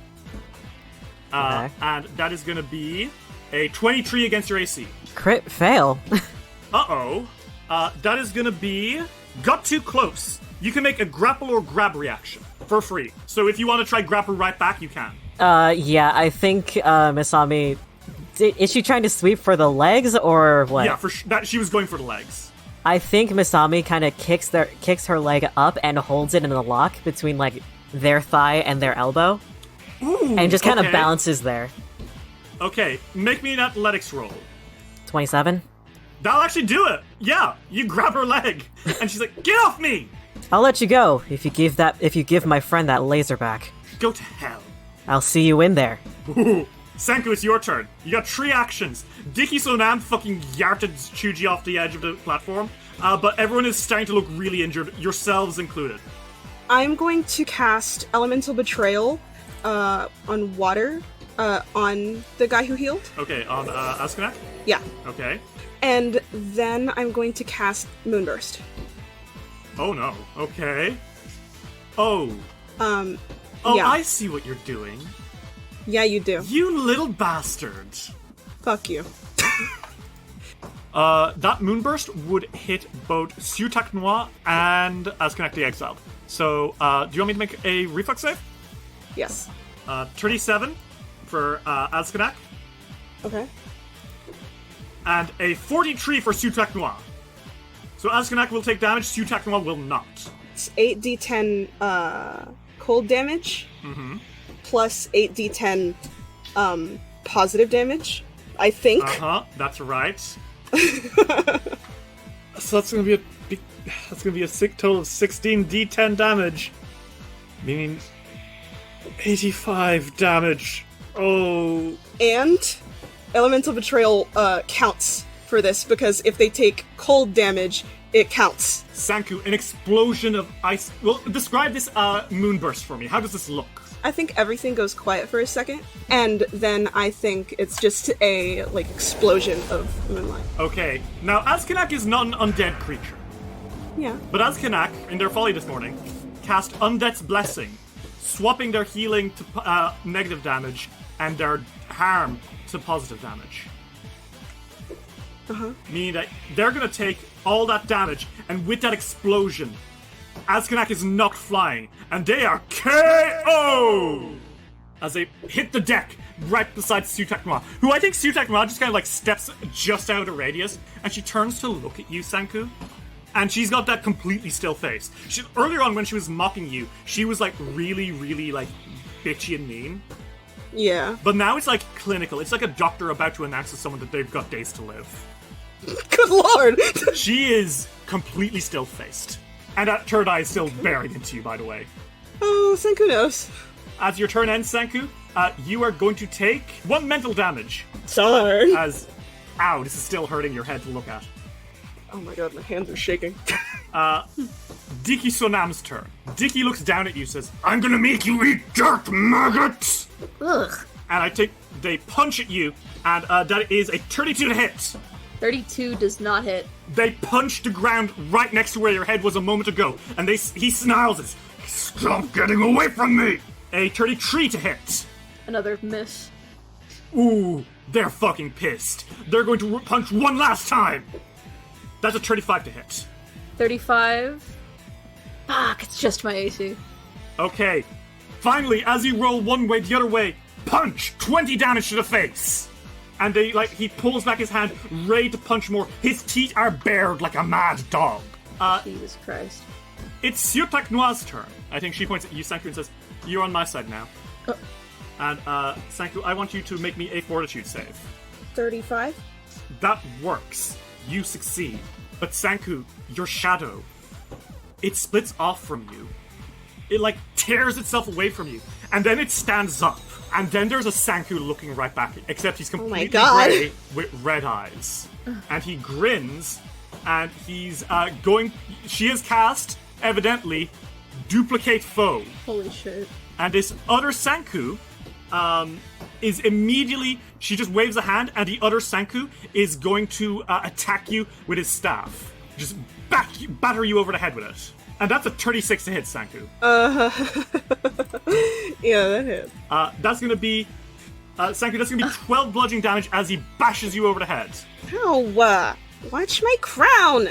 Okay. And that is gonna be a 23 against your AC. Crit fail. Uh-oh. That is gonna be... Got too close. You can make a grapple or grab reaction for free. So if you want to try grapple right back, you can. Yeah, I think Misami... Is she trying to sweep for the legs, or what? Yeah, that she was going for the legs. I think Misami kind of kicks her leg up and holds it in a lock between, like, their thigh and their elbow. Ooh, and just kind of okay. balances there. Okay, make me an athletics roll. 27? That'll actually do it. Yeah, you grab her leg, and she's like, "Get off me!" I'll let you go if you give my friend that laser back. Go to hell. I'll see you in there. Ooh. Senku, it's your turn. You got 3 actions. Diki Sonam fucking yarted Chuji off the edge of the platform, but everyone is starting to look really injured, yourselves included. I'm going to cast Elemental Betrayal on water on the guy who healed. Okay, on Askenak? Yeah. Okay. And then I'm going to cast Moonburst. Oh no. Okay. Oh. Oh, yeah. I see what you're doing. Yeah, you do. You little bastard. Fuck you. That Moonburst would hit both Sutak Noir and Askenak the Exiled. So, do you want me to make a reflex save? Yes. 37 for Askenak, Okay. and a 43 for Sutak Noir. So Askenak will take damage, Sutak Noir will not. It's 8d10 cold damage. Plus 8d10 positive damage, I think. That's right. So that's gonna be a total of 16 d10 damage, meaning 85 damage. Oh. And Elemental Betrayal counts for this, because if they take cold damage, it counts. Sanku, an explosion of ice. Well, describe this moonburst for me. How does this look? I think everything goes quiet for a second, and then I think it's just a, like, explosion of moonlight. Okay, now Askenak is not an undead creature. Yeah. But Askenak, in their folly this morning, cast Undead's Blessing, swapping their healing to negative damage and their harm to positive damage. Meaning that they're gonna take all that damage, and with that explosion, Askenak is knocked flying, and they are KO! As they hit the deck right beside Sutak Noir, who I think Sutak Noir just kind of like steps just out of radius, and she turns to look at you, Sanku, and she's got that completely still face. Earlier on when she was mocking you, she was like really, really like bitchy and mean. Yeah. But now it's like clinical. It's like a doctor about to announce to someone that they've got days to live. Good lord! She is completely still-faced. And that third eye is still bearing into you, by the way. Oh, Senku knows. As your turn ends, Senku, you are going to take 1 mental damage. Darn. Ow, this is still hurting your head to look at. Oh my god, my hands are shaking. Diki Sonam's turn. Diki looks down at you, says, "I'm gonna make you eat dirt, maggots!" Ugh. And I think they punch at you, and that is a 32 to hit. 32 does not hit. They punch the ground right next to where your head was a moment ago, and he snarls it. "Stop getting away from me!" A 33 to hit. Another miss. Ooh, they're fucking pissed. They're going to punch one last time. That's a 35 to hit. 35. Fuck, it's just my AC. Okay. Finally, as you roll one way, the other way, punch! 20 damage to the face. And he pulls back his hand, ready to punch more. His teeth are bared like a mad dog. Jesus Christ. It's Siutak Noir's turn. I think she points at you, Sanku, and says, "You're on my side now." And Sanku, I want you to make me a fortitude save. 35. That works. You succeed. But Sanku, your shadow, it splits off from you. It tears itself away from you. And then it stands up. And then there's a Sanku looking right back at you, except he's completely grey with red eyes. And he grins, and he's going... She has cast, evidently, Duplicate Foe. Holy shit. And this other Sanku is immediately... She just waves a hand, and the other Sanku is going to attack you with his staff. Just batter you over the head with it. And that's a 36 to hit, Sanku. Yeah, that hit. That's gonna be... Sanku, that's gonna be 12 bludgeoning damage as he bashes you over the head. Ow! Watch my crown!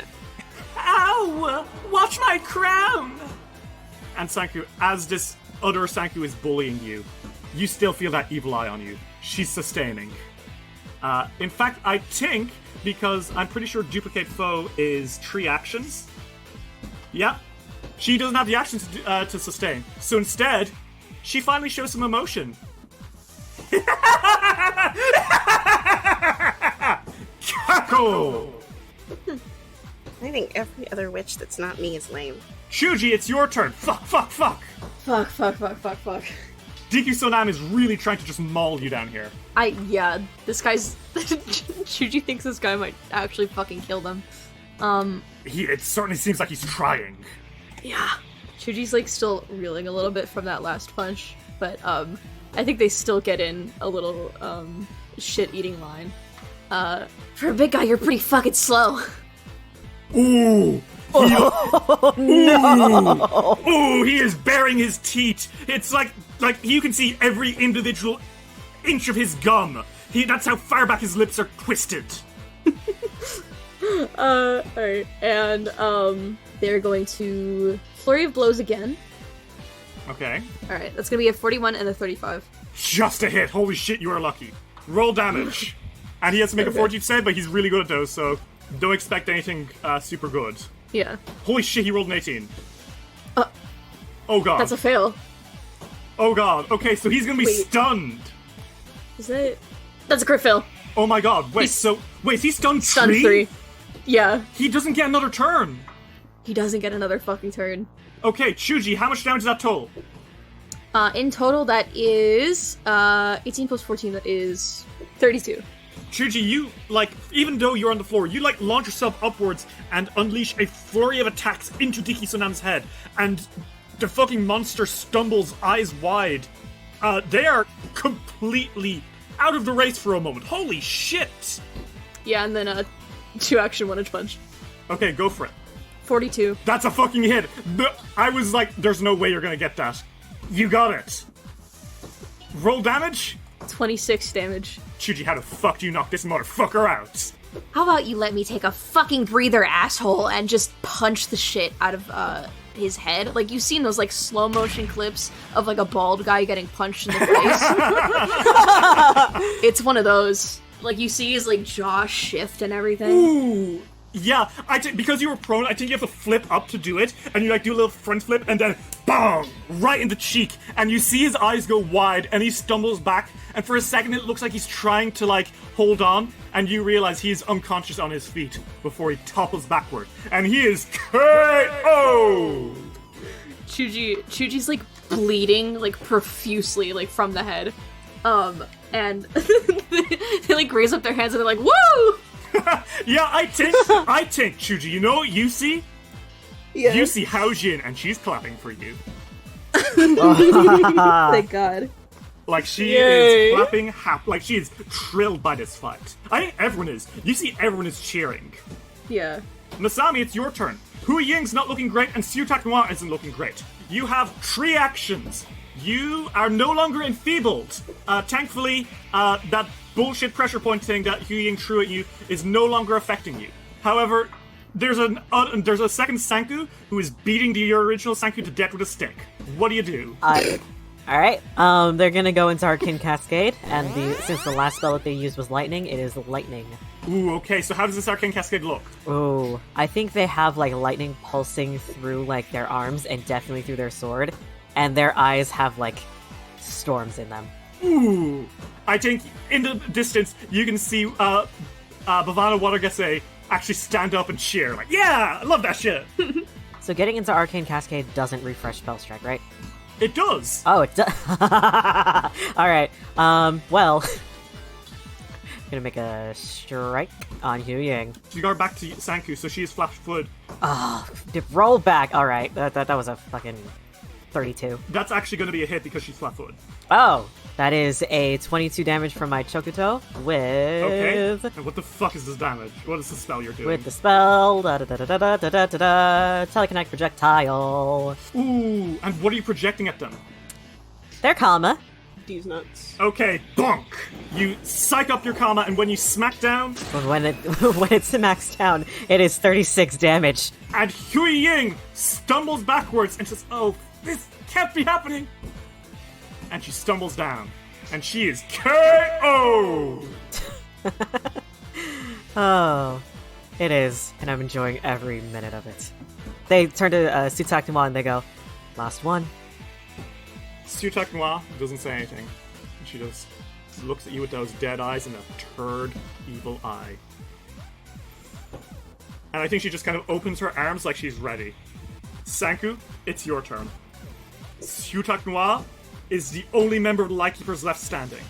Ow! Watch my crown! And Sanku, as this other Sanku is bullying you, you still feel that evil eye on you. She's sustaining. In fact, I think, because I'm pretty sure Duplicate Foe is 3 actions. Yeah. She doesn't have the actions to sustain. So instead, she finally shows some emotion. Cackle! I think every other witch that's not me is lame. Shuji, it's your turn. Fuck. Fuck. Diku Sonam is really trying to just maul you down here. This guy's... Shuji thinks this guy might actually fucking kill them. It certainly seems like he's trying. Yeah. Shuji's still reeling a little bit from that last punch, but I think they still get in a little shit-eating line. For a big guy, you're pretty fucking slow. Ooh! No! Ooh, he is baring his teeth. It's like you can see every individual inch of his gum. That's how far back his lips are twisted. Alright, and they're going to Flurry of Blows again. Okay. Alright, that's gonna be a 41 and a 35. Just a hit. Holy shit, you are lucky. Roll damage. And he has to make a fortitude save, but he's really good at those, so don't expect anything super good. Yeah. Holy shit, he rolled an 18. Oh god. That's a fail. Oh god. Okay, so he's gonna be stunned. Is that... That's a crit fail. Oh my god. Wait, is he stunned 3? Stunned 3. Yeah. He doesn't get another turn. He doesn't get another fucking turn. Okay, Chuji, how much damage is that total? In total, that is 18 plus 14, that is 32. Chuji, you, even though you're on the floor, you, launch yourself upwards and unleash a flurry of attacks into Diki Sonam's head, and the fucking monster stumbles eyes wide. They are completely out of the race for a moment. Holy shit! Yeah, and then 2-action 1-inch punch. Okay, go for it. 42. That's a fucking hit! I was like, there's no way you're gonna get that. You got it. Roll damage? 26 damage. Chuji, how the fuck do you knock this motherfucker out? How about you let me take a fucking breather, asshole, and just punch the shit out of his head? You've seen those slow motion clips of a bald guy getting punched in the face. It's one of those. You see his jaw shift and everything. Ooh. Yeah, because you were prone, I think you have to flip up to do it, and you do a little front flip, and then BOOM! Right in the cheek, and you see his eyes go wide, and he stumbles back, and for a second it looks like he's trying to hold on, and you realize he's unconscious on his feet before he topples backward, and he is KO! Chuji's bleeding profusely from the head. And they raise up their hands and they're like, woo! Yeah, I think, Chuji, you know what you see? Yeah. You see Haojin, and she's clapping for you. Thank God. She Yay. is clapping, she is thrilled by this fight. I think everyone is. You see everyone is cheering. Yeah. Masami, it's your turn. Hu Ying's not looking great, and Siutak Noir isn't looking great. You have 3 actions. You are no longer enfeebled. Thankfully, that bullshit pressure point thing that Hu Ying threw at you is no longer affecting you. However, there's a second Sanku who is beating your original Sanku to death with a stick. What do you do? Alright, they're gonna go into Arcane Cascade, and since the last spell that they used was lightning, it is lightning. Ooh, okay, so how does this Arcane Cascade look? Ooh, I think they have, like, lightning pulsing through, like, their arms and definitely through their sword, and their eyes have, like, storms in them. Ooh! I think in the distance, you can see, Bhavana Watergase actually stand up and cheer, like, yeah! I love that shit! So getting into Arcane Cascade doesn't refresh Spell Strike, right? It does! Oh, it does. Alright, well... gonna make a strike on Hu Ying. She got back to Sanku, so she is flat-footed. Oh, roll back! Alright, that was a fucking 32. That's actually gonna be a hit because she's flat-footed. Oh! That is a 22 damage from my Chokuto with... Okay. And what the fuck is this damage? What is the spell you're doing? With the spell... Telekinetic projectile. Ooh, and what are you projecting at them? They're Kama. These nuts. Okay, bonk! You psych up your Kama, and when you smack down... When it's maxed down, it is 36 damage. And Hui Ying stumbles backwards and says, oh, this can't be happening! And she stumbles down. And she is KO! Oh, it is. And I'm enjoying every minute of it. They turn to Sutak Noir and they go, last one. Sutak Noir doesn't say anything. She just looks at you with those dead eyes and a turd evil eye. And I think she just kind of opens her arms like she's ready. Sanku, it's your turn. Sutak Noir is the only member of the Lightkeepers left standing.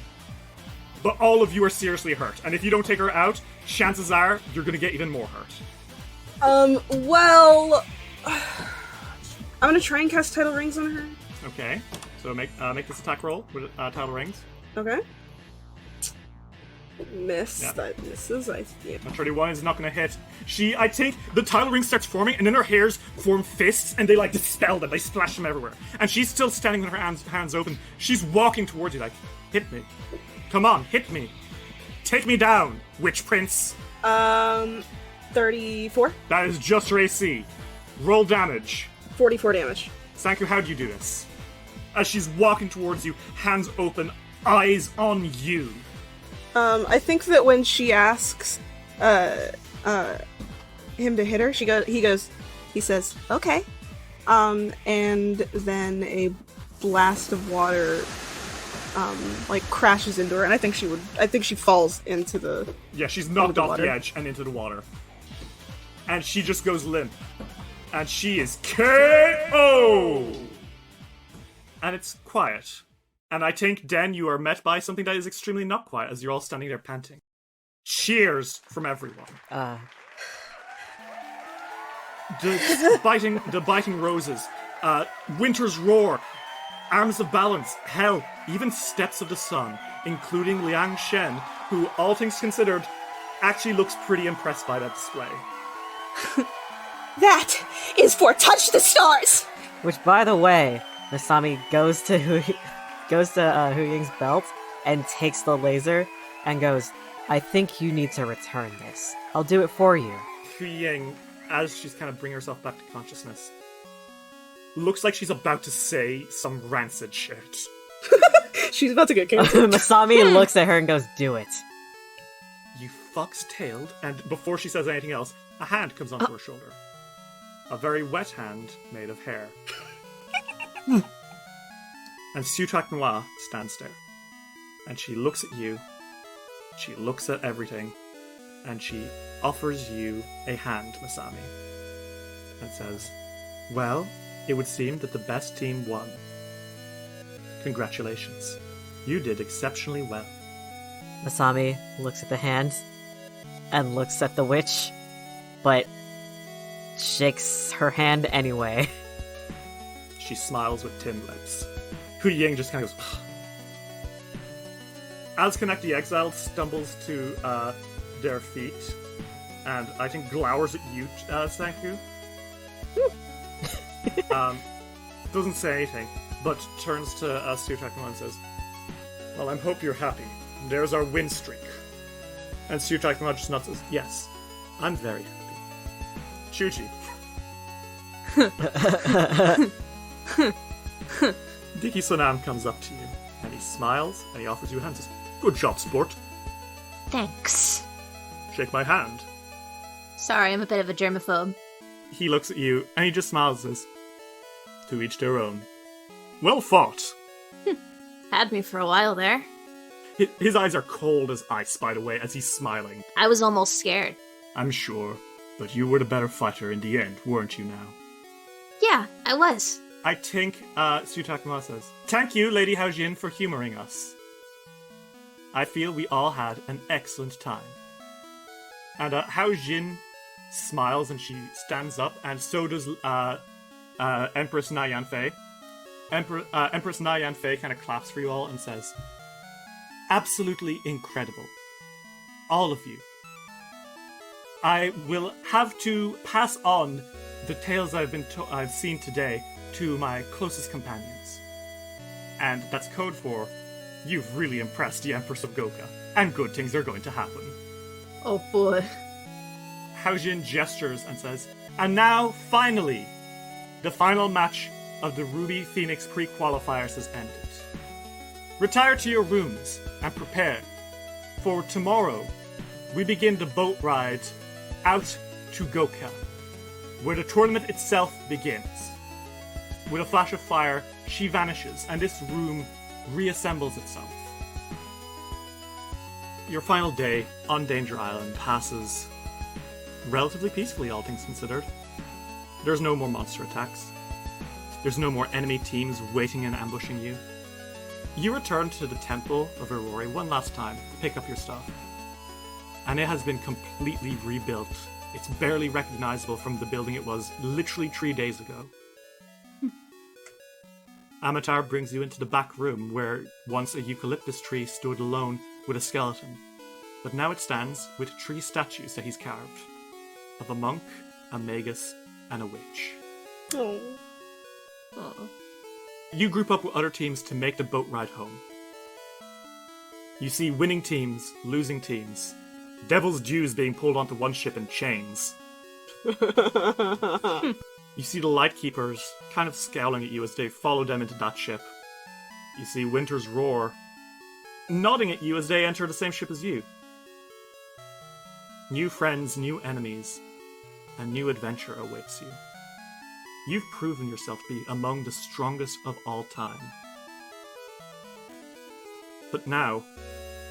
But all of you are seriously hurt, and if you don't take her out, chances are you're gonna get even more hurt. Well... I'm gonna try and cast Tidal Rings on her. Okay, so make this attack roll with Tidal Rings. Okay. Miss. Yeah. That misses, I think. A 31 is not gonna hit. I think the tidal ring starts forming, and then her hairs form fists, and they like dispel them. They splash them everywhere. And she's still standing with her hands open. She's walking towards you, like, hit me. Come on, hit me. Take me down, witch prince. 34? That is just your AC. Roll damage. 44 damage. Sanku, how do you do this? As she's walking towards you, hands open, eyes on you. I think that when she asks, him to hit her, he says, okay. And then a blast of water, crashes into her, and I think she falls into the... Yeah, she's knocked off the edge and into the water. And she just goes limp. And she is KO! And it's quiet. And I think, Den, you are met by something that is extremely not quiet as you're all standing there panting. Cheers from everyone. The biting roses, winter's roar, arms of balance, hell, even steps of the sun, including Liang Shen, who, all things considered, actually looks pretty impressed by that display. That is for Touch the Stars! Which, by the way, Masami goes to Hu Ying's belt and takes the laser and goes, I think you need to return this. I'll do it for you. Hu Ying, as she's kind of bringing herself back to consciousness, looks like she's about to say some rancid shit. She's about to get canceled. Masami looks at her and goes, do it. You fox-tailed, and before she says anything else, a hand comes onto her shoulder. A very wet hand made of hair. And Sutak Noir stands there. And she looks at you, she looks at everything, and she offers you a hand, Masami. And says, well, it would seem that the best team won. Congratulations. You did exceptionally well. Masami looks at the hand and looks at the witch, but shakes her hand anyway. She smiles with tin lips. Hu Ying just kind of goes, ugh. As Connect the Exiled stumbles to their feet, and I think glowers at you, Sanku. Doesn't say anything, but turns to Sutak and says, well, I hope you're happy. There's our win streak. And Sutak just nods and says, yes, I'm very happy. Chuchi. Diki Sonam comes up to you, and he smiles, and he offers you a hand and says, "Good job, sport. Thanks. Shake my hand." Sorry, I'm a bit of a germaphobe. He looks at you, and he just smiles and says, "To each their own. Well fought." Had me for a while there. His eyes are cold as ice, by the way, as he's smiling. I was almost scared. "I'm sure, but you were the better fighter in the end, weren't you now?" Yeah, I was. I think, Sutakuma says, "Thank you, Lady Haojin, for humoring us. I feel we all had an excellent time." And Haojin smiles and she stands up, and so does Empress Na Yanfei. Empress Na Yanfei kind of claps for you all and says, "Absolutely incredible. All of you. I will have to pass on the tales I've seen today to my closest companions." And that's code for, "You've really impressed the Empress of Goka, and good things are going to happen." Oh boy. Haojin gestures and says, "And now, finally, the final match of the Ruby Phoenix pre-qualifiers has ended. Retire to your rooms and prepare, for tomorrow we begin the boat ride out to Goka, where the tournament itself begins." With a flash of fire, she vanishes, and this room reassembles itself. Your final day on Danger Island passes relatively peacefully, all things considered. There's no more monster attacks. There's no more enemy teams waiting and ambushing you. You return to the Temple of Aurori one last time to pick up your stuff. And it has been completely rebuilt. It's barely recognizable from the building it was literally 3 days ago. Amatar brings you into the back room where once a eucalyptus tree stood alone with a skeleton, but now it stands with 3 statues that he's carved, of a monk, a magus, and a witch. Oh. You group up with other teams to make the boat ride home. You see winning teams, losing teams, devil's dues being pulled onto one ship in chains. You see the Lightkeepers kind of scowling at you as they follow them into that ship. You see Winter's Roar nodding at you as they enter the same ship as you. New friends, new enemies, and new adventure awaits you. You've proven yourself to be among the strongest of all time. But now,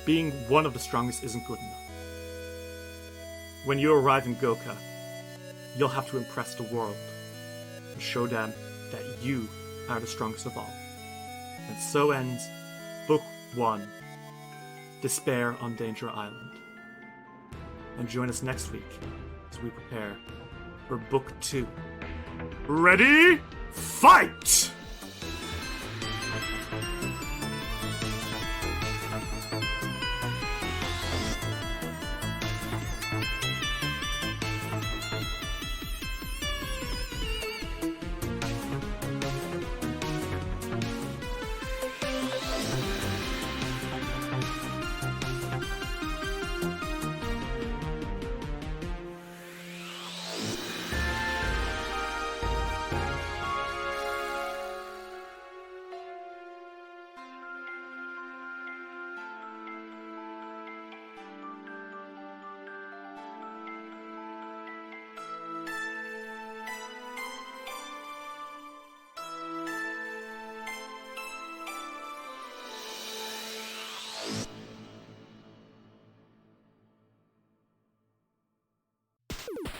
being one of the strongest isn't good enough. When you arrive in Goka, you'll have to impress the world and show them that you are the strongest of all. And so ends Book 1, Despair on Danger Island. And join us next week as we prepare for Book 2. Ready? Fight!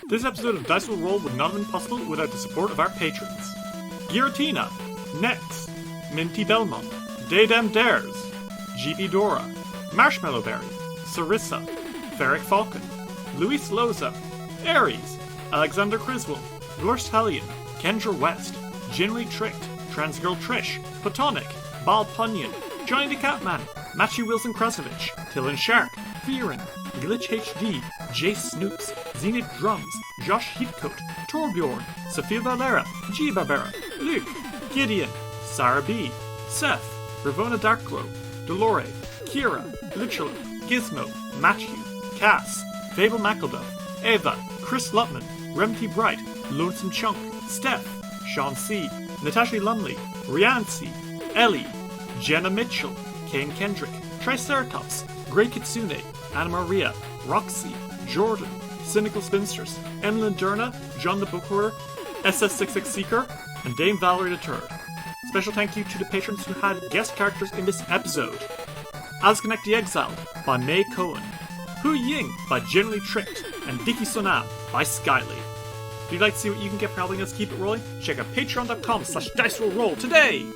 This episode of Dice Will Roll would not have been possible without the support of our patrons. Giratina, Nex, Minty Belmont, Daydem Dares, GP Dora, Marshmallow Berry, Sarissa, Ferric Falcon, Luis Loza, Aries, Alexander Criswell, Glorstalion, Kendra West, Ginley Tricked, Transgirl Trish, Platonic, Bal Punyon, Johnny the Catman, Matthew Wilson Krasovich, Tillen Shark, Fearin, Glitch HD, Jace Snoops, Zenith Drums, Josh Heathcote, Torbjorn, Sophia Valera, G Barbera, Luke, Gideon, Sarah B, Seth, Ravona Darkglow, Dolore, Kira, Luchula, Gizmo, Matthew, Cass, Fable McElduff, Eva, Chris Lutman, Remke Bright, Lonesome Chunk, Steph, Sean C, Natasha Lumley, Rhian C, Ellie, Jenna Mitchell, Kane Kendrick, Triceratops, Grey Kitsune, Anna Maria, Roxy, Jordan, Cynical Spinsters, Emily Derna, John the Book Hoarder, SS66 Seeker, and Dame Valerie the Turd. Special thank you to the patrons who had guest characters in this episode. As Connect the Exiled by May Cohen, Hu Ying by Generally Tricked, and Dicky Sonam by Skyly. If you'd like to see what you can get for helping us keep it rolling, check out patreon.com/dicerollroll today!